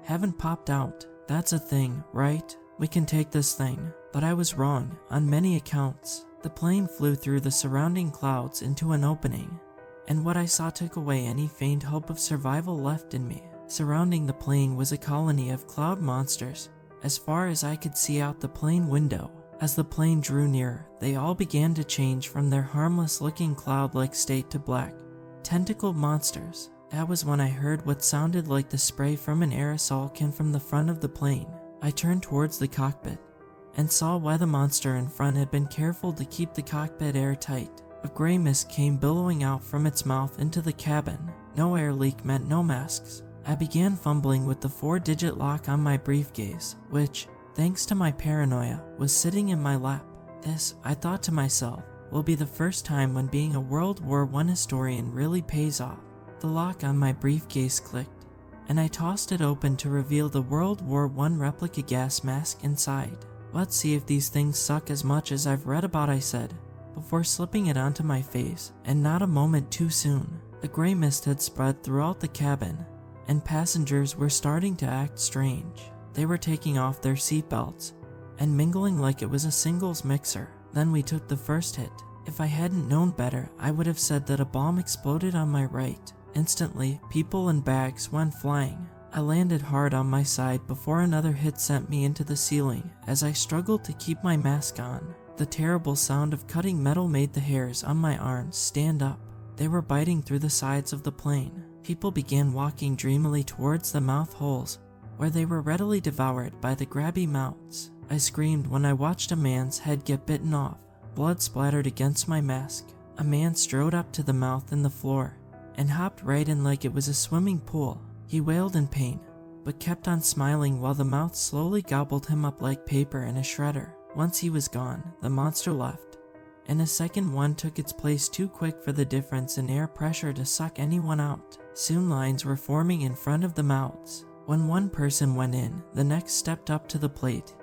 haven't popped out. That's a thing, right? We can take this thing." But I was wrong, on many accounts. The plane flew through the surrounding clouds into an opening, and what I saw took away any faint hope of survival left in me. Surrounding the plane was a colony of cloud monsters, as far as I could see out the plane window. As the plane drew near, they all began to change from their harmless-looking cloud-like state to black, tentacled monsters. That was when I heard what sounded like the spray from an aerosol can from the front of the plane. I turned towards the cockpit and saw why the monster in front had been careful to keep the cockpit airtight. A gray mist came billowing out from its mouth into the cabin. No air leak meant no masks. I began fumbling with the 4-digit lock on my briefcase, which, thanks to my paranoia, was sitting in my lap. This, I thought to myself, will be the first time when being a World War I historian really pays off. The lock on my briefcase clicked, and I tossed it open to reveal the World War I replica gas mask inside. "Let's see if these things suck as much as I've read about," I said, before slipping it onto my face, and not a moment too soon. The gray mist had spread throughout the cabin, and passengers were starting to act strange. They were taking off their seatbelts and mingling like it was a singles mixer. Then we took the first hit. If I hadn't known better, I would have said that a bomb exploded on my right. Instantly, people and bags went flying. I landed hard on my side before another hit sent me into the ceiling as I struggled to keep my mask on. The terrible sound of cutting metal made the hairs on my arms stand up. They were biting through the sides of the plane. People began walking dreamily towards the mouth holes, where they were readily devoured by the grabby mouths. I screamed when I watched a man's head get bitten off. Blood splattered against my mask. A man strode up to the mouth in the floor and hopped right in like it was a swimming pool. He wailed in pain, but kept on smiling while the mouth slowly gobbled him up like paper in a shredder. Once he was gone, the monster left, and a second one took its place too quick for the difference in air pressure to suck anyone out. Soon lines were forming in front of the mouths. When one person went in, the next stepped up to the plate,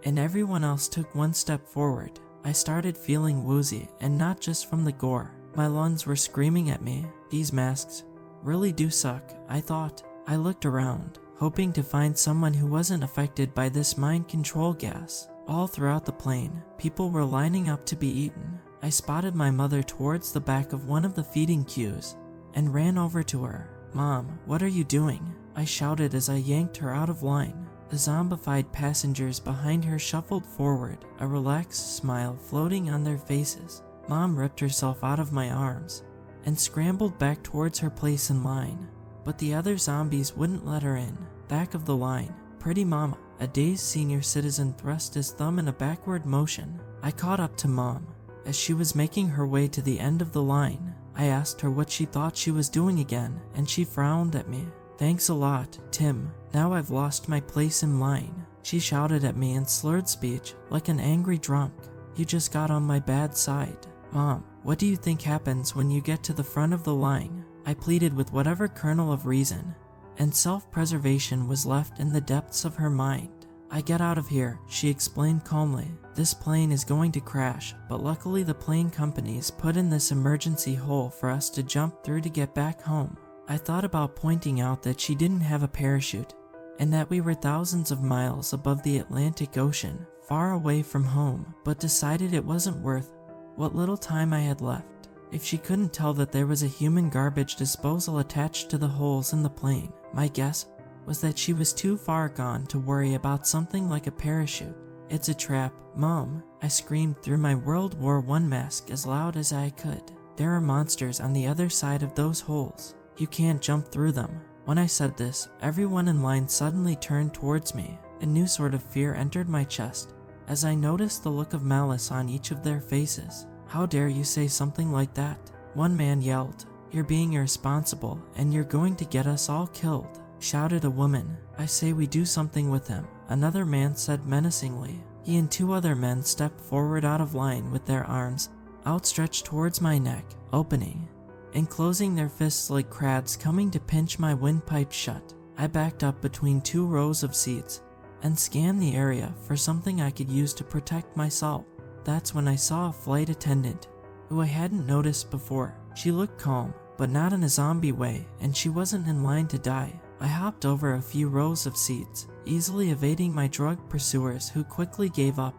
and everyone else took one step forward. I started feeling woozy, and not just from the gore. My lungs were screaming at me. These masks really do suck, I thought. I looked around, hoping to find someone who wasn't affected by this mind control gas. All throughout the plane, people were lining up to be eaten. I spotted my mother towards the back of one of the feeding queues and ran over to her. "Mom, what are you doing?" I shouted as I yanked her out of line. The zombified passengers behind her shuffled forward, a relaxed smile floating on their faces. Mom ripped herself out of my arms and scrambled back towards her place in line, but the other zombies wouldn't let her in. Back of the line, Pretty Mama, a dazed senior citizen, thrust his thumb in a backward motion. I caught up to Mom as she was making her way to the end of the line. I asked her what she thought she was doing again, and she frowned at me. "Thanks a lot, Tim. Now I've lost my place in line." She shouted at me in slurred speech, like an angry drunk. "You just got on my bad side." "Mom, what do you think happens when you get to the front of the line?" I pleaded with whatever kernel of reason and self-preservation was left in the depths of her mind. "I get out of here," she explained calmly. "This plane is going to crash, but luckily the plane companies put in this emergency hole for us to jump through to get back home." I thought about pointing out that she didn't have a parachute and that we were thousands of miles above the Atlantic Ocean, far away from home, but decided it wasn't worth what little time I had left. If she couldn't tell that there was a human garbage disposal attached to the holes in the plane, my guess was that she was too far gone to worry about something like a parachute. "It's a trap, Mom," I screamed through my World War I mask as loud as I could. "There are monsters on the other side of those holes. You can't jump through them." When I said this, everyone in line suddenly turned towards me. A new sort of fear entered my chest as I noticed the look of malice on each of their faces. "How dare you say something like that?" One man yelled. "You're being irresponsible, and you're going to get us all killed," shouted a woman. "I say we do something with him," another man said menacingly. He and two other men stepped forward out of line with their arms outstretched towards my neck, opening and closing their fists like crabs coming to pinch my windpipe shut. I backed up between two rows of seats and scanned the area for something I could use to protect myself. That's when I saw a flight attendant who I hadn't noticed before. She looked calm, but not in a zombie way, and she wasn't in line to die. I hopped over a few rows of seats, easily evading my drug pursuers, who quickly gave up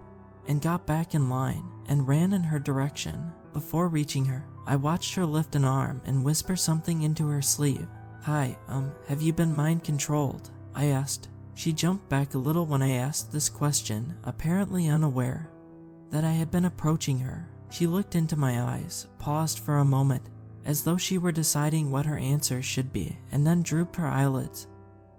and got back in line and ran in her direction. Before reaching her, I watched her lift an arm and whisper something into her sleeve. "Hi, have you been mind controlled?" I asked. She jumped back a little when I asked this question, apparently unaware that I had been approaching her. She looked into my eyes, paused for a moment, as though she were deciding what her answer should be, and then drooped her eyelids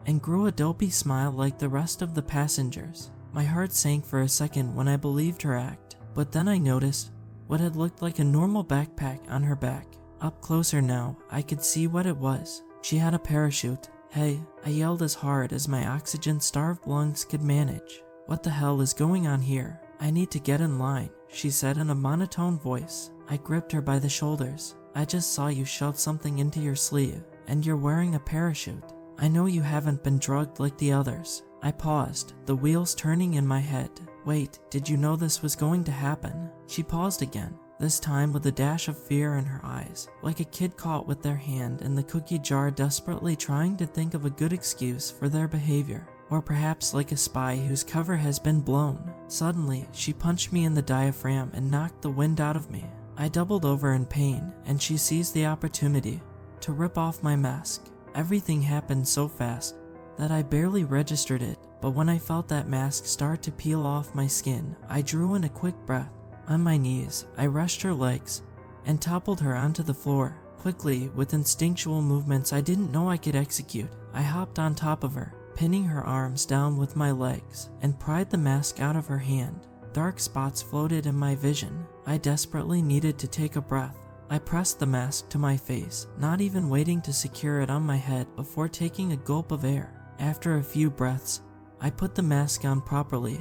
and grew a dopey smile like the rest of the passengers. My heart sank for a second when I believed her act, but then I noticed what had looked like a normal backpack on her back. Up closer now, I could see what it was. She had a parachute. "Hey," I yelled as hard as my oxygen-starved lungs could manage. "What the hell is going on here? I need to get in line," she said in a monotone voice. I gripped her by the shoulders. "I just saw you shove something into your sleeve, and you're wearing a parachute. I know you haven't been drugged like the others." I paused, the wheels turning in my head. "Wait, did you know this was going to happen?" She paused again, this time with a dash of fear in her eyes, like a kid caught with their hand in the cookie jar desperately trying to think of a good excuse for their behavior. Or perhaps like a spy whose cover has been blown. Suddenly, she punched me in the diaphragm and knocked the wind out of me. I doubled over in pain, and she seized the opportunity to rip off my mask. Everything happened so fast that I barely registered it, but when I felt that mask start to peel off my skin, I drew in a quick breath. On my knees, I rushed her legs and toppled her onto the floor. Quickly, with instinctual movements I didn't know I could execute, I hopped on top of her, pinning her arms down with my legs, and pried the mask out of her hand. Dark spots floated in my vision. I desperately needed to take a breath, I pressed the mask to my face, not even waiting to secure it on my head before taking a gulp of air. After a few breaths, I put the mask on properly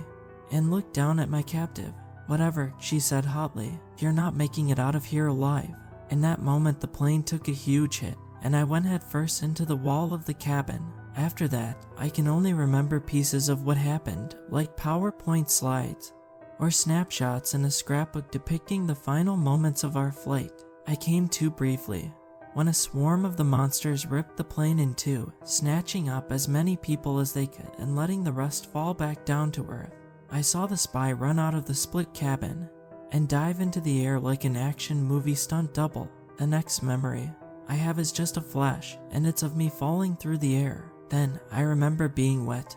and looked down at my captive. "Whatever," she said hotly, "you're not making it out of here alive." In that moment, the plane took a huge hit, and I went headfirst into the wall of the cabin. After that, I can only remember pieces of what happened, like PowerPoint slides or snapshots in a scrapbook depicting the final moments of our flight. I came to briefly when a swarm of the monsters ripped the plane in two, snatching up as many people as they could and letting the rest fall back down to earth. I saw the spy run out of the split cabin and dive into the air like an action movie stunt double. The next memory I have is just a flash, and it's of me falling through the air. Then I remember being wet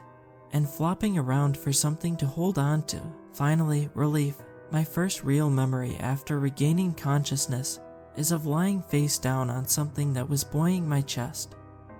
and flopping around for something to hold on to. Finally, relief. My first real memory after regaining consciousness is of lying face down on something that was buoying my chest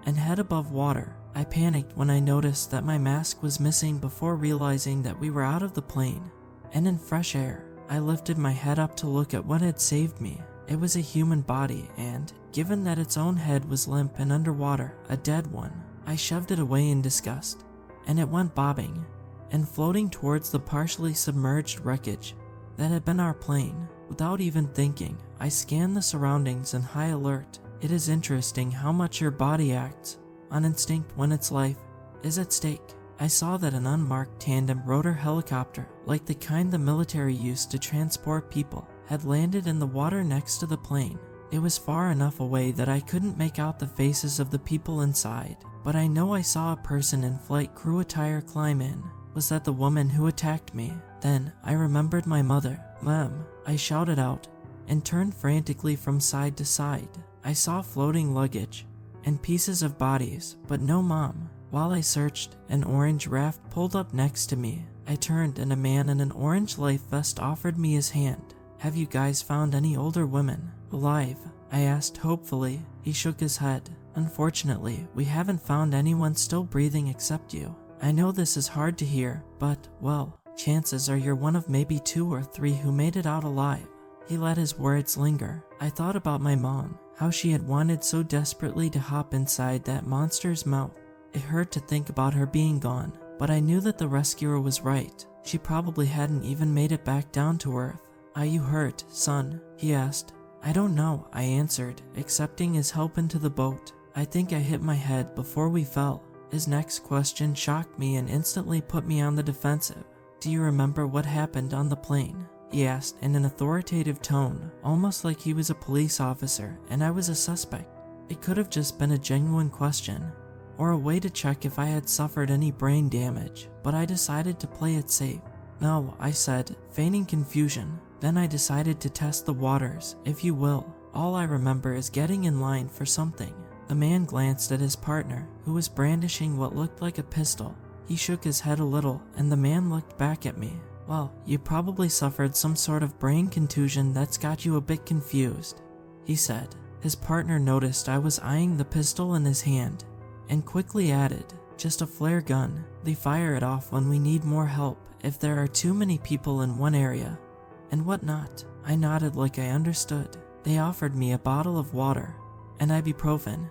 and head above water. I panicked when I noticed that my mask was missing before realizing that we were out of the plane and in fresh air. I lifted my head up to look at what had saved me. It was a human body and, given that its own head was limp and underwater, a dead one. I shoved it away in disgust, and it went bobbing and floating towards the partially submerged wreckage that had been our plane. Without even thinking, I scanned the surroundings in high alert. It is interesting how much your body acts on instinct when its life is at stake. I saw that an unmarked tandem rotor helicopter, like the kind the military used to transport people, had landed in the water next to the plane. It was far enough away that I couldn't make out the faces of the people inside, but I know I saw a person in flight crew attire climb in. Was that the woman who attacked me? Then I remembered my mother. "Mom," I shouted out and turned frantically from side to side. I saw floating luggage and pieces of bodies, but no Mom. While I searched, an orange raft pulled up next to me. I turned and a man in an orange life vest offered me his hand. "Have you guys found any older women alive?" I asked hopefully. He shook his head. "Unfortunately, we haven't found anyone still breathing except you. I know this is hard to hear, but, well, chances are you're one of maybe 2 or 3 who made it out alive." He let his words linger. I thought about my mom, how she had wanted so desperately to hop inside that monster's mouth. It hurt to think about her being gone, but I knew that the rescuer was right. She probably hadn't even made it back down to earth. "Are you hurt, son?" he asked. "I don't know," I answered, accepting his help into the boat. "I think I hit my head before we fell." His next question shocked me and instantly put me on the defensive. "Do you remember what happened on the plane?" he asked in an authoritative tone, almost like he was a police officer and I was a suspect. It could have just been a genuine question, or a way to check if I had suffered any brain damage, but I decided to play it safe. "No," I said, feigning confusion. Then I decided to test the waters, if you will. All I remember is getting in line for something. The man glanced at his partner, who was brandishing what looked like a pistol. He shook his head a little, and the man looked back at me. "Well, you probably suffered some sort of brain contusion that's got you a bit confused," he said. His partner noticed I was eyeing the pistol in his hand, and quickly added, "Just a flare gun. They fire it off when we need more help, if there are too many people in one area, and whatnot." I nodded like I understood. They offered me a bottle of water and ibuprofen,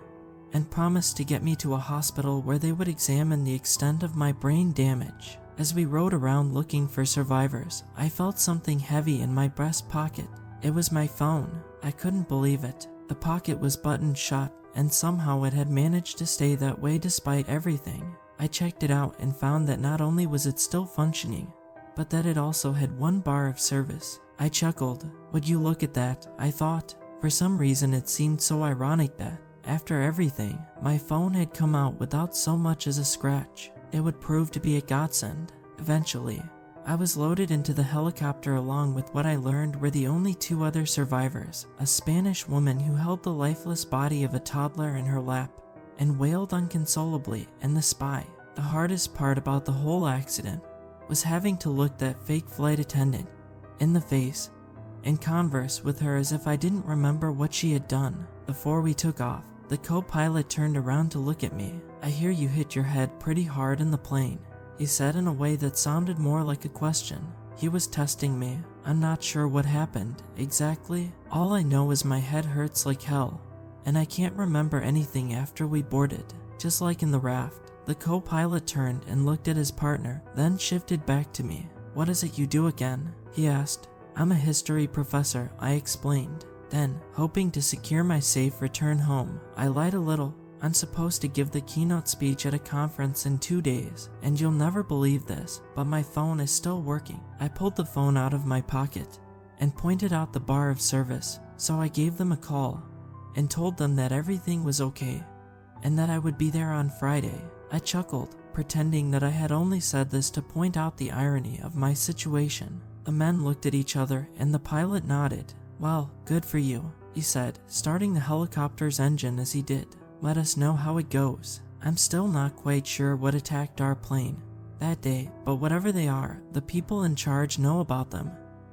and promised to get me to a hospital where they would examine the extent of my brain damage. As we rode around looking for survivors, I felt something heavy in my breast pocket. It was my phone. I couldn't believe it. The pocket was buttoned shut, and somehow it had managed to stay that way despite everything. I checked it out and found that not only was it still functioning, but that it also had 1 bar of service. I chuckled. Would you look at that, I thought. For some reason it seemed so ironic that, after everything, my phone had come out without so much as a scratch. It would prove to be a godsend. Eventually, I was loaded into the helicopter along with what I learned were the only 2 other survivors, a Spanish woman who held the lifeless body of a toddler in her lap and wailed inconsolably, and the spy. The hardest part about the whole accident was having to look that fake flight attendant in the face and converse with her as if I didn't remember what she had done. Before we took off, the co-pilot turned around to look at me. "I hear you hit your head pretty hard in the plane," he said in a way that sounded more like a question. He was testing me. I'm not sure what happened exactly. All I know is my head hurts like hell, and I can't remember anything after we boarded. Just like in the raft, the co-pilot turned and looked at his partner, then shifted back to me. What is it you do again? He asked. I'm a history professor, I explained. Then, hoping to secure my safe return home, I lied a little. I'm supposed to give the keynote speech at a conference in 2 days, and you'll never believe this, but my phone is still working. I pulled the phone out of my pocket and pointed out the bar of service, so I gave them a call and told them that everything was okay and that I would be there on Friday. I chuckled, pretending that I had only said this to point out the irony of my situation. The men looked at each other and the pilot nodded. Well, good for you, he said, starting the helicopter's engine as he did. Let us know how it goes. I'm still not quite sure what attacked our plane that day, but whatever they are, the people in charge know about them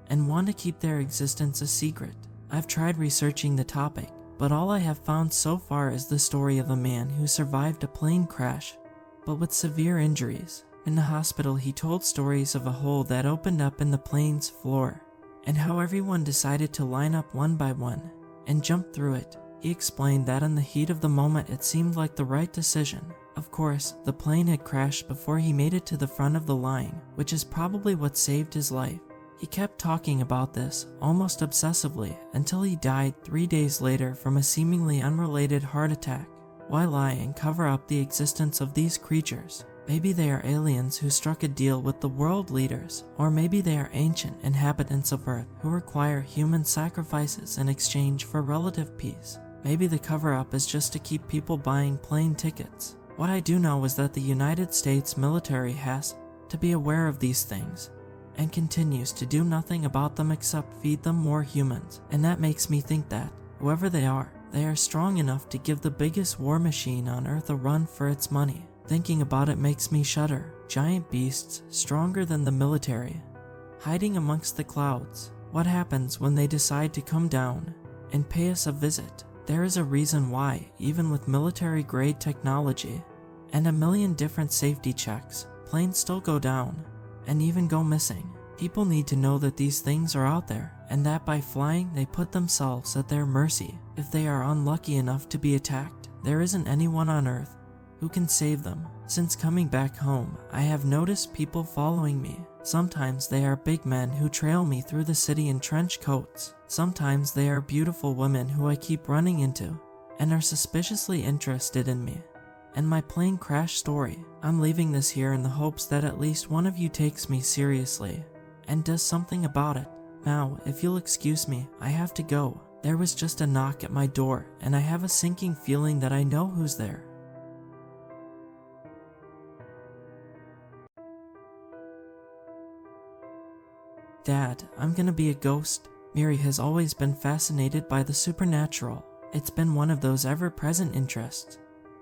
and want to keep their existence a secret. I've tried researching the topic, but all I have found so far is the story of a man who survived a plane crash, but with severe injuries. In the hospital, he told stories of a hole that opened up in the plane's floor, and how everyone decided to line up one by one and jump through it. He explained that in the heat of the moment it seemed like the right decision. Of course, the plane had crashed before he made it to the front of the line, which is probably what saved his life. He kept talking about this, almost obsessively, until he died 3 days later from a seemingly unrelated heart attack. Why lie and cover up the existence of these creatures? Maybe they are aliens who struck a deal with the world leaders, or maybe they are ancient inhabitants of Earth who require human sacrifices in exchange for relative peace. Maybe the cover-up is just to keep people buying plane tickets. What I do know is that the United States military has to be aware of these things, and continues to do nothing about them except feed them more humans. And that makes me think that, whoever they are strong enough to give the biggest war machine on Earth a run for its money. Thinking about it makes me shudder. Giant beasts, stronger than the military, hiding amongst the clouds. What happens when they decide to come down and pay us a visit? There is a reason why, even with military-grade technology and a million different safety checks, planes still go down and even go missing. People need to know that these things are out there, and that by flying they put themselves at their mercy. If they are unlucky enough to be attacked, there isn't anyone on Earth who can save them. Since coming back home, I have noticed people following me. Sometimes they are big men who trail me through the city in trench coats. Sometimes they are beautiful women who I keep running into and are suspiciously interested in me and my plane crash story. I'm leaving this here in the hopes that at least one of you takes me seriously and does something about it. Now, if you'll excuse me, I have to go. There was just a knock at my door, and I have a sinking feeling that I know who's there. Dad, I'm gonna be a ghost. Miri has always been fascinated by the supernatural. It's been one of those ever-present interests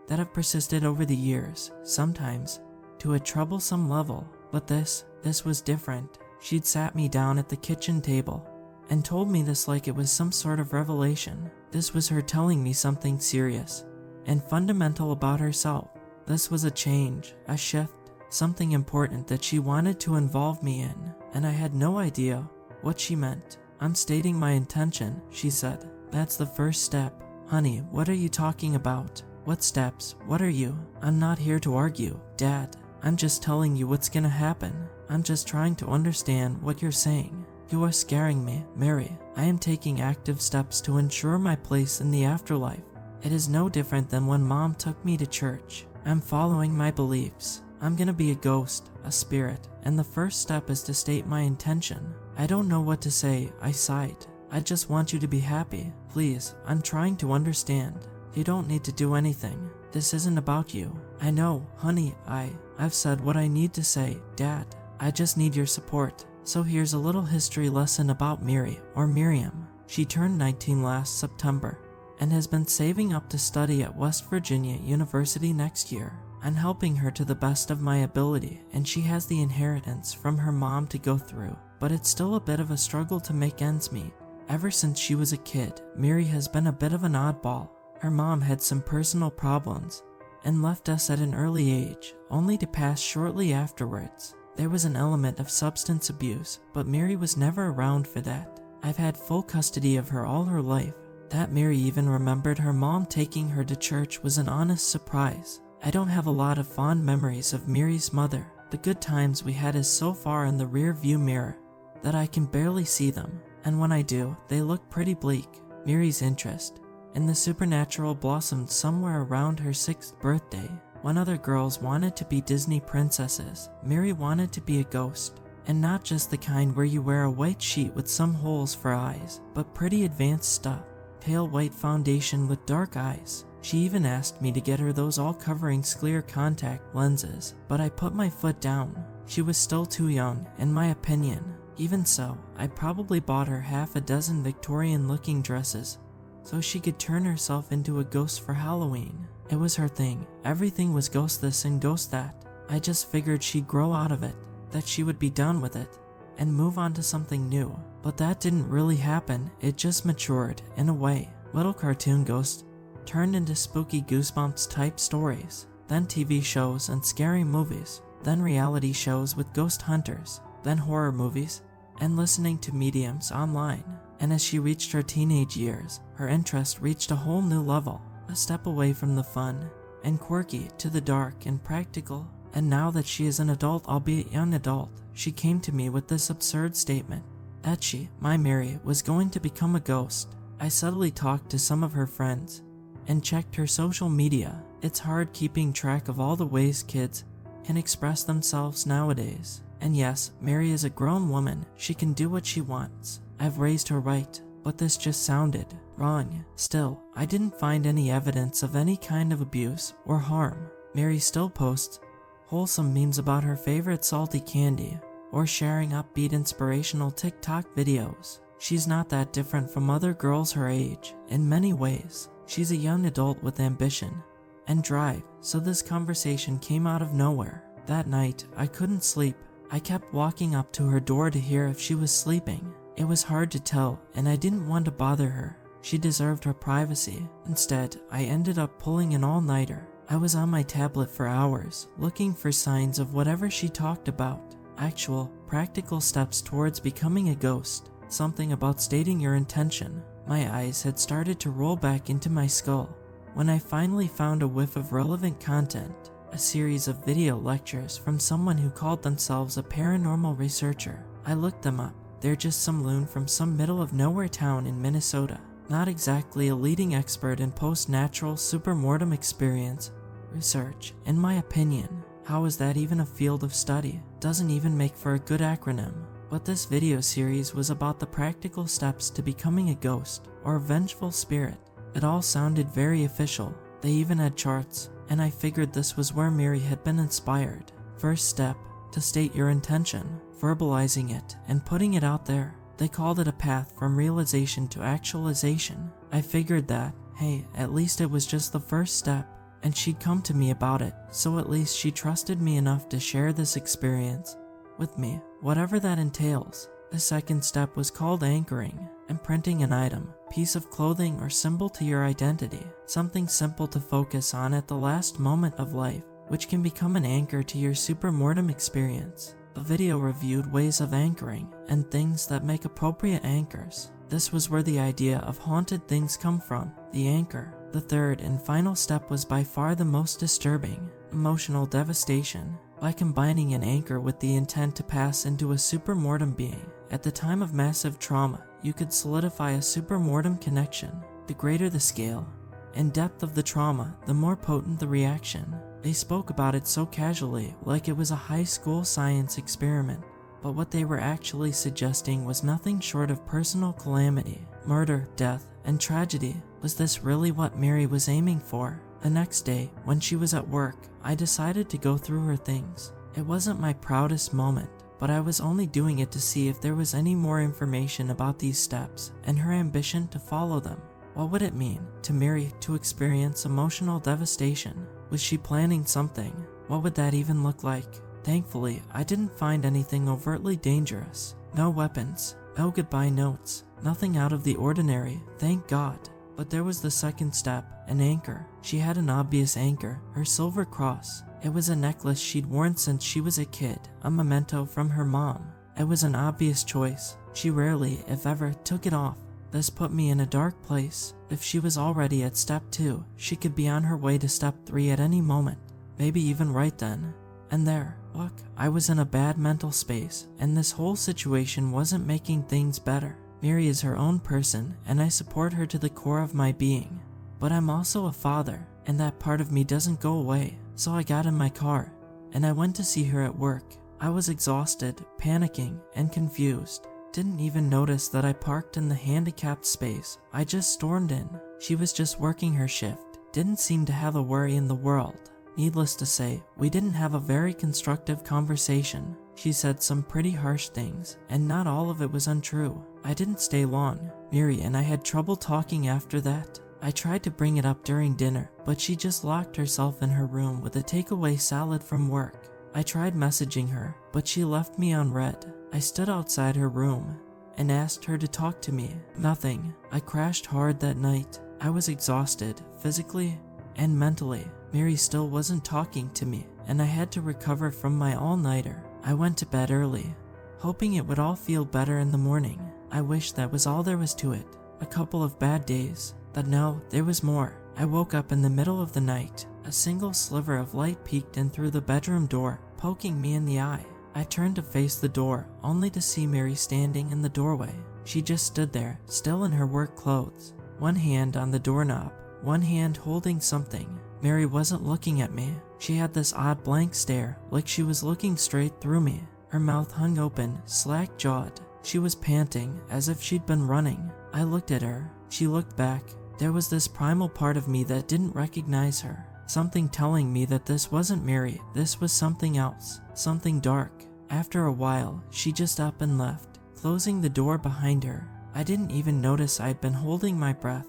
that have persisted over the years, sometimes to a troublesome level. But this was different. She'd sat me down at the kitchen table and told me this like it was some sort of revelation. This was her telling me something serious and fundamental about herself. This was a change, a shift, something important that she wanted to involve me in, and I had no idea what she meant. I'm stating my intention, she said. That's the first step. Honey, what are you talking about? What steps? What are you? I'm not here to argue, Dad. I'm just telling you what's gonna happen. I'm just trying to understand what you're saying. You are scaring me, Mary. I am taking active steps to ensure my place in the afterlife. It is no different than when Mom took me to church. I'm following my beliefs. I'm gonna be a ghost, a spirit, and the first step is to state my intention. I don't know what to say, I sighed. I just want you to be happy. Please, I'm trying to understand. You don't need to do anything. This isn't about you. I know, honey, I've said what I need to say, Dad. I just need your support. So here's a little history lesson about Miri, or Miriam. She turned 19 last September and has been saving up to study at West Virginia University next year. I'm helping her to the best of my ability, and she has the inheritance from her mom to go through, but it's still a bit of a struggle to make ends meet. Ever since she was a kid, Miri has been a bit of an oddball. Her mom had some personal problems and left us at an early age, only to pass shortly afterwards. There was an element of substance abuse, but Mary was never around for that. I've had full custody of her all her life. That Mary even remembered her mom taking her to church was an honest surprise. I don't have a lot of fond memories of Mary's mother. The good times we had is so far in the rear view mirror that I can barely see them, and when I do, they look pretty bleak. Mary's interest in the supernatural blossomed somewhere around her 6th birthday. When other girls wanted to be Disney princesses, Mary wanted to be a ghost. And not just the kind where you wear a white sheet with some holes for eyes, but pretty advanced stuff. Pale white foundation with dark eyes. She even asked me to get her those all-covering clear contact lenses, but I put my foot down. She was still too young, in my opinion. Even so, I probably bought her half a dozen Victorian-looking dresses so she could turn herself into a ghost for Halloween. It was her thing. Everything was ghost this and ghost that. I just figured she'd grow out of it, that she would be done with it, and move on to something new. But that didn't really happen. It just matured, in a way. Little cartoon ghosts turned into spooky Goosebumps type stories, then TV shows and scary movies, then reality shows with ghost hunters, then horror movies, and listening to mediums online. And as she reached her teenage years, her interest reached a whole new level, a step away from the fun and quirky to the dark and practical. And now that she is an adult, albeit young adult, she came to me with this absurd statement that she, my Mary, was going to become a ghost. I subtly talked to some of her friends and checked her social media. It's hard keeping track of all the ways kids can express themselves nowadays. And yes, Mary is a grown woman. She can do what she wants. I've raised her right, but this just sounded wrong. Still, I didn't find any evidence of any kind of abuse or harm. Mary still posts wholesome memes about her favorite salty candy, or sharing upbeat inspirational TikTok videos. She's not that different from other girls her age. In many ways, she's a young adult with ambition and drive, so this conversation came out of nowhere. That night, I couldn't sleep. I kept walking up to her door to hear if she was sleeping. It was hard to tell, and I didn't want to bother her. She deserved her privacy. Instead, I ended up pulling an all-nighter. I was on my tablet for hours, looking for signs of whatever she talked about. Actual, practical steps towards becoming a ghost. Something about stating your intention. My eyes had started to roll back into my skull when I finally found a whiff of relevant content. A series of video lectures from someone who called themselves a paranormal researcher. I looked them up. They're just some loon from some middle-of-nowhere town in Minnesota. Not exactly a leading expert in post-natural supermortem experience research, in my opinion. How is that even a field of study? Doesn't even make for a good acronym. But this video series was about the practical steps to becoming a ghost or a vengeful spirit. It all sounded very official. They even had charts, and I figured this was where Mary had been inspired. First step, to state your intention, verbalizing it, and putting it out there. They called it a path from realization to actualization. I figured that, hey, at least it was just the first step, and she'd come to me about it, so at least she trusted me enough to share this experience with me, whatever that entails. The second step was called anchoring, imprinting an item, piece of clothing or symbol to your identity, something simple to focus on at the last moment of life, which can become an anchor to your supermortem experience. The video reviewed ways of anchoring and things that make appropriate anchors. This was where the idea of haunted things come from, the anchor. The third and final step was by far the most disturbing, emotional devastation. By combining an anchor with the intent to pass into a supermortem being, at the time of massive trauma, you could solidify a supermortem connection. The greater the scale and depth of the trauma, the more potent the reaction. They spoke about it so casually, like it was a high school science experiment, but what they were actually suggesting was nothing short of personal calamity, murder, death, and tragedy. Was this really what Mary was aiming for? The next day, when she was at work, I decided to go through her things. It wasn't my proudest moment, but I was only doing it to see if there was any more information about these steps and her ambition to follow them. What would it mean to Mary to experience emotional devastation? Was she planning something? What would that even look like? Thankfully, I didn't find anything overtly dangerous. No weapons, no goodbye notes, nothing out of the ordinary, thank God. But there was the second step, an anchor. She had an obvious anchor, her silver cross. It was a necklace she'd worn since she was a kid, a memento from her mom. It was an obvious choice. She rarely, if ever, took it off. This put me in a dark place. If she was already at step 2, she could be on her way to step 3 at any moment. Maybe even right then. And there, look, I was in a bad mental space, and this whole situation wasn't making things better. Mary is her own person, and I support her to the core of my being. But I'm also a father, and that part of me doesn't go away. So I got in my car, and I went to see her at work. I was exhausted, panicking, and confused. Didn't even notice that I parked in the handicapped space. I just stormed in. She was just working her shift. Didn't seem to have a worry in the world. Needless to say, we didn't have a very constructive conversation. She said some pretty harsh things, and not all of it was untrue. I didn't stay long. Miri and I had trouble talking after that. I tried to bring it up during dinner, but she just locked herself in her room with a takeaway salad from work. I tried messaging her, but she left me on read. I stood outside her room and asked her to talk to me. Nothing. I crashed hard that night. I was exhausted, physically and mentally. Mary still wasn't talking to me, and I had to recover from my all-nighter. I went to bed early, hoping it would all feel better in the morning. I wish that was all there was to it. A couple of bad days. But no, there was more. I woke up in the middle of the night. A single sliver of light peeked in through the bedroom door, poking me in the eye. I turned to face the door, only to see Mary standing in the doorway. She just stood there, still in her work clothes. One hand on the doorknob, one hand holding something. Mary wasn't looking at me. She had this odd blank stare, like she was looking straight through me. Her mouth hung open, slack-jawed. She was panting, as if she'd been running. I looked at her. She looked back. There was this primal part of me that didn't recognize her. Something telling me that this wasn't Mary, this was something else. Something dark. After a while, she just up and left, closing the door behind her. I didn't even notice I'd been holding my breath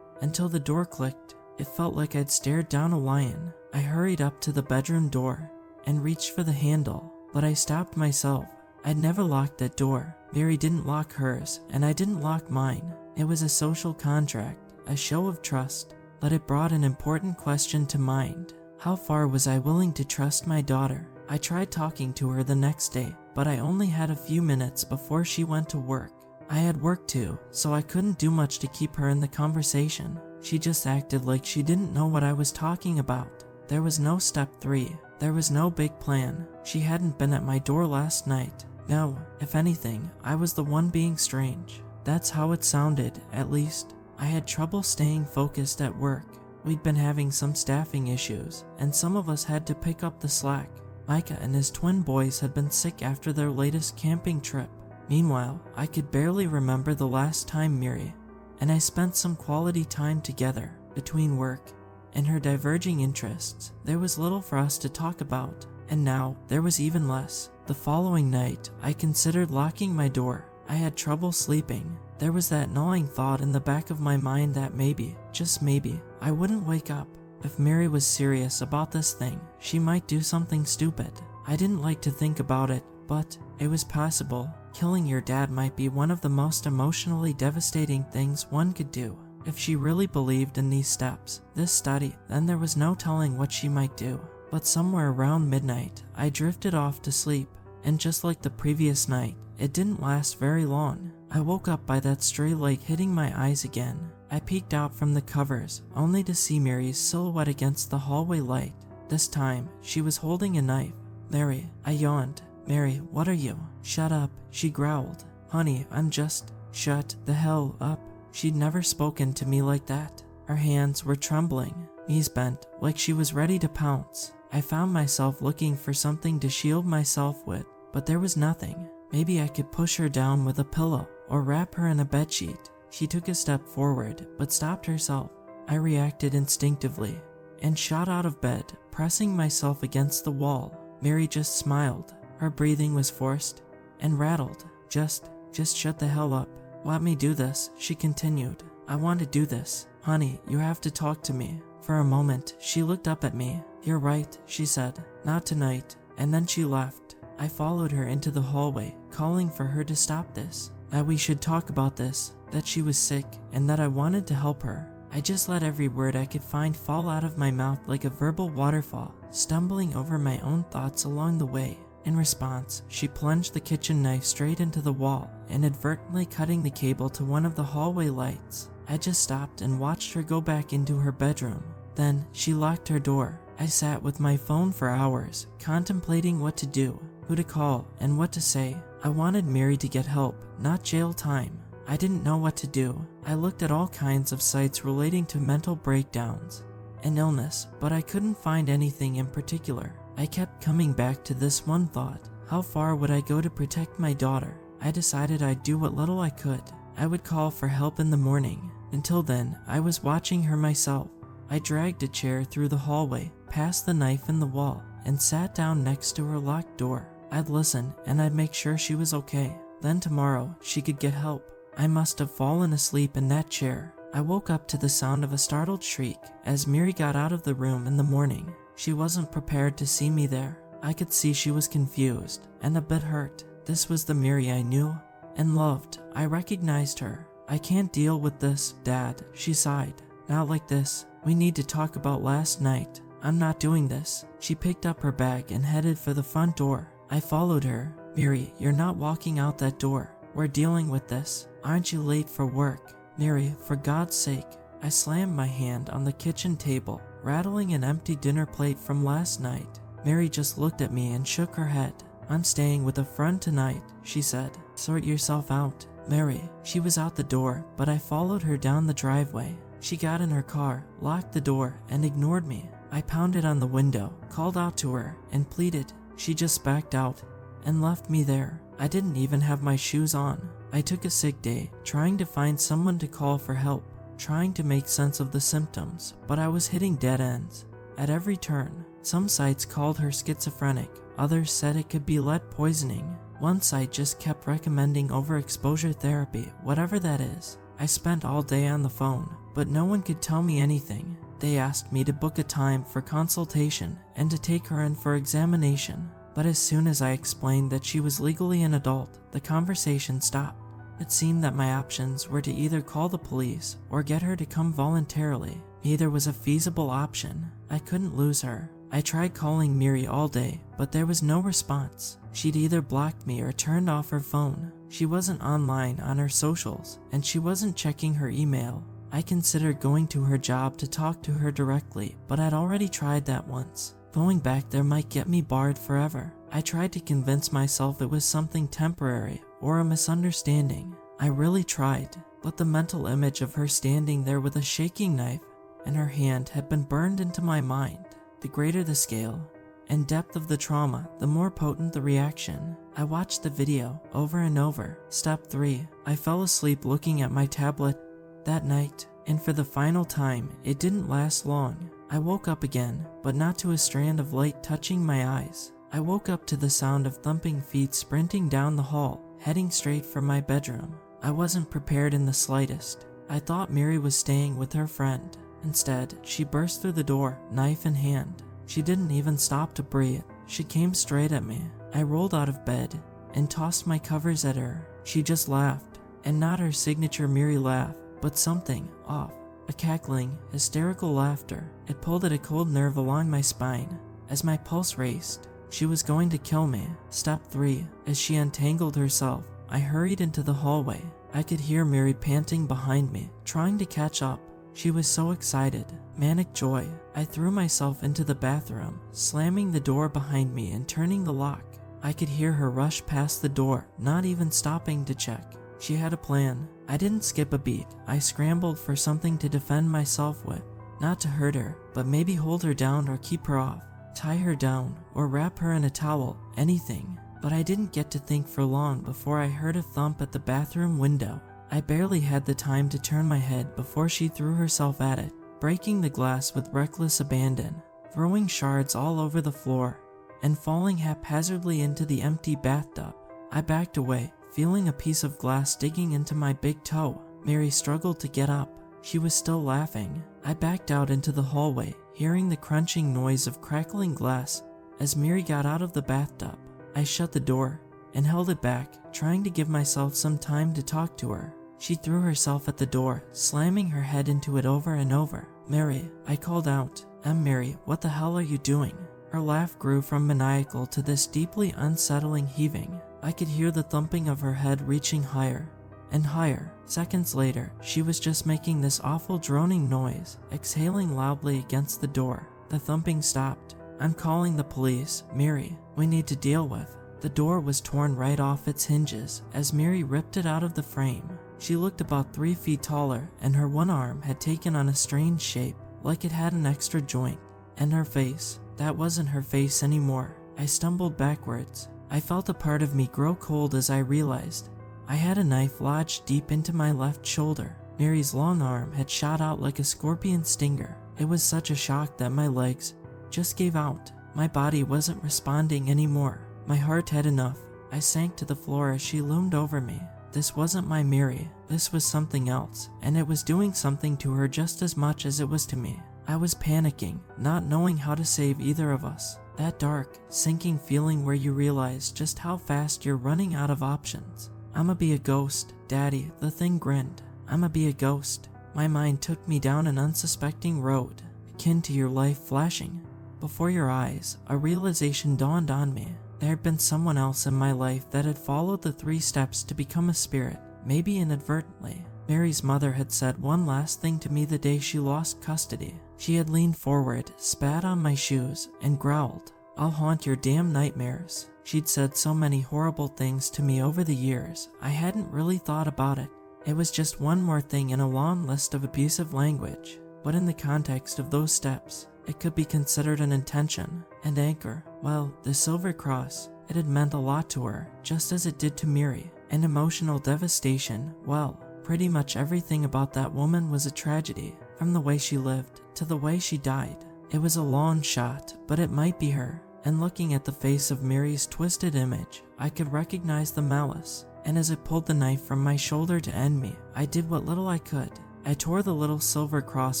until the door clicked. It felt like I'd stared down a lion. I hurried up to the bedroom door and reached for the handle, but I stopped myself. I'd never locked that door. Mary didn't lock hers, and I didn't lock mine. It was a social contract. A show of trust, but it brought an important question to mind. How far was I willing to trust my daughter? I tried talking to her the next day, but I only had a few minutes before she went to work. I had work too, so I couldn't do much to keep her in the conversation. She just acted like she didn't know what I was talking about. There was no step 3. There was no big plan. She hadn't been at my door last night. No, if anything, I was the one being strange. That's how it sounded, at least. I had trouble staying focused at work. We'd been having some staffing issues, and some of us had to pick up the slack. Micah and his twin boys had been sick after their latest camping trip. Meanwhile, I could barely remember the last time Miri and I spent some quality time together. Between work and her diverging interests, there was little for us to talk about, and now there was even less. The following night, I considered locking my door. I had trouble sleeping. There was that gnawing thought in the back of my mind that maybe, just maybe, I wouldn't wake up. If Mary was serious about this thing, she might do something stupid. I didn't like to think about it, but it was possible. Killing your dad might be one of the most emotionally devastating things one could do. If she really believed in these steps, this study, then there was no telling what she might do. But somewhere around midnight, I drifted off to sleep, and just like the previous night, it didn't last very long. I woke up by that stray light hitting my eyes again. I peeked out from the covers, only to see Mary's silhouette against the hallway light. This time, she was holding a knife. Mary, I yawned. Mary, what are you? Shut up, she growled. Honey, I'm just... Shut the hell up. She'd never spoken to me like that. Her hands were trembling, knees bent, like she was ready to pounce. I found myself looking for something to shield myself with, but there was nothing. Maybe I could push her down with a pillow, or wrap her in a bedsheet. She took a step forward, but stopped herself. I reacted instinctively, and shot out of bed, pressing myself against the wall. Mary just smiled. Her breathing was forced and rattled. Just shut the hell up. Let me do this, she continued. I want to do this. Honey, you have to talk to me. For a moment, she looked up at me. You're right, she said. Not tonight. And then she left. I followed her into the hallway, calling for her to stop this. That we should talk about this, that she was sick, and that I wanted to help her. I just let every word I could find fall out of my mouth like a verbal waterfall, stumbling over my own thoughts along the way. In response, she plunged the kitchen knife straight into the wall, inadvertently cutting the cable to one of the hallway lights. I just stopped and watched her go back into her bedroom. Then, she locked her door. I sat with my phone for hours, contemplating what to do, who to call, and what to say. I wanted Mary to get help, not jail time. I didn't know what to do. I looked at all kinds of sites relating to mental breakdowns and illness, but I couldn't find anything in particular. I kept coming back to this one thought: how far would I go to protect my daughter? I decided I'd do what little I could. I would call for help in the morning. Until then, I was watching her myself. I dragged a chair through the hallway, past the knife in the wall, and sat down next to her locked door. I'd listen, and I'd make sure she was okay. Then tomorrow, she could get help. I must have fallen asleep in that chair. I woke up to the sound of a startled shriek as Mary got out of the room in the morning. She wasn't prepared to see me there. I could see she was confused and a bit hurt. This was the Mary I knew and loved. I recognized her. "I can't deal with this, Dad," she sighed. "Not like this. We need to talk about last night. I'm not doing this." She picked up her bag and headed for the front door. I followed her. "Mary, you're not walking out that door. We're dealing with this. Aren't you late for work? Mary, for God's sake." I slammed my hand on the kitchen table, rattling an empty dinner plate from last night. Mary just looked at me and shook her head. "I'm staying with a friend tonight," she said. "Sort yourself out." Mary, she was out the door, but I followed her down the driveway. She got in her car, locked the door, and ignored me. I pounded on the window, called out to her, and pleaded. She just backed out and left me there. I didn't even have my shoes on. I took a sick day, trying to find someone to call for help, trying to make sense of the symptoms, but I was hitting dead ends. At every turn, some sites called her schizophrenic, others said it could be lead poisoning. One site just kept recommending overexposure therapy, whatever that is. I spent all day on the phone, but no one could tell me anything. They asked me to book a time for consultation and to take her in for examination. But as soon as I explained that she was legally an adult, the conversation stopped. It seemed that my options were to either call the police or get her to come voluntarily. Neither was a feasible option. I couldn't lose her. I tried calling Mary all day, but there was no response. She'd either blocked me or turned off her phone. She wasn't online on her socials, and she wasn't checking her email. I considered going to her job to talk to her directly, but I'd already tried that once. Going back there might get me barred forever. I tried to convince myself it was something temporary or a misunderstanding. I really tried, but the mental image of her standing there with a shaking knife and her hand had been burned into my mind. The greater the scale and depth of the trauma, the more potent the reaction. I watched the video over and over. Step 3. I fell asleep looking at my tablet that night, and for the final time, it didn't last long. I woke up again, but not to a strand of light touching my eyes. I woke up to the sound of thumping feet sprinting down the hall, heading straight for my bedroom. I wasn't prepared in the slightest. I thought Mary was staying with her friend. Instead, she burst through the door, knife in hand. She didn't even stop to breathe. She came straight at me. I rolled out of bed and tossed my covers at her. She just laughed, and not her signature Mary laugh, but something off. A cackling, hysterical laughter. It pulled at a cold nerve along my spine as my pulse raced. She was going to kill me. Step 3. As she untangled herself, I hurried into the hallway. I could hear Mary panting behind me, trying to catch up. She was so excited. Manic joy. I threw myself into the bathroom, slamming the door behind me and turning the lock. I could hear her rush past the door, not even stopping to check. She had a plan. I didn't skip a beat. I scrambled for something to defend myself with. Not to hurt her, but maybe hold her down or keep her off. Tie her down, or wrap her in a towel, anything. But I didn't get to think for long before I heard a thump at the bathroom window. I barely had the time to turn my head before she threw herself at it, breaking the glass with reckless abandon, throwing shards all over the floor, and falling haphazardly into the empty bathtub. I backed away, feeling a piece of glass digging into my big toe. Mary struggled to get up. She was still laughing. I backed out into the hallway, hearing the crunching noise of crackling glass as Mary got out of the bathtub. I shut the door and held it back, trying to give myself some time to talk to her. She threw herself at the door, slamming her head into it over and over. "Mary," I called out. "Mary, what the hell are you doing?" Her laugh grew from maniacal to this deeply unsettling heaving. I could hear the thumping of her head reaching higher and higher. Seconds later, she was just making this awful droning noise, exhaling loudly against the door. The thumping stopped. "I'm calling the police. Mary, we need to deal with." The door was torn right off its hinges as Mary ripped it out of the frame. She looked about 3 feet taller, and her one arm had taken on a strange shape, like it had an extra joint. And her face, that wasn't her face anymore. I stumbled backwards. I felt a part of me grow cold as I realized I had a knife lodged deep into my left shoulder. Mary's long arm had shot out like a scorpion stinger. It was such a shock that my legs just gave out. My body wasn't responding anymore. My heart had enough. I sank to the floor as she loomed over me. This wasn't my Mary. This was something else, and it was doing something to her just as much as it was to me. I was panicking, not knowing how to save either of us. That dark, sinking feeling where you realize just how fast you're running out of options. "I'ma be a ghost, Daddy," the thing grinned. "I'ma be a ghost." My mind took me down an unsuspecting road, akin to your life flashing before your eyes. A realization dawned on me. There had been someone else in my life that had followed the 3 steps to become a spirit, maybe inadvertently. Mary's mother had said one last thing to me the day she lost custody. She had leaned forward, spat on my shoes, and growled, "I'll haunt your damn nightmares." She'd said so many horrible things to me over the years, I hadn't really thought about it. It was just one more thing in a long list of abusive language, but in the context of those steps, it could be considered an intention and anchor. Well, the silver cross, it had meant a lot to her, just as it did to Mary. And emotional devastation, well, pretty much everything about that woman was a tragedy, from the way she lived to the way she died. It was a long shot, but it might be her. And looking at the face of Mary's twisted image, I could recognize the malice. And as it pulled the knife from my shoulder to end me, I did what little I could. I tore the little silver cross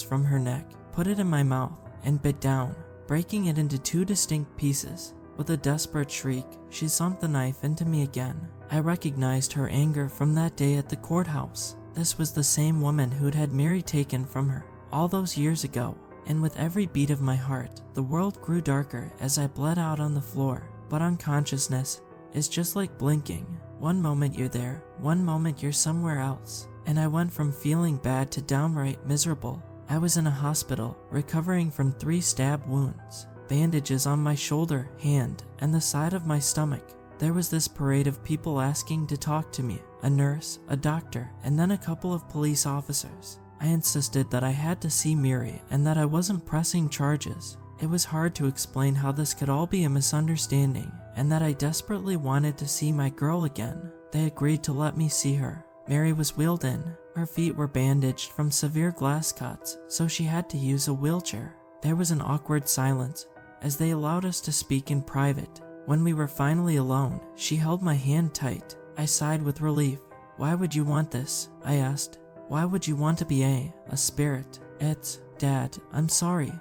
from her neck, put it in my mouth, and bit down, breaking it into 2 distinct pieces. With a desperate shriek, she sunk the knife into me again. I recognized her anger from that day at the courthouse. This was the same woman who'd had Mary taken from her all those years ago. And with every beat of my heart, the world grew darker as I bled out on the floor. But unconsciousness is just like blinking. One moment you're there, one moment you're somewhere else. And I went from feeling bad to downright miserable. I was in a hospital, recovering from 3 stab wounds, bandages on my shoulder, hand, and the side of my stomach. There was this parade of people asking to talk to me, a nurse, a doctor, and then a couple of police officers. I insisted that I had to see Mary and that I wasn't pressing charges. It was hard to explain how this could all be a misunderstanding and that I desperately wanted to see my girl again. They agreed to let me see her. Mary was wheeled in. Her feet were bandaged from severe glass cuts, so she had to use a wheelchair. There was an awkward silence as they allowed us to speak in private. When we were finally alone, she held my hand tight. I sighed with relief. "Why would you want this?" I asked. "Why would you want to be a spirit?" "It's, Dad, I'm sorry.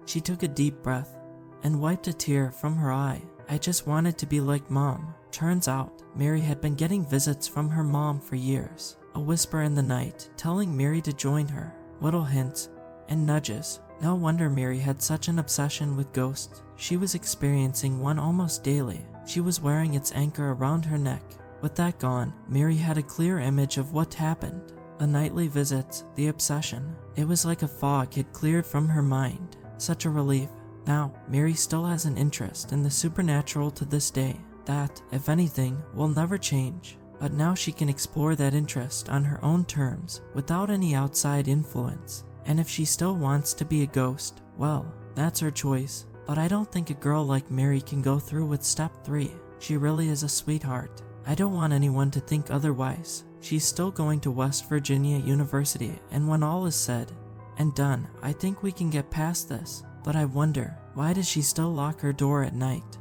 She took a deep breath and wiped a tear from her eye. "I just wanted to be like Mom." Turns out, Mary had been getting visits from her mom for years. A whisper in the night, telling Mary to join her. Little hints and nudges. No wonder Mary had such an obsession with ghosts. She was experiencing one almost daily. She was wearing its anchor around her neck. With that gone, Mary had a clear image of what happened. The nightly visits, the obsession. It was like a fog had cleared from her mind. Such a relief. Now, Mary still has an interest in the supernatural to this day. That, if anything, will never change. But now she can explore that interest on her own terms, without any outside influence. And if she still wants to be a ghost, well, that's her choice. But I don't think a girl like Mary can go through with step 3. She really is a sweetheart. I don't want anyone to think otherwise. She's still going to West Virginia University, and when all is said and done, I think we can get past this. But I wonder, why does she still lock her door at night?